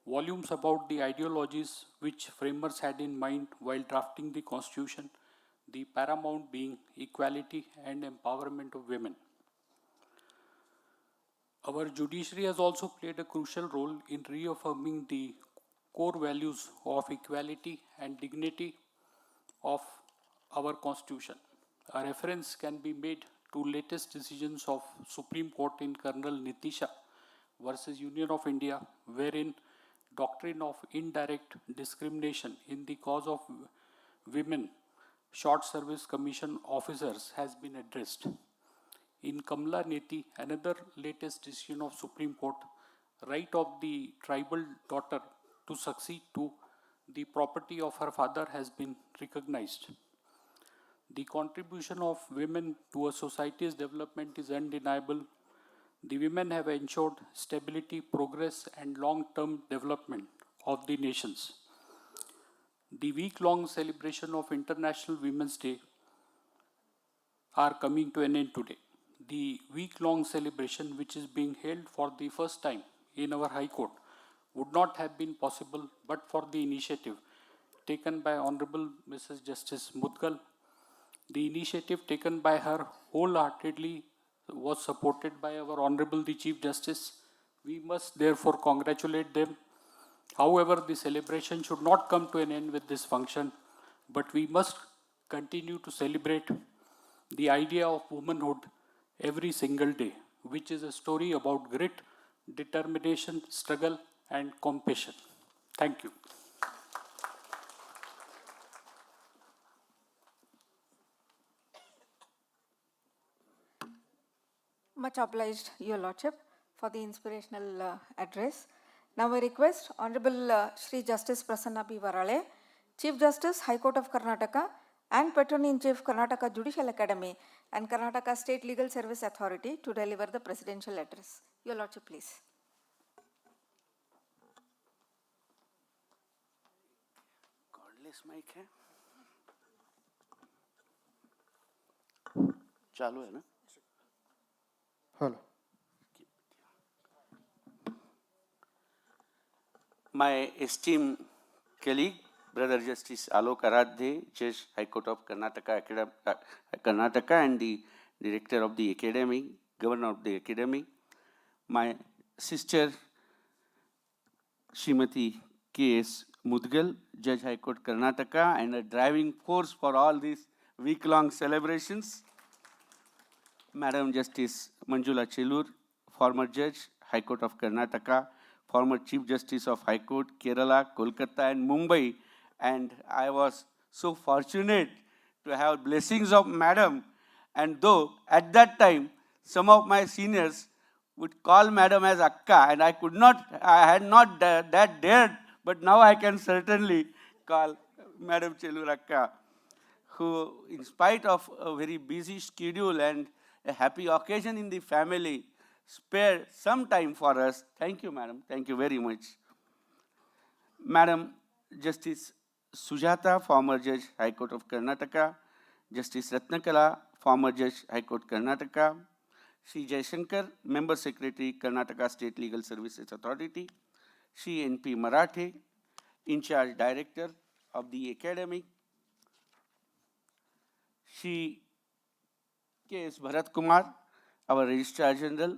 volumes about the ideologies which framers had in mind while drafting the Constitution, the paramount being equality and empowerment of women. Our judiciary has also played a crucial role in reaffirming the core values of equality and dignity of our Constitution. A reference can be made to latest decisions of Supreme Court in Colonel Nitisha versus Union of India, wherein doctrine of indirect discrimination in the cause of women short service commission officers has been addressed. In Kamla Neti, another latest decision of Supreme Court, right of the tribal daughter to succeed to the property of her father has been recognized. The contribution of women to a society's development is undeniable. The women have ensured stability, progress, and long-term development of the nations. The week-long celebration of International Women's Day are coming to an end today. The week-long celebration, which is being held for the first time in our High Court, would not have been possible but for the initiative taken by Honorable Mrs. Justice Mudgal. The initiative taken by her wholeheartedly was supported by our Honorable the Chief Justice. We must therefore congratulate them. However, the celebration should not come to an end with this function, but we must continue to celebrate the idea of womanhood every single day, which is a story about grit, determination, struggle, and compassion. Thank you. Much obliged, Your Lordship, for the inspirational address. Now I request Honorable Shri Justice Prasanna B. Varale, Chief Justice, High Court of Karnataka and Patron-in-Chief, Karnataka Judicial Academy and Karnataka State Legal Service Authority to deliver the presidential address. Your Lordship, please. Cordless mic है चालू है ना hello my esteemed colleague Brother Justice Alok Aradhe, Judge, High Court of Karnataka, and the Director of the Academy, Governor of the Academy, my sister Srimati K.S. Mudgal, Judge, High Court Karnataka, and a driving force for all these week-long celebrations, Madam Justice Manjula Chellur, former Judge, High Court of Karnataka, former Chief Justice of High Court, Kerala, Kolkata, and Mumbai. And I was so fortunate to have blessings of Madam. And though at that time, some of my seniors would call Madam as Akka, and I had not that dared, but now I can certainly call Madam Chellur Akka, who, in spite of a very busy schedule and a happy occasion in the family, spared some time for us. Thank you, Madam. Thank you very much. Madam Justice Sujata, former Judge, High Court of Karnataka, Justice Ratnakala, former Judge, High Court, Karnataka, Shri Jaishankar, Member Secretary, Karnataka State Legal Services Authority, Shri N.P. Marathe, In Charge Director of the Academy, Shri K.S. Bharat Kumar, our Registrar General,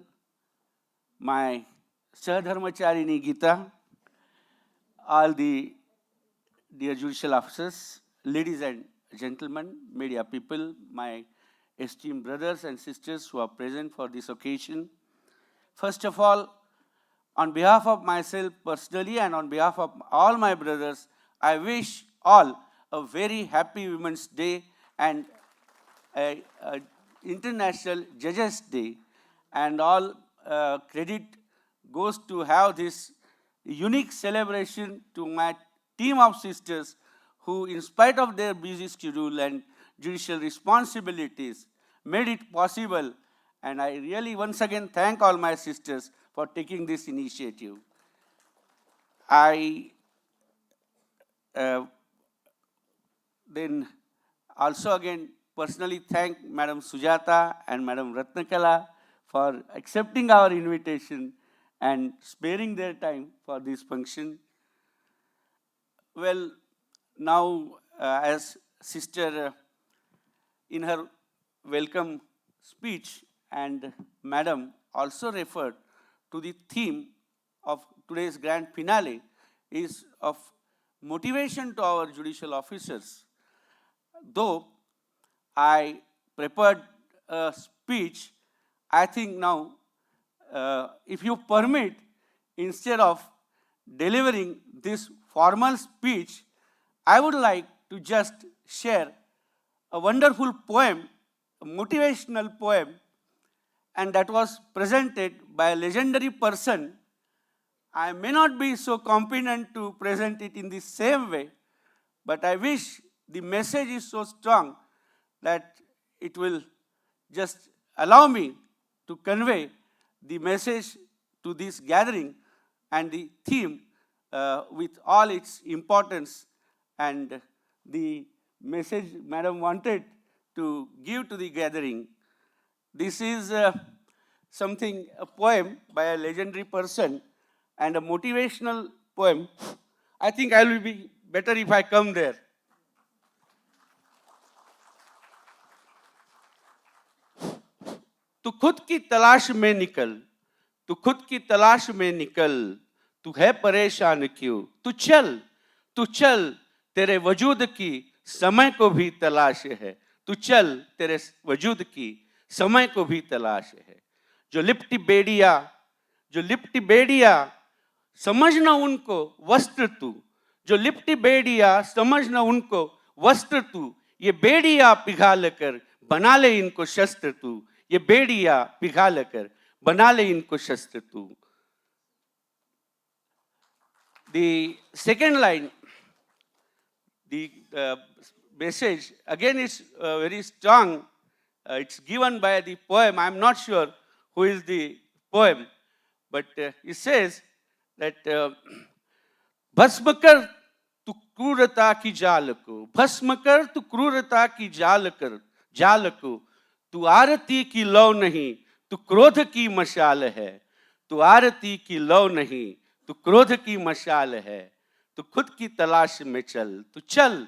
my Sahadharmacharini Gita, all the dear judicial officers, ladies and gentlemen, media people, my esteemed brothers and sisters who are present for this occasion. First of all, on behalf of myself personally and on behalf of all my brothers, I wish all a very happy Women's Day and a International Judges Day, and all credit goes to have this unique celebration to my team of sisters who, in spite of their busy schedule and judicial responsibilities, made it possible. And I really once again thank all my sisters for taking this initiative. I then also again personally thank Madam Sujata and Madam Ratnakala for accepting our invitation and sparing their time for this function. Well, now as Sister in her welcome speech and Madam also referred to the theme of today's grand finale is of motivation to our judicial officers. Though I prepared a speech, I think now, if you permit, instead of delivering this formal speech, I would like to just share a wonderful poem, a motivational poem, and that was presented by a legendary person. I may not be so competent to present it in the same way, but I wish the message is so strong that it will just allow me to convey the message to this gathering and the theme with all its importance and the message Madam wanted to give to the gathering. This is a poem by a legendary person and a motivational poem. I think I will be better if I come there. तू खुद की तलाश में निकल, तू खुद की तलाश में निकल, तू है परेशान क्यों? तू चल, तेरे वजूद की समय को भी तलाश है। तू चल, तेरे वजूद की समय को भी तलाश है। जो लिपटी बेड़िया समझना उनको वस्त्र तू, जो लिपटी बेड़िया समझना उनको वस्त्र तू, ये बेड़िया पिघाल कर बना ले इनको शस्त्र तू, ये बेड़िया पिघाल कर बना ले इनको शस्त्र तू। The second line, the message again is very strong. It's given by the poem. I'm not sure who is the poem, but it says that भस्म कर तू क्रूरता की जाल को, भस्म कर तू क्रूरता की जाल को, तू आरती की लौ नहीं, तू क्रोध की मशाल है, तू आरती की लौ नहीं, तू क्रोध की मशाल है, तो खुद की तलाश में चल, तू चल,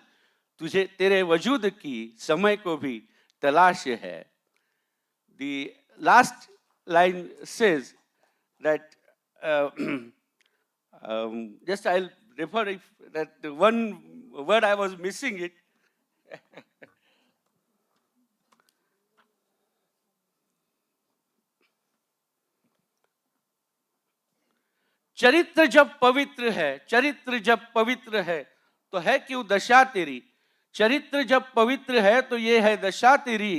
तुझे तेरे वजूद की समय को भी तलाश है. The last line says that just I'll refer if that one word I was missing it. चरित्र जब पवित्र है, चरित्र जब पवित्र है तो है क्यों दशा तेरी. चरित्र जब पवित्र है तो ये है दशा तेरी.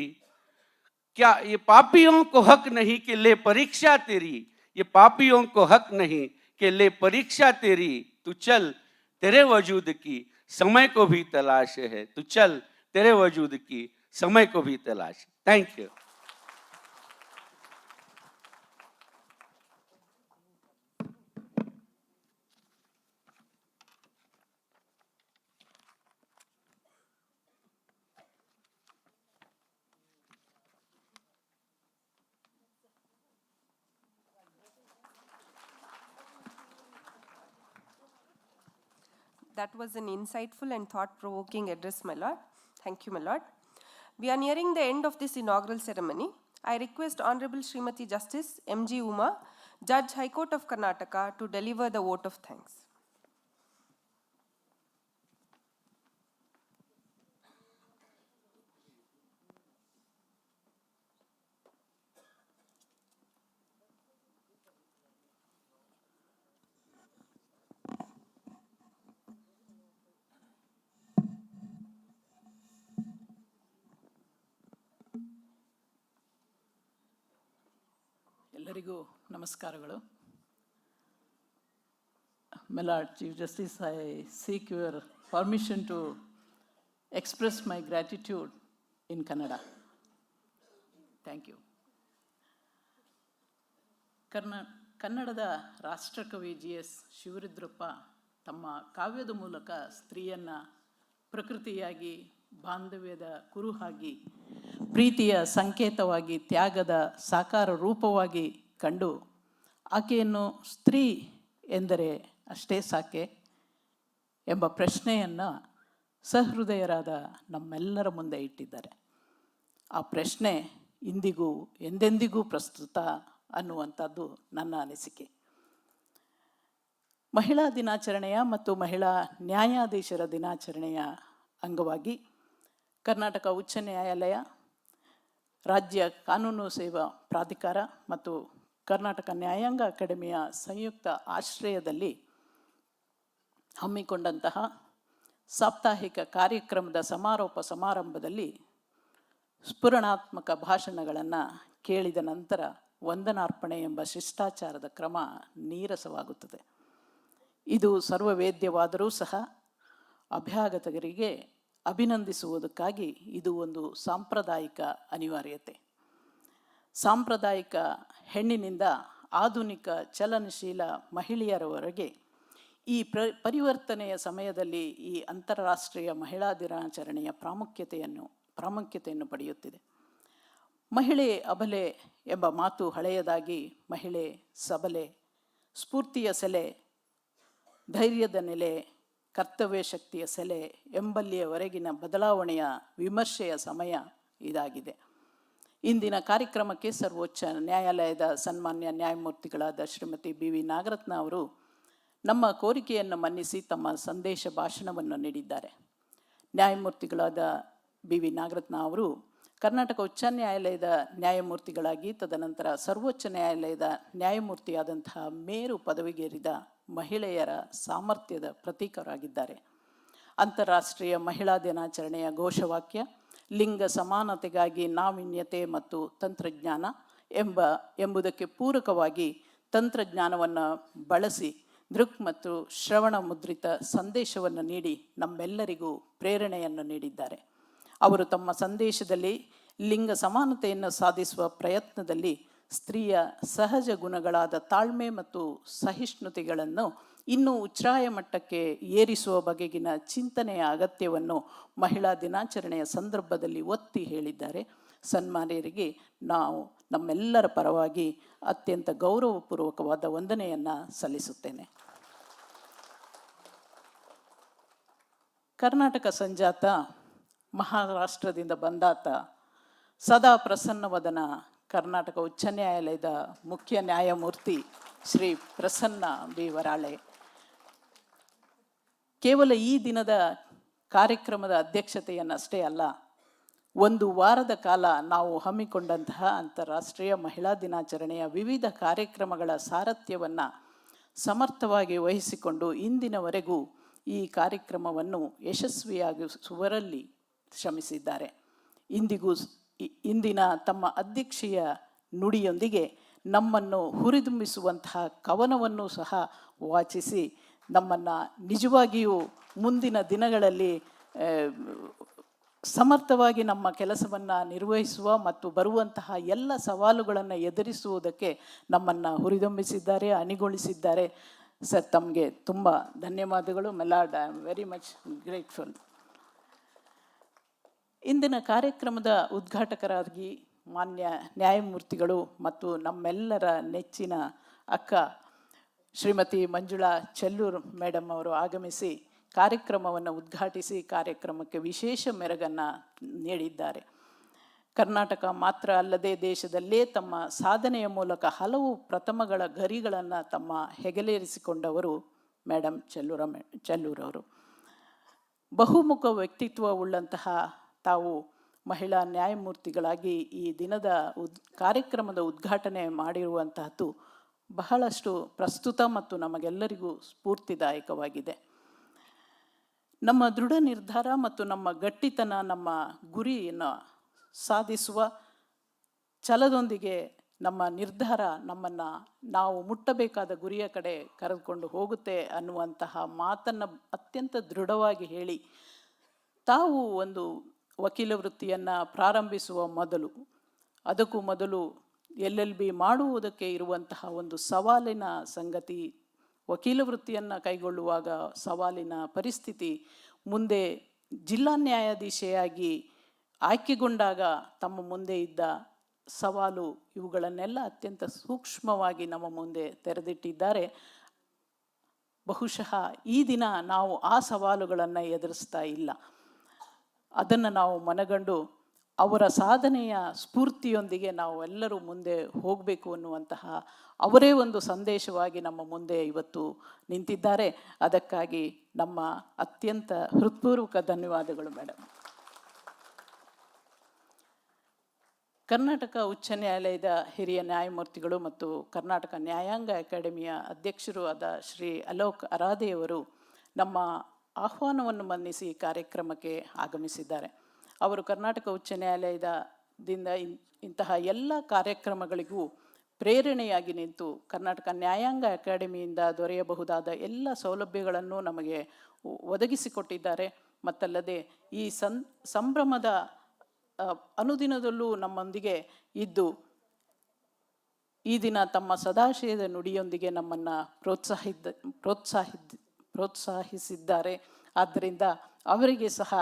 क्या ये पापियों को हक नहीं कि ले परीक्षा तेरी. ये पापियों को हक नहीं कि ले परीक्षा तेरी. तू चल, तेरे वजूद की समय को भी तलाश है. तू चल, तेरे वजूद की समय को भी तलाश. Thank you. That was an insightful and thought-provoking address, my lord. Thank you, my lord. We are nearing the end of this inaugural ceremony. I request Honorable Srimati Justice M.G. Uma, Judge High Court of Karnataka, to deliver the vote of thanks. ಎಲ್ಲರಿಗೂ ನಮಸ್ಕಾರಗಳು. My Lord Chief Justice, I seek your permission to express my gratitude in Kannada. Thank you. ಕನ್ನಡದ ರಾಷ್ಟ್ರಕವಿ GS Shivarudrappa ತಮ್ಮ ಕಾವ್ಯದ ಮೂಲಕ ಸ್ತ್ರೀಯನ್ನು ಪ್ರಕೃತಿಯಾಗಿ, ಬಾಂಧವ್ಯದ ಕುರುಹಾಗಿ, ಪ್ರೀತಿಯ ಸಂಕೇತವಾಗಿ, ತ್ಯಾಗದ ಸಾಕಾರ ರೂಪವಾಗಿ ಕಂಡು ಆಕೆಯನ್ನು ಸ್ತ್ರೀ ಎಂದರೆ ಅಷ್ಟೇ ಸಾಕೆ ಎಂಬ ಪ್ರಶ್ನೆಯನ್ನು ಸಹೃದಯರಾದ ನಮ್ಮೆಲ್ಲರ ಮುಂದೆ ಇಟ್ಟಿದ್ದಾರೆ. ಆ ಪ್ರಶ್ನೆ ಇಂದಿಗೂ ಎಂದೆಂದಿಗೂ ಪ್ರಸ್ತುತ ಅನ್ನುವಂಥದ್ದು ನನ್ನ ಅನಿಸಿಕೆ. ಮಹಿಳಾ ದಿನಾಚರಣೆಯ ಮತ್ತು ಮಹಿಳಾ ನ್ಯಾಯಾಧೀಶರ ದಿನಾಚರಣೆಯ ಅಂಗವಾಗಿ ಕರ್ನಾಟಕ ಉಚ್ಚ ನ್ಯಾಯಾಲಯ, ರಾಜ್ಯ ಕಾನೂನು ಸೇವಾ ಪ್ರಾಧಿಕಾರ ಮತ್ತು ಕರ್ನಾಟಕ ನ್ಯಾಯಾಂಗ ಅಕಾಡೆಮಿಯ ಸಂಯುಕ್ತ ಆಶ್ರಯದಲ್ಲಿ ಹಮ್ಮಿಕೊಂಡಂತಹ ಸಾಪ್ತಾಹಿಕ ಕಾರ್ಯಕ್ರಮದ ಸಮಾರೋಪ ಸಮಾರಂಭದಲ್ಲಿ ಸ್ಫುರಣಾತ್ಮಕ ಭಾಷಣಗಳನ್ನು ಕೇಳಿದ ನಂತರ ವಂದನಾರ್ಪಣೆ ಎಂಬ ಶಿಷ್ಟಾಚಾರದ ಕ್ರಮ ನೀರಸವಾಗುತ್ತದೆ. ಇದು ಸರ್ವವೇದ್ಯವಾದರೂ ಸಹ ಅಭ್ಯಾಗತರಿಗೆ ಅಭಿನಂದಿಸುವುದಕ್ಕಾಗಿ ಇದು ಒಂದು ಸಾಂಪ್ರದಾಯಿಕ ಅನಿವಾರ್ಯತೆ. ಸಾಂಪ್ರದಾಯಿಕ ಹೆಣ್ಣಿನಿಂದ ಆಧುನಿಕ ಚಲನಶೀಲ ಮಹಿಳೆಯರವರೆಗೆ ಈ ಪರಿವರ್ತನೆಯ ಸಮಯದಲ್ಲಿ ಈ ಅಂತಾರಾಷ್ಟ್ರೀಯ ಮಹಿಳಾ ದಿನಾಚರಣೆಯ ಪ್ರಾಮುಖ್ಯತೆಯನ್ನು ಪಡೆಯುತ್ತಿದೆ. ಮಹಿಳೆ ಅಬಲೆ ಎಂಬ ಮಾತು ಹಳೆಯದಾಗಿ ಮಹಿಳೆ ಸಬಲೆ, ಸ್ಫೂರ್ತಿಯ ಸೆಲೆ, ಧೈರ್ಯದ ನೆಲೆ, ಕರ್ತವ್ಯ ಶಕ್ತಿಯ ಸೆಲೆ ಎಂಬಲ್ಲಿಯವರೆಗಿನ ಬದಲಾವಣೆಯ ವಿಮರ್ಶೆಯ ಸಮಯ ಇದಾಗಿದೆ. ಇಂದಿನ ಕಾರ್ಯಕ್ರಮಕ್ಕೆ ಸರ್ವೋಚ್ಚ ನ್ಯಾಯಾಲಯದ ಸನ್ಮಾನ್ಯ ನ್ಯಾಯಮೂರ್ತಿಗಳಾದ ಶ್ರೀಮತಿ BV ನಾಗರತ್ನ ಅವರು ನಮ್ಮ ಕೋರಿಕೆಯನ್ನು ಮನ್ನಿಸಿ ತಮ್ಮ ಸಂದೇಶ ಭಾಷಣವನ್ನು ನೀಡಿದ್ದಾರೆ. ನ್ಯಾಯಮೂರ್ತಿಗಳಾದ BV ನಾಗರತ್ನ ಅವರು ಕರ್ನಾಟಕ ಉಚ್ಚ ನ್ಯಾಯಾಲಯದ ನ್ಯಾಯಮೂರ್ತಿಗಳಾಗಿ ತದನಂತರ ಸರ್ವೋಚ್ಚ ನ್ಯಾಯಾಲಯದ ನ್ಯಾಯಮೂರ್ತಿಯಾದಂತಹ ಮೇರು ಪದವಿಗೇರಿದ ಮಹಿಳೆಯರ ಸಾಮರ್ಥ್ಯದ ಪ್ರತೀಕರಾಗಿದ್ದಾರೆ. ಅಂತಾರಾಷ್ಟ್ರೀಯ ಮಹಿಳಾ ದಿನಾಚರಣೆಯ ಘೋಷವಾಕ್ಯ ಲಿಂಗ ಸಮಾನತೆಗಾಗಿ ನಾವೀನ್ಯತೆ ಮತ್ತು ತಂತ್ರಜ್ಞಾನ ಎಂಬುದಕ್ಕೆ ಪೂರಕವಾಗಿ ತಂತ್ರಜ್ಞಾನವನ್ನು ಬಳಸಿ ದೃಕ್ ಮತ್ತು ಶ್ರವಣ ಮುದ್ರಿತ ಸಂದೇಶವನ್ನು ನೀಡಿ ನಮ್ಮೆಲ್ಲರಿಗೂ ಪ್ರೇರಣೆಯನ್ನು ನೀಡಿದ್ದಾರೆ. ಅವರು ತಮ್ಮ ಸಂದೇಶದಲ್ಲಿ ಲಿಂಗ ಸಮಾನತೆಯನ್ನು ಸಾಧಿಸುವ ಪ್ರಯತ್ನದಲ್ಲಿ ಸ್ತ್ರೀಯ ಸಹಜ ಗುಣಗಳಾದ ತಾಳ್ಮೆ ಮತ್ತು ಸಹಿಷ್ಣುತೆಗಳನ್ನು ಇನ್ನೂ ಉಚ್ಛ್ರಾಯ ಮಟ್ಟಕ್ಕೆ ಏರಿಸುವ ಬಗೆಗಿನ ಚಿಂತನೆಯ ಅಗತ್ಯವನ್ನು ಮಹಿಳಾ ದಿನಾಚರಣೆಯ ಸಂದರ್ಭದಲ್ಲಿ ಒತ್ತಿ ಹೇಳಿದ್ದಾರೆ. ಸನ್ಮಾನ್ಯರಿಗೆ ನಾವು ನಮ್ಮೆಲ್ಲರ ಪರವಾಗಿ ಅತ್ಯಂತ ಗೌರವಪೂರ್ವಕವಾದ ವಂದನೆಯನ್ನು ಸಲ್ಲಿಸುತ್ತೇನೆ. ಕರ್ನಾಟಕ ಸಂಜಾತ, ಮಹಾರಾಷ್ಟ್ರದಿಂದ ಬಂದಾತ, ಸದಾ ಪ್ರಸನ್ನವದನ ಕರ್ನಾಟಕ ಉಚ್ಚ ನ್ಯಾಯಾಲಯದ ಮುಖ್ಯ ನ್ಯಾಯಮೂರ್ತಿ ಶ್ರೀ ಪ್ರಸನ್ನ ಬಿ ವರಾಳೆ. ಕೇವಲ ಈ ದಿನದ ಕಾರ್ಯಕ್ರಮದ ಅಧ್ಯಕ್ಷತೆಯನ್ನಷ್ಟೇ ಅಲ್ಲ, ಒಂದು ವಾರದ ಕಾಲ ನಾವು ಹಮ್ಮಿಕೊಂಡಂತಹ ಅಂತಾರಾಷ್ಟ್ರೀಯ ಮಹಿಳಾ ದಿನಾಚರಣೆಯ ವಿವಿಧ ಕಾರ್ಯಕ್ರಮಗಳ ಸಾರಥ್ಯವನ್ನು ಸಮರ್ಥವಾಗಿ ವಹಿಸಿಕೊಂಡು ಇಂದಿನವರೆಗೂ ಈ ಕಾರ್ಯಕ್ರಮವನ್ನು ಯಶಸ್ವಿಯಾಗಿಸುವರಲ್ಲಿ ಶ್ರಮಿಸಿದ್ದಾರೆ. ಇಂದಿನ ತಮ್ಮ ಅಧ್ಯಕ್ಷೀಯ ನುಡಿಯೊಂದಿಗೆ ನಮ್ಮನ್ನು ಹುರಿದುಂಬಿಸುವಂತಹ ಕವನವನ್ನು ಸಹ ವಾಚಿಸಿ ನಮ್ಮನ್ನು ನಿಜವಾಗಿಯೂ ಮುಂದಿನ ದಿನಗಳಲ್ಲಿ ಸಮರ್ಥವಾಗಿ ನಮ್ಮ ಕೆಲಸವನ್ನು ನಿರ್ವಹಿಸುವ ಮತ್ತು ಬರುವಂತಹ ಎಲ್ಲ ಸವಾಲುಗಳನ್ನು ಎದುರಿಸುವುದಕ್ಕೆ ನಮ್ಮನ್ನು ಹುರಿದುಂಬಿಸಿದ್ದಾರೆ, ಅಣಿಗೊಳಿಸಿದ್ದಾರೆ. ಸರ್, ತಮಗೆ ತುಂಬ ಧನ್ಯವಾದಗಳು. Milord, I am very much grateful. ಇಂದಿನ ಕಾರ್ಯಕ್ರಮದ ಉದ್ಘಾಟಕರಾಗಿ ಮಾನ್ಯ ನ್ಯಾಯಮೂರ್ತಿಗಳು ಮತ್ತು ನಮ್ಮೆಲ್ಲರ ನೆಚ್ಚಿನ ಅಕ್ಕ ಶ್ರೀಮತಿ ಮಂಜುಳಾ ಚೆಲ್ಲೂರ್ ಮೇಡಮ್ ಅವರು ಆಗಮಿಸಿ ಕಾರ್ಯಕ್ರಮವನ್ನು ಉದ್ಘಾಟಿಸಿ ಕಾರ್ಯಕ್ರಮಕ್ಕೆ ವಿಶೇಷ ಮೆರುಗನ್ನು ನೀಡಿದ್ದಾರೆ. ಕರ್ನಾಟಕ ಮಾತ್ರ ಅಲ್ಲದೆ ದೇಶದಲ್ಲೇ ತಮ್ಮ ಸಾಧನೆಯ ಮೂಲಕ ಹಲವು ಪ್ರಥಮಗಳ ಗರಿಗಳನ್ನು ತಮ್ಮ ಹೆಗಲೇರಿಸಿಕೊಂಡವರು ಮೇಡಮ್ ಚೆಲ್ಲೂರವರು. ಬಹುಮುಖ ವ್ಯಕ್ತಿತ್ವವುಳ್ಳಂತಹ ತಾವು ಮಹಿಳಾ ನ್ಯಾಯಮೂರ್ತಿಗಳಾಗಿ ಈ ದಿನದ ಕಾರ್ಯಕ್ರಮದ ಉದ್ಘಾಟನೆ ಮಾಡಿರುವಂತಹದ್ದು ಬಹಳಷ್ಟು ಪ್ರಸ್ತುತ ಮತ್ತು ನಮಗೆಲ್ಲರಿಗೂ ಸ್ಫೂರ್ತಿದಾಯಕವಾಗಿದೆ. ನಮ್ಮ ದೃಢ ನಿರ್ಧಾರ ಮತ್ತು ನಮ್ಮ ಗಟ್ಟಿತನ ನಮ್ಮ ಗುರಿಯನ್ನು ಸಾಧಿಸುವ ಛಲದೊಂದಿಗೆ ನಮ್ಮ ನಿರ್ಧಾರ ನಮ್ಮನ್ನು ನಾವು ಮುಟ್ಟಬೇಕಾದ ಗುರಿಯ ಕಡೆ ಕರೆದುಕೊಂಡು ಹೋಗುತ್ತೆ ಅನ್ನುವಂತಹ ಮಾತನ್ನು ಅತ್ಯಂತ ದೃಢವಾಗಿ ಹೇಳಿ, ತಾವು ಒಂದು ವಕೀಲ ವೃತ್ತಿಯನ್ನು ಪ್ರಾರಂಭಿಸುವ ಮೊದಲು, ಅದಕ್ಕೂ ಮೊದಲು LLB ಮಾಡುವುದಕ್ಕೆ ಇರುವಂತಹ ಒಂದು ಸವಾಲಿನ ಸಂಗತಿ, ವಕೀಲ ವೃತ್ತಿಯನ್ನು ಕೈಗೊಳ್ಳುವಾಗ ಸವಾಲಿನ ಪರಿಸ್ಥಿತಿ, ಮುಂದೆ ಜಿಲ್ಲಾ ನ್ಯಾಯಾಧೀಶೆಯಾಗಿ ಆಯ್ಕೆಗೊಂಡಾಗ ತಮ್ಮ ಮುಂದೆ ಇದ್ದ ಸವಾಲು, ಇವುಗಳನ್ನೆಲ್ಲ ಅತ್ಯಂತ ಸೂಕ್ಷ್ಮವಾಗಿ ನಮ್ಮ ಮುಂದೆ ತೆರೆದಿಟ್ಟಿದ್ದಾರೆ. ಬಹುಶಃ ಈ ದಿನ ನಾವು ಆ ಸವಾಲುಗಳನ್ನು ಎದುರಿಸ್ತಾ ಇಲ್ಲ. ಅದನ್ನು ನಾವು ಮನಗಂಡು ಅವರ ಸಾಧನೆಯ ಸ್ಫೂರ್ತಿಯೊಂದಿಗೆ ನಾವು ಎಲ್ಲರೂ ಮುಂದೆ ಹೋಗಬೇಕು ಅನ್ನುವಂತಹ ಅವರೇ ಒಂದು ಸಂದೇಶವಾಗಿ ನಮ್ಮ ಮುಂದೆ ಇವತ್ತು ನಿಂತಿದ್ದಾರೆ. ಅದಕ್ಕಾಗಿ ನಮ್ಮ ಅತ್ಯಂತ ಹೃತ್ಪೂರ್ವಕ ಧನ್ಯವಾದಗಳು ಮೇಡಮ್. ಕರ್ನಾಟಕ ಉಚ್ಚ ನ್ಯಾಯಾಲಯದ ಹಿರಿಯ ನ್ಯಾಯಮೂರ್ತಿಗಳು ಮತ್ತು ಕರ್ನಾಟಕ ನ್ಯಾಯಾಂಗ ಅಕಾಡೆಮಿಯ ಅಧ್ಯಕ್ಷರೂ ಆದ ಶ್ರೀ ಅಲೋಕ್ ಅರಾಧೆಯವರು ನಮ್ಮ ಆಹ್ವಾನವನ್ನು ಮನ್ನಿಸಿ ಕಾರ್ಯಕ್ರಮಕ್ಕೆ ಆಗಮಿಸಿದ್ದಾರೆ. ಅವರು ಕರ್ನಾಟಕ ಉಚ್ಚ ನ್ಯಾಯಾಲಯದಿಂದ ಇಂತಹ ಎಲ್ಲ ಕಾರ್ಯಕ್ರಮಗಳಿಗೂ ಪ್ರೇರಣೆಯಾಗಿ ನಿಂತು ಕರ್ನಾಟಕ ನ್ಯಾಯಾಂಗ ಅಕಾಡೆಮಿಯಿಂದ ದೊರೆಯಬಹುದಾದ ಎಲ್ಲ ಸೌಲಭ್ಯಗಳನ್ನು ನಮಗೆ ಒದಗಿಸಿಕೊಟ್ಟಿದ್ದಾರೆ. ಮತ್ತಲ್ಲದೆ ಈ ಸಂಭ್ರಮದ ಅನುದಿನದಲ್ಲೂ ನಮ್ಮೊಂದಿಗೆ ಇದ್ದು ಈ ದಿನ ತಮ್ಮ ಸದಾಶಯದ ನುಡಿಯೊಂದಿಗೆ ನಮ್ಮನ್ನು ಪ್ರೋತ್ಸಾಹಿಸಿದ್ದಾರೆ. ಆದ್ದರಿಂದ ಅವರಿಗೆ ಸಹ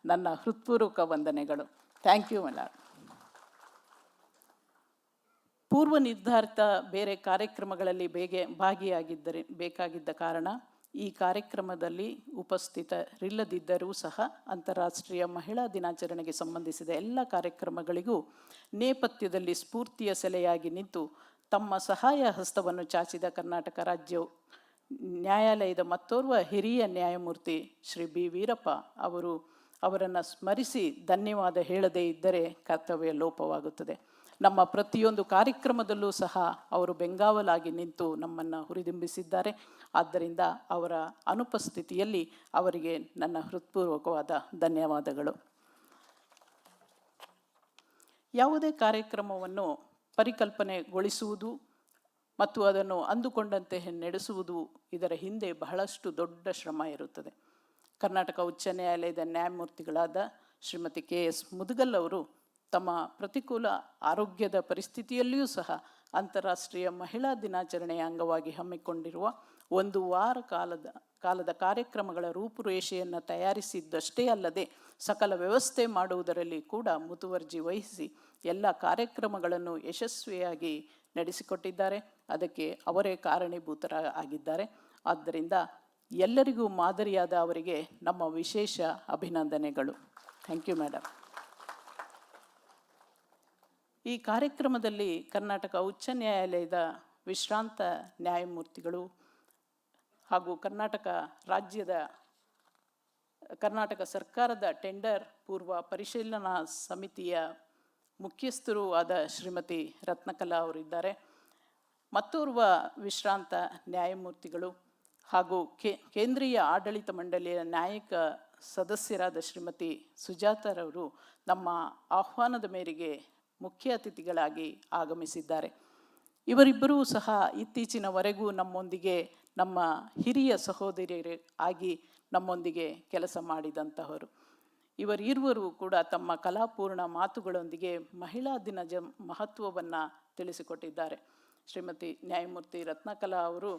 ನನ್ನ ಹೃತ್ಪೂರ್ವಕ ವಂದನೆಗಳು. Thank you milord. ಪೂರ್ವ ನಿರ್ಧಾರಿತ ಬೇರೆ ಕಾರ್ಯಕ್ರಮಗಳಲ್ಲಿ ಬೇಕಾಗಿದ್ದ ಕಾರಣ ಈ ಕಾರ್ಯಕ್ರಮದಲ್ಲಿ ಉಪಸ್ಥಿತರಿಲ್ಲದಿದ್ದರೂ ಸಹ ಅಂತಾರಾಷ್ಟ್ರೀಯ ಮಹಿಳಾ ದಿನಾಚರಣೆಗೆ ಸಂಬಂಧಿಸಿದ ಎಲ್ಲ ಕಾರ್ಯಕ್ರಮಗಳಿಗೂ ನೇಪಥ್ಯದಲ್ಲಿ ಸ್ಫೂರ್ತಿಯ ಸೆಲೆಯಾಗಿ ನಿಂತು ತಮ್ಮ ಸಹಾಯ ಹಸ್ತವನ್ನು ಚಾಚಿದ ಕರ್ನಾಟಕ ರಾಜ್ಯ ನ್ಯಾಯಾಲಯದ ಮತ್ತೋರ್ವ ಹಿರಿಯ ನ್ಯಾಯಮೂರ್ತಿ ಶ್ರೀ ಬಿ ವೀರಪ್ಪ ಅವರನ್ನು ಸ್ಮರಿಸಿ ಧನ್ಯವಾದ ಹೇಳದೇ ಇದ್ದರೆ ಕರ್ತವ್ಯ ಲೋಪವಾಗುತ್ತದೆ. ನಮ್ಮ ಪ್ರತಿಯೊಂದು ಕಾರ್ಯಕ್ರಮದಲ್ಲೂ ಸಹ ಅವರು ಬೆಂಗಾವಲಾಗಿ ನಿಂತು ನಮ್ಮನ್ನು ಹುರಿದುಂಬಿಸಿದ್ದಾರೆ. ಆದ್ದರಿಂದ ಅವರ ಅನುಪಸ್ಥಿತಿಯಲ್ಲಿ ಅವರಿಗೆ ನನ್ನ ಹೃತ್ಪೂರ್ವಕವಾದ ಧನ್ಯವಾದಗಳು. ಯಾವುದೇ ಕಾರ್ಯಕ್ರಮವನ್ನು ಪರಿಕಲ್ಪನೆಗೊಳಿಸುವುದು ಮತ್ತು ಅದನ್ನು ಅಂದುಕೊಂಡಂತೆ ನಡೆಸುವುದು, ಇದರ ಹಿಂದೆ ಬಹಳಷ್ಟು ದೊಡ್ಡ ಶ್ರಮ ಇರುತ್ತದೆ. ಕರ್ನಾಟಕ ಉಚ್ಚ ನ್ಯಾಯಾಲಯದ ನ್ಯಾಯಮೂರ್ತಿಗಳಾದ ಶ್ರೀಮತಿ KS ಮುದುಗಲ್ ಅವರು ತಮ್ಮ ಪ್ರತಿಕೂಲ ಆರೋಗ್ಯದ ಪರಿಸ್ಥಿತಿಯಲ್ಲಿಯೂ ಸಹ ಅಂತಾರಾಷ್ಟ್ರೀಯ ಮಹಿಳಾ ದಿನಾಚರಣೆಯ ಅಂಗವಾಗಿ ಹಮ್ಮಿಕೊಂಡಿರುವ ಒಂದು ವಾರ ಕಾಲದ ಕಾರ್ಯಕ್ರಮಗಳ ರೂಪುರೇಷೆಯನ್ನು ತಯಾರಿಸಿದ್ದಷ್ಟೇ ಅಲ್ಲದೆ ಸಕಲ ವ್ಯವಸ್ಥೆ ಮಾಡುವುದರಲ್ಲಿ ಕೂಡ ಮುತುವರ್ಜಿ ವಹಿಸಿ ಎಲ್ಲ ಕಾರ್ಯಕ್ರಮಗಳನ್ನು ಯಶಸ್ವಿಯಾಗಿ ನಡೆಸಿಕೊಟ್ಟಿದ್ದಾರೆ. ಅದಕ್ಕೆ ಅವರೇ ಕಾರಣೀಭೂತರಾಗಿದ್ದಾರೆ. ಆದ್ದರಿಂದ ಎಲ್ಲರಿಗೂ ಮಾದರಿಯಾದ ಅವರಿಗೆ ನಮ್ಮ ವಿಶೇಷ ಅಭಿನಂದನೆಗಳು. Thank you madam. ಈ ಕಾರ್ಯಕ್ರಮದಲ್ಲಿ ಕರ್ನಾಟಕ ಉಚ್ಚ ನ್ಯಾಯಾಲಯದ ವಿಶ್ರಾಂತ ನ್ಯಾಯಮೂರ್ತಿಗಳು ಹಾಗೂ ಕರ್ನಾಟಕ ಸರ್ಕಾರದ ಟೆಂಡರ್ ಪೂರ್ವ ಪರಿಶೀಲನಾ ಸಮಿತಿಯ ಮುಖ್ಯಸ್ಥರೂ ಆದ ಶ್ರೀಮತಿ ರತ್ನಕಲಾ ಅವರಿದ್ದಾರೆ. ಮತ್ತೋರ್ವ ವಿಶ್ರಾಂತ ನ್ಯಾಯಮೂರ್ತಿಗಳು ಹಾಗೂ ಕೇಂದ್ರೀಯ ಆಡಳಿತ ಮಂಡಳಿಯ ನ್ಯಾಯಿಕ ಸದಸ್ಯರಾದ ಶ್ರೀಮತಿ ಸುಜಾತಾರವರು ನಮ್ಮ ಆಹ್ವಾನದ ಮೇರೆಗೆ ಮುಖ್ಯ ಅತಿಥಿಗಳಾಗಿ ಆಗಮಿಸಿದ್ದಾರೆ. ಇವರಿಬ್ಬರೂ ಸಹ ಇತ್ತೀಚಿನವರೆಗೂ ನಮ್ಮೊಂದಿಗೆ ನಮ್ಮ ಹಿರಿಯ ಸಹೋದರಿಯರೇ ಆಗಿ ನಮ್ಮೊಂದಿಗೆ ಕೆಲಸ ಮಾಡಿದಂತಹವರು. ಇವರಿರುವರು ಕೂಡ ತಮ್ಮ ಕಲಾಪೂರ್ಣ ಮಾತುಗಳೊಂದಿಗೆ ಮಹಿಳಾ ದಿನದ ಮಹತ್ವವನ್ನು ತಿಳಿಸಿಕೊಟ್ಟಿದ್ದಾರೆ. ಶ್ರೀಮತಿ ನ್ಯಾಯಮೂರ್ತಿ ರತ್ನಕಲಾ ಅವರು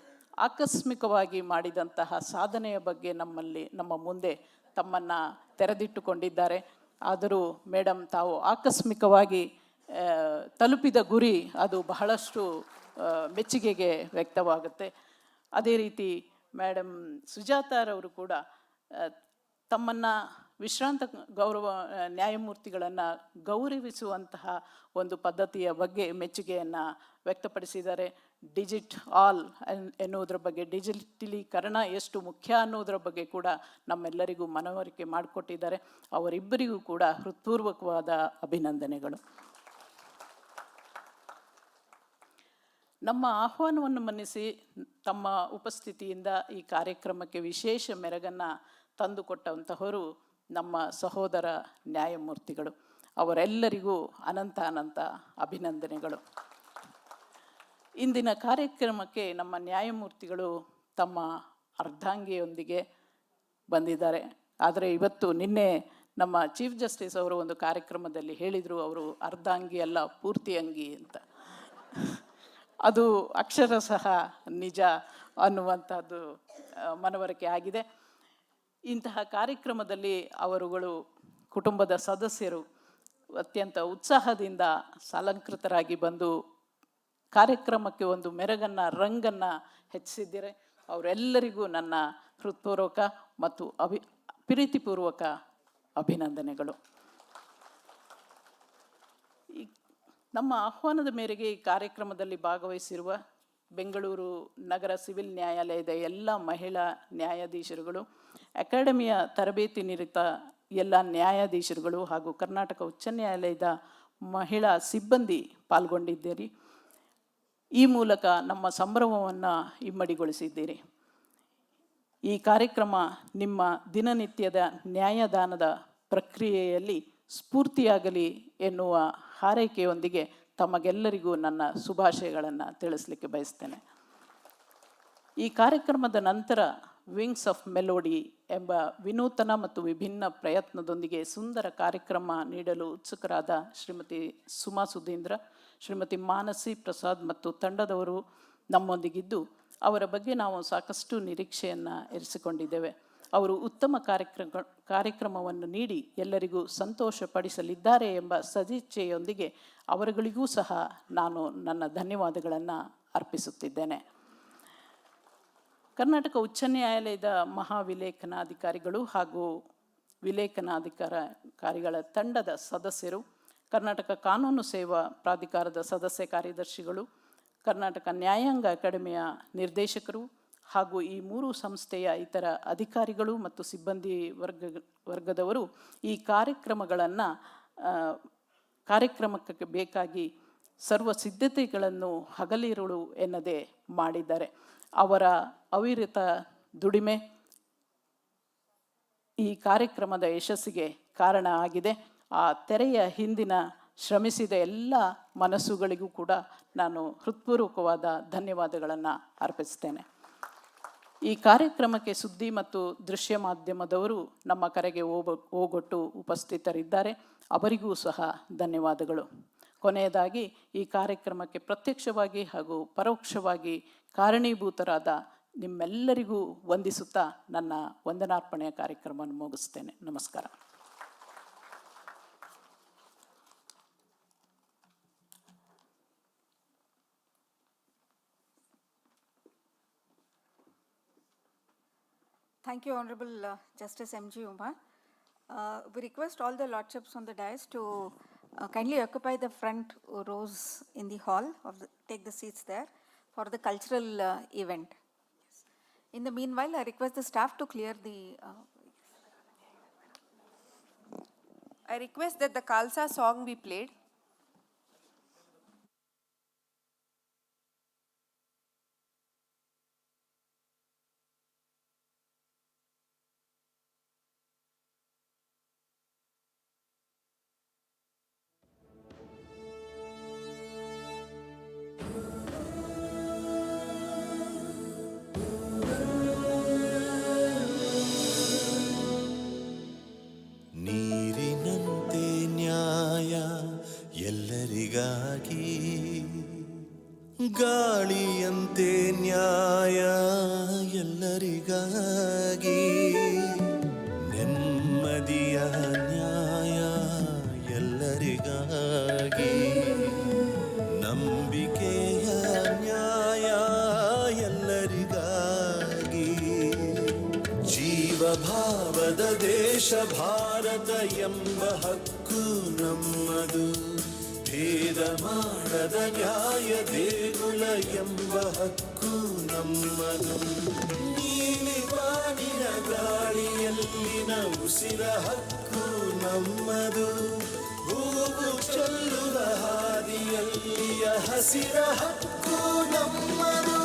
ಆಕಸ್ಮಿಕವಾಗಿ ಮಾಡಿದಂತಹ ಸಾಧನೆಯ ಬಗ್ಗೆ ನಮ್ಮ ಮುಂದೆ ತಮ್ಮನ್ನು ತೆರೆದಿಟ್ಟುಕೊಂಡಿದ್ದಾರೆ. ಆದರೂ ಮೇಡಮ್, ತಾವು ಆಕಸ್ಮಿಕವಾಗಿ ತಲುಪಿದ ಗುರಿ ಅದು ಬಹಳಷ್ಟು ಮೆಚ್ಚುಗೆಗೆ ವ್ಯಕ್ತವಾಗುತ್ತೆ. ಅದೇ ರೀತಿ ಮೇಡಮ್ ಸುಜಾತಾರವರು ಕೂಡ ತಮ್ಮನ್ನು ವಿಶ್ರಾಂತ ನ್ಯಾಯಮೂರ್ತಿಗಳನ್ನು ಗೌರವಿಸುವಂತಹ ಒಂದು ಪದ್ಧತಿಯ ಬಗ್ಗೆ ಮೆಚ್ಚುಗೆಯನ್ನು ವ್ಯಕ್ತಪಡಿಸಿದ್ದಾರೆ. ಡಿಜಿಟ್ ಆಲ್ ಎನ್ನುವುದರ ಬಗ್ಗೆ, ಡಿಜಿಟಲೀಕರಣ ಎಷ್ಟು ಮುಖ್ಯ ಅನ್ನೋದರ ಬಗ್ಗೆ ಕೂಡ ನಮ್ಮೆಲ್ಲರಿಗೂ ಮನವರಿಕೆ ಮಾಡಿಕೊಟ್ಟಿದ್ದಾರೆ. ಅವರಿಬ್ಬರಿಗೂ ಕೂಡ ಹೃತ್ಪೂರ್ವಕವಾದ ಅಭಿನಂದನೆಗಳು. ನಮ್ಮ ಆಹ್ವಾನವನ್ನು ಮನ್ನಿಸಿ ತಮ್ಮ ಉಪಸ್ಥಿತಿಯಿಂದ ಈ ಕಾರ್ಯಕ್ರಮಕ್ಕೆ ವಿಶೇಷ ಮೆರಗನ್ನು ತಂದುಕೊಟ್ಟಂತಹವರು ನಮ್ಮ ಸಹೋದರ ನ್ಯಾಯಮೂರ್ತಿಗಳು. ಅವರೆಲ್ಲರಿಗೂ ಅನಂತ ಅಭಿನಂದನೆಗಳು. ಇಂದಿನ ಕಾರ್ಯಕ್ರಮಕ್ಕೆ ನಮ್ಮ ನ್ಯಾಯಮೂರ್ತಿಗಳು ತಮ್ಮ ಅರ್ಧಾಂಗಿಯೊಂದಿಗೆ ಬಂದಿದ್ದಾರೆ. ಆದರೆ ನಿನ್ನೆ ನಮ್ಮ ಚೀಫ್ ಜಸ್ಟಿಸ್ ಅವರು ಒಂದು ಕಾರ್ಯಕ್ರಮದಲ್ಲಿ ಹೇಳಿದರು, ಅವರು ಅರ್ಧಾಂಗಿ ಅಲ್ಲ ಪೂರ್ತಿ ಅಂಗಿ ಅಂತ. ಅದು ಅಕ್ಷರಶಃ ನಿಜ ಅನ್ನುವಂಥದ್ದು ಮನವರಿಕೆ ಆಗಿದೆ. ಇಂತಹ ಕಾರ್ಯಕ್ರಮದಲ್ಲಿ ಅವರುಗಳು ಕುಟುಂಬದ ಸದಸ್ಯರು ಅತ್ಯಂತ ಉತ್ಸಾಹದಿಂದ ಅಲಂಕೃತರಾಗಿ ಬಂದು ಕಾರ್ಯಕ್ರಮಕ್ಕೆ ಒಂದು ಮೆರಗನ್ನು ರಂಗನ್ನು ಹೆಚ್ಚಿಸಿದ್ದಾರೆ. ಅವರೆಲ್ಲರಿಗೂ ನನ್ನ ಹೃತ್ಪೂರ್ವಕ ಮತ್ತು ಪ್ರೀತಿಪೂರ್ವಕ ಅಭಿನಂದನೆಗಳು. ನಮ್ಮ ಆಹ್ವಾನದ ಮೇರೆಗೆ ಈ ಕಾರ್ಯಕ್ರಮದಲ್ಲಿ ಭಾಗವಹಿಸಿರುವ ಬೆಂಗಳೂರು ನಗರ ಸಿವಿಲ್ ನ್ಯಾಯಾಲಯದ ಎಲ್ಲ ಮಹಿಳಾ ನ್ಯಾಯಾಧೀಶರುಗಳು, ಅಕಾಡೆಮಿಯ ತರಬೇತಿ ನಿರತ ಎಲ್ಲ ನ್ಯಾಯಾಧೀಶರುಗಳು ಹಾಗೂ ಕರ್ನಾಟಕ ಉಚ್ಚ ನ್ಯಾಯಾಲಯದ ಮಹಿಳಾ ಸಿಬ್ಬಂದಿ ಪಾಲ್ಗೊಂಡಿದ್ದೀರಿ. ಈ ಮೂಲಕ ನಮ್ಮ ಸಂಭ್ರಮವನ್ನು ಇಮ್ಮಡಿಗೊಳಿಸಿದ್ದೀರಿ. ಈ ಕಾರ್ಯಕ್ರಮ ನಿಮ್ಮ ದಿನನಿತ್ಯದ ನ್ಯಾಯದಾನದ ಪ್ರಕ್ರಿಯೆಯಲ್ಲಿ ಸ್ಫೂರ್ತಿಯಾಗಲಿ ಎನ್ನುವ ಹಾರೈಕೆಯೊಂದಿಗೆ ತಮಗೆಲ್ಲರಿಗೂ ನನ್ನ ಶುಭಾಶಯಗಳನ್ನು ತಿಳಿಸಲಿಕ್ಕೆ ಬಯಸ್ತೇನೆ. ಈ ಕಾರ್ಯಕ್ರಮದ ನಂತರ ವಿಂಗ್ಸ್ ಆಫ್ ಮೆಲೋಡಿ ಎಂಬ ವಿನೂತನ ಮತ್ತು ವಿಭಿನ್ನ ಪ್ರಯತ್ನದೊಂದಿಗೆ ಸುಂದರ ಕಾರ್ಯಕ್ರಮ ನೀಡಲು ಉತ್ಸುಕರಾದ ಶ್ರೀಮತಿ ಸುಮಾ ಸುಧೀಂದ್ರ, ಶ್ರೀಮತಿ ಮಾನಸಿ ಪ್ರಸಾದ್ ಮತ್ತು ತಂಡದವರು ನಮ್ಮೊಂದಿಗಿದ್ದು ಅವರ ಬಗ್ಗೆ ನಾವು ಸಾಕಷ್ಟು ನಿರೀಕ್ಷೆಯನ್ನು ಇರಿಸಿಕೊಂಡಿದ್ದೇವೆ. ಅವರು ಉತ್ತಮ ಕಾರ್ಯಕ್ರಮವನ್ನು ನೀಡಿ ಎಲ್ಲರಿಗೂ ಸಂತೋಷಪಡಿಸಲಿದ್ದಾರೆ ಎಂಬ ಸದಿಚ್ಛೆಯೊಂದಿಗೆ ಅವರುಗಳಿಗೂ ಸಹ ನಾನು ನನ್ನ ಧನ್ಯವಾದಗಳನ್ನು ಅರ್ಪಿಸುತ್ತಿದ್ದೇನೆ. ಕರ್ನಾಟಕ ಉಚ್ಚ ನ್ಯಾಯಾಲಯದ ಮಹಾವಿಲೇಖನಾಧಿಕಾರಿಗಳು ಹಾಗೂ ವಿಲೇಖನಾಧಿಕಾರಿಗಳ ತಂಡದ ಸದಸ್ಯರು, ಕರ್ನಾಟಕ ಕಾನೂನು ಸೇವಾ ಪ್ರಾಧಿಕಾರದ ಸದಸ್ಯ ಕಾರ್ಯದರ್ಶಿಗಳು, ಕರ್ನಾಟಕ ನ್ಯಾಯಾಂಗ ಅಕಾಡೆಮಿಯ ನಿರ್ದೇಶಕರು ಹಾಗೂ ಈ ಮೂರು ಸಂಸ್ಥೆಯ ಇತರ ಅಧಿಕಾರಿಗಳು ಮತ್ತು ಸಿಬ್ಬಂದಿ ವರ್ಗದವರು ಈ ಕಾರ್ಯಕ್ರಮಕ್ಕೆ ಬೇಕಾಗಿ ಸರ್ವ ಸಿದ್ಧತೆಗಳನ್ನು ಹಗಲಿರುಳು ಎನ್ನದೇ ಮಾಡಿದ್ದಾರೆ. ಅವರ ಅವಿರತ ದುಡಿಮೆ ಈ ಕಾರ್ಯಕ್ರಮದ ಯಶಸ್ಸಿಗೆ ಕಾರಣ ಆಗಿದೆ. ಆ ತೆರೆಯ ಹಿಂದಿನ ಶ್ರಮಿಸಿದ ಎಲ್ಲ ಮನಸ್ಸುಗಳಿಗೂ ಕೂಡ ನಾನು ಹೃತ್ಪೂರ್ವಕವಾದ ಧನ್ಯವಾದಗಳನ್ನು ಅರ್ಪಿಸ್ತೇನೆ. ಈ ಕಾರ್ಯಕ್ರಮಕ್ಕೆ ಸುದ್ದಿ ಮತ್ತು ದೃಶ್ಯ ಮಾಧ್ಯಮದವರು ನಮ್ಮ ಕರೆಗೆ ಓಗೊಟ್ಟು ಉಪಸ್ಥಿತರಿದ್ದಾರೆ. ಅವರಿಗೂ ಸಹ ಧನ್ಯವಾದಗಳು. ಕೊನೆಯದಾಗಿ ಈ ಕಾರ್ಯಕ್ರಮಕ್ಕೆ ಪ್ರತ್ಯಕ್ಷವಾಗಿ ಹಾಗೂ ಪರೋಕ್ಷವಾಗಿ ಕಾರಣೀಭೂತರಾದ ನಿಮ್ಮೆಲ್ಲರಿಗೂ ವಂದಿಸುತ್ತಾ ನನ್ನ ವಂದನಾರ್ಪಣೆಯ ಕಾರ್ಯಕ್ರಮವನ್ನು ಮುಗಿಸ್ತೇನೆ. ನಮಸ್ಕಾರ. Thank you, Honorable Justice M.G. Uma. We request all the lordships on the dais to kindly occupy the front rows in the hall, take the seats there for the cultural event. In the meanwhile, I request the staff to clear the... I request that the Khalsa song be played. ನೀರಿನಂತೆ ನ್ಯಾಯ ಎಲ್ಲರಿಗಾಗಿ, ಗಾಳಿಯಂತೆ ನ್ಯಾಯ ಎಲ್ಲರಿಗಾಗಿ, ನೆಮ್ಮದಿಯ ನ್ಯಾಯ ಎಲ್ಲರಿಗಾಗಿ, ನಂಬಿಕೆಯ ನ್ಯಾಯ ಎಲ್ಲರಿಗಾಗಿ, ಜೀವಭಾವದ ದೇಶ ಭಾರತ ಎಂಬ ಹಕ್ಕು ನಮ್ಮದು, ಭೇದ ಮಾಡದ ನ್ಯಾಯ ದೇಗುಲ ಎಂಬ ಹಕ್ಕು ನಮ್ಮದು, ನೀಲಿ ಬಾನಿನ ಗಾಳಿಯಲ್ಲಿನ ಉಸಿರ ಹಕ್ಕು ನಮ್ಮದು, ಹೂವು ಚೆಲ್ಲುವ ಹಾದಿಯಲ್ಲಿಯ ಹಸಿರ ಹಕ್ಕು ನಮ್ಮದು.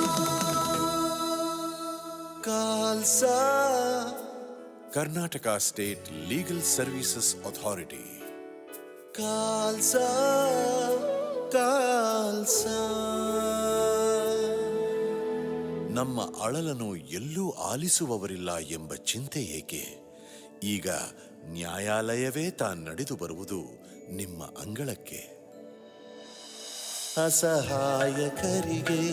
Khalsa, Karnataka State Legal Services Authority. Khalsa, Khalsa. ನಮ್ಮ ಅಳಲನ್ನು ಎಲ್ಲೂ ಆಲಿಸುವವರಿಲ್ಲ ಎಂಬ ಚಿಂತೆ ಏಕೆ? ಈಗ ನ್ಯಾಯಾಲಯವೇ ನಡೆದು ಬರುವುದು ನಿಮ್ಮ ಅಂಗಳಕ್ಕೆ. ಅಸಹಾಯಕರಿಗೆ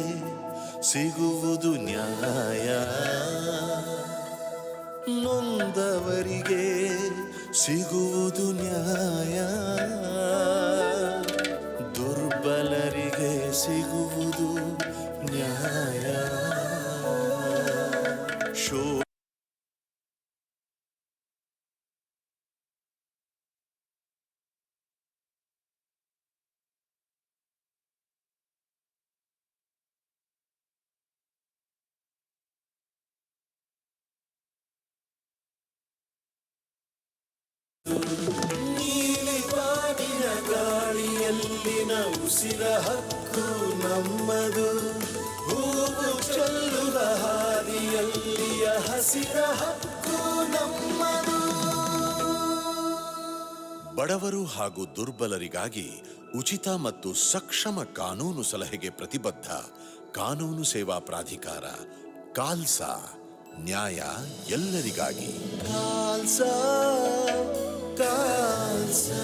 ಸಿಗುವುದು ನ್ಯಾಯ, ನೊಂದವರಿಗೆ ಸಿಗುವುದು ನ್ಯಾಯ, ದುರ್ಬಲರಿಗೆ ಸಿಗುವುದು ನ್ಯಾಯ. ನೀಲಿ ಬಾನಿನ ಗಾಳಿಯಲ್ಲಿನ ಉಸಿರ ಹಕ್ಕು ನಮ್ಮದು, ಹೂವು ಚೆಲ್ಲುವ ಹಾದಿಯಲ್ಲಿಯ ಹಸಿರ ಹಕ್ಕು ನಮ್ಮದು. ಬಡವರು ಹಾಗೂ ದುರ್ಬಲರಿಗಾಗಿ ಉಚಿತ ಮತ್ತು ಸಕ್ಷಮ ಕಾನೂನು ಸಲಹೆಗೆ ಪ್ರತಿಬದ್ಧ ಕಾನೂನು ಸೇವಾ ಪ್ರಾಧಿಕಾರ ಕಾಲ್ಸಾ, ನ್ಯಾಯ ಎಲ್ಲರಿಗಾಗಿ. ಕಾಲ್ಸಾ, ಕಾಲ್ಸಾ.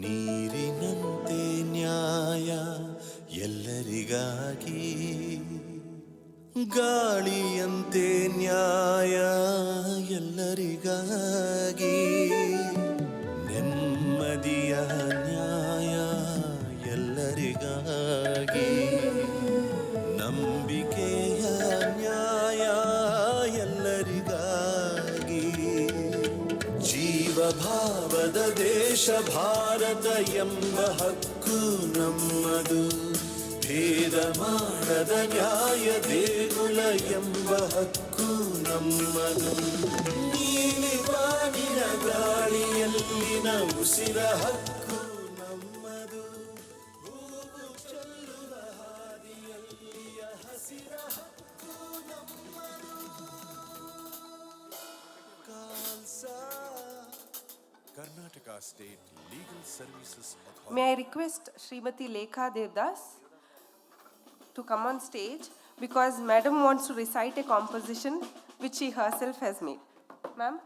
ನೀರಿನಂತೆ ನ್ಯಾಯ ಎಲ್ಲರಿಗಾಗಿ, ಗಾಳಿಯಂತೆ ನ್ಯಾಯ ಎಲ್ಲರಿಗಾಗಿ, ನೆಮ್ಮದಿಯ ನ್ಯಾಯ ಎಲ್ಲರಿಗಾಗಿ, ನಂಬಿಕೆಯ ನ್ಯಾಯ ಎಲ್ಲರಿಗಾಗಿ, ಜೀವಭಾವದ ದೇಶ ಭಾರತ ಎಂಬ ಹಕ್ಕು ನಮ್ಮದು, ಭೇದ ಮಾಡದ ನ್ಯಾಯ ದೇಗುಲ ಎಂಬ ಹಕ್ಕು ನಮ್ಮದು, ನೀಲಿ ಬಾನಿನ ಗಾಳಿಯಲ್ಲಿನ ಉಸಿರ ಹಕ್ಕು ನಮ್ಮದು, ಹೂವು ಚೆಲ್ಲುವ ಹಾದಿಯಲ್ಲಿಯ ಹಸಿರ ಹಕ್ಕು ನಮ್ಮದು. Khalsa, Karnataka State Legal Services Authority. May I request Srimati Lekha Devdas to come on stage because Madam wants to recite a composition which she herself has made. Ma'am.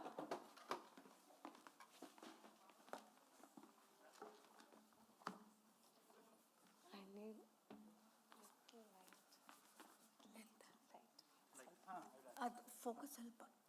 Focus ಸ್ವಲ್ಪ.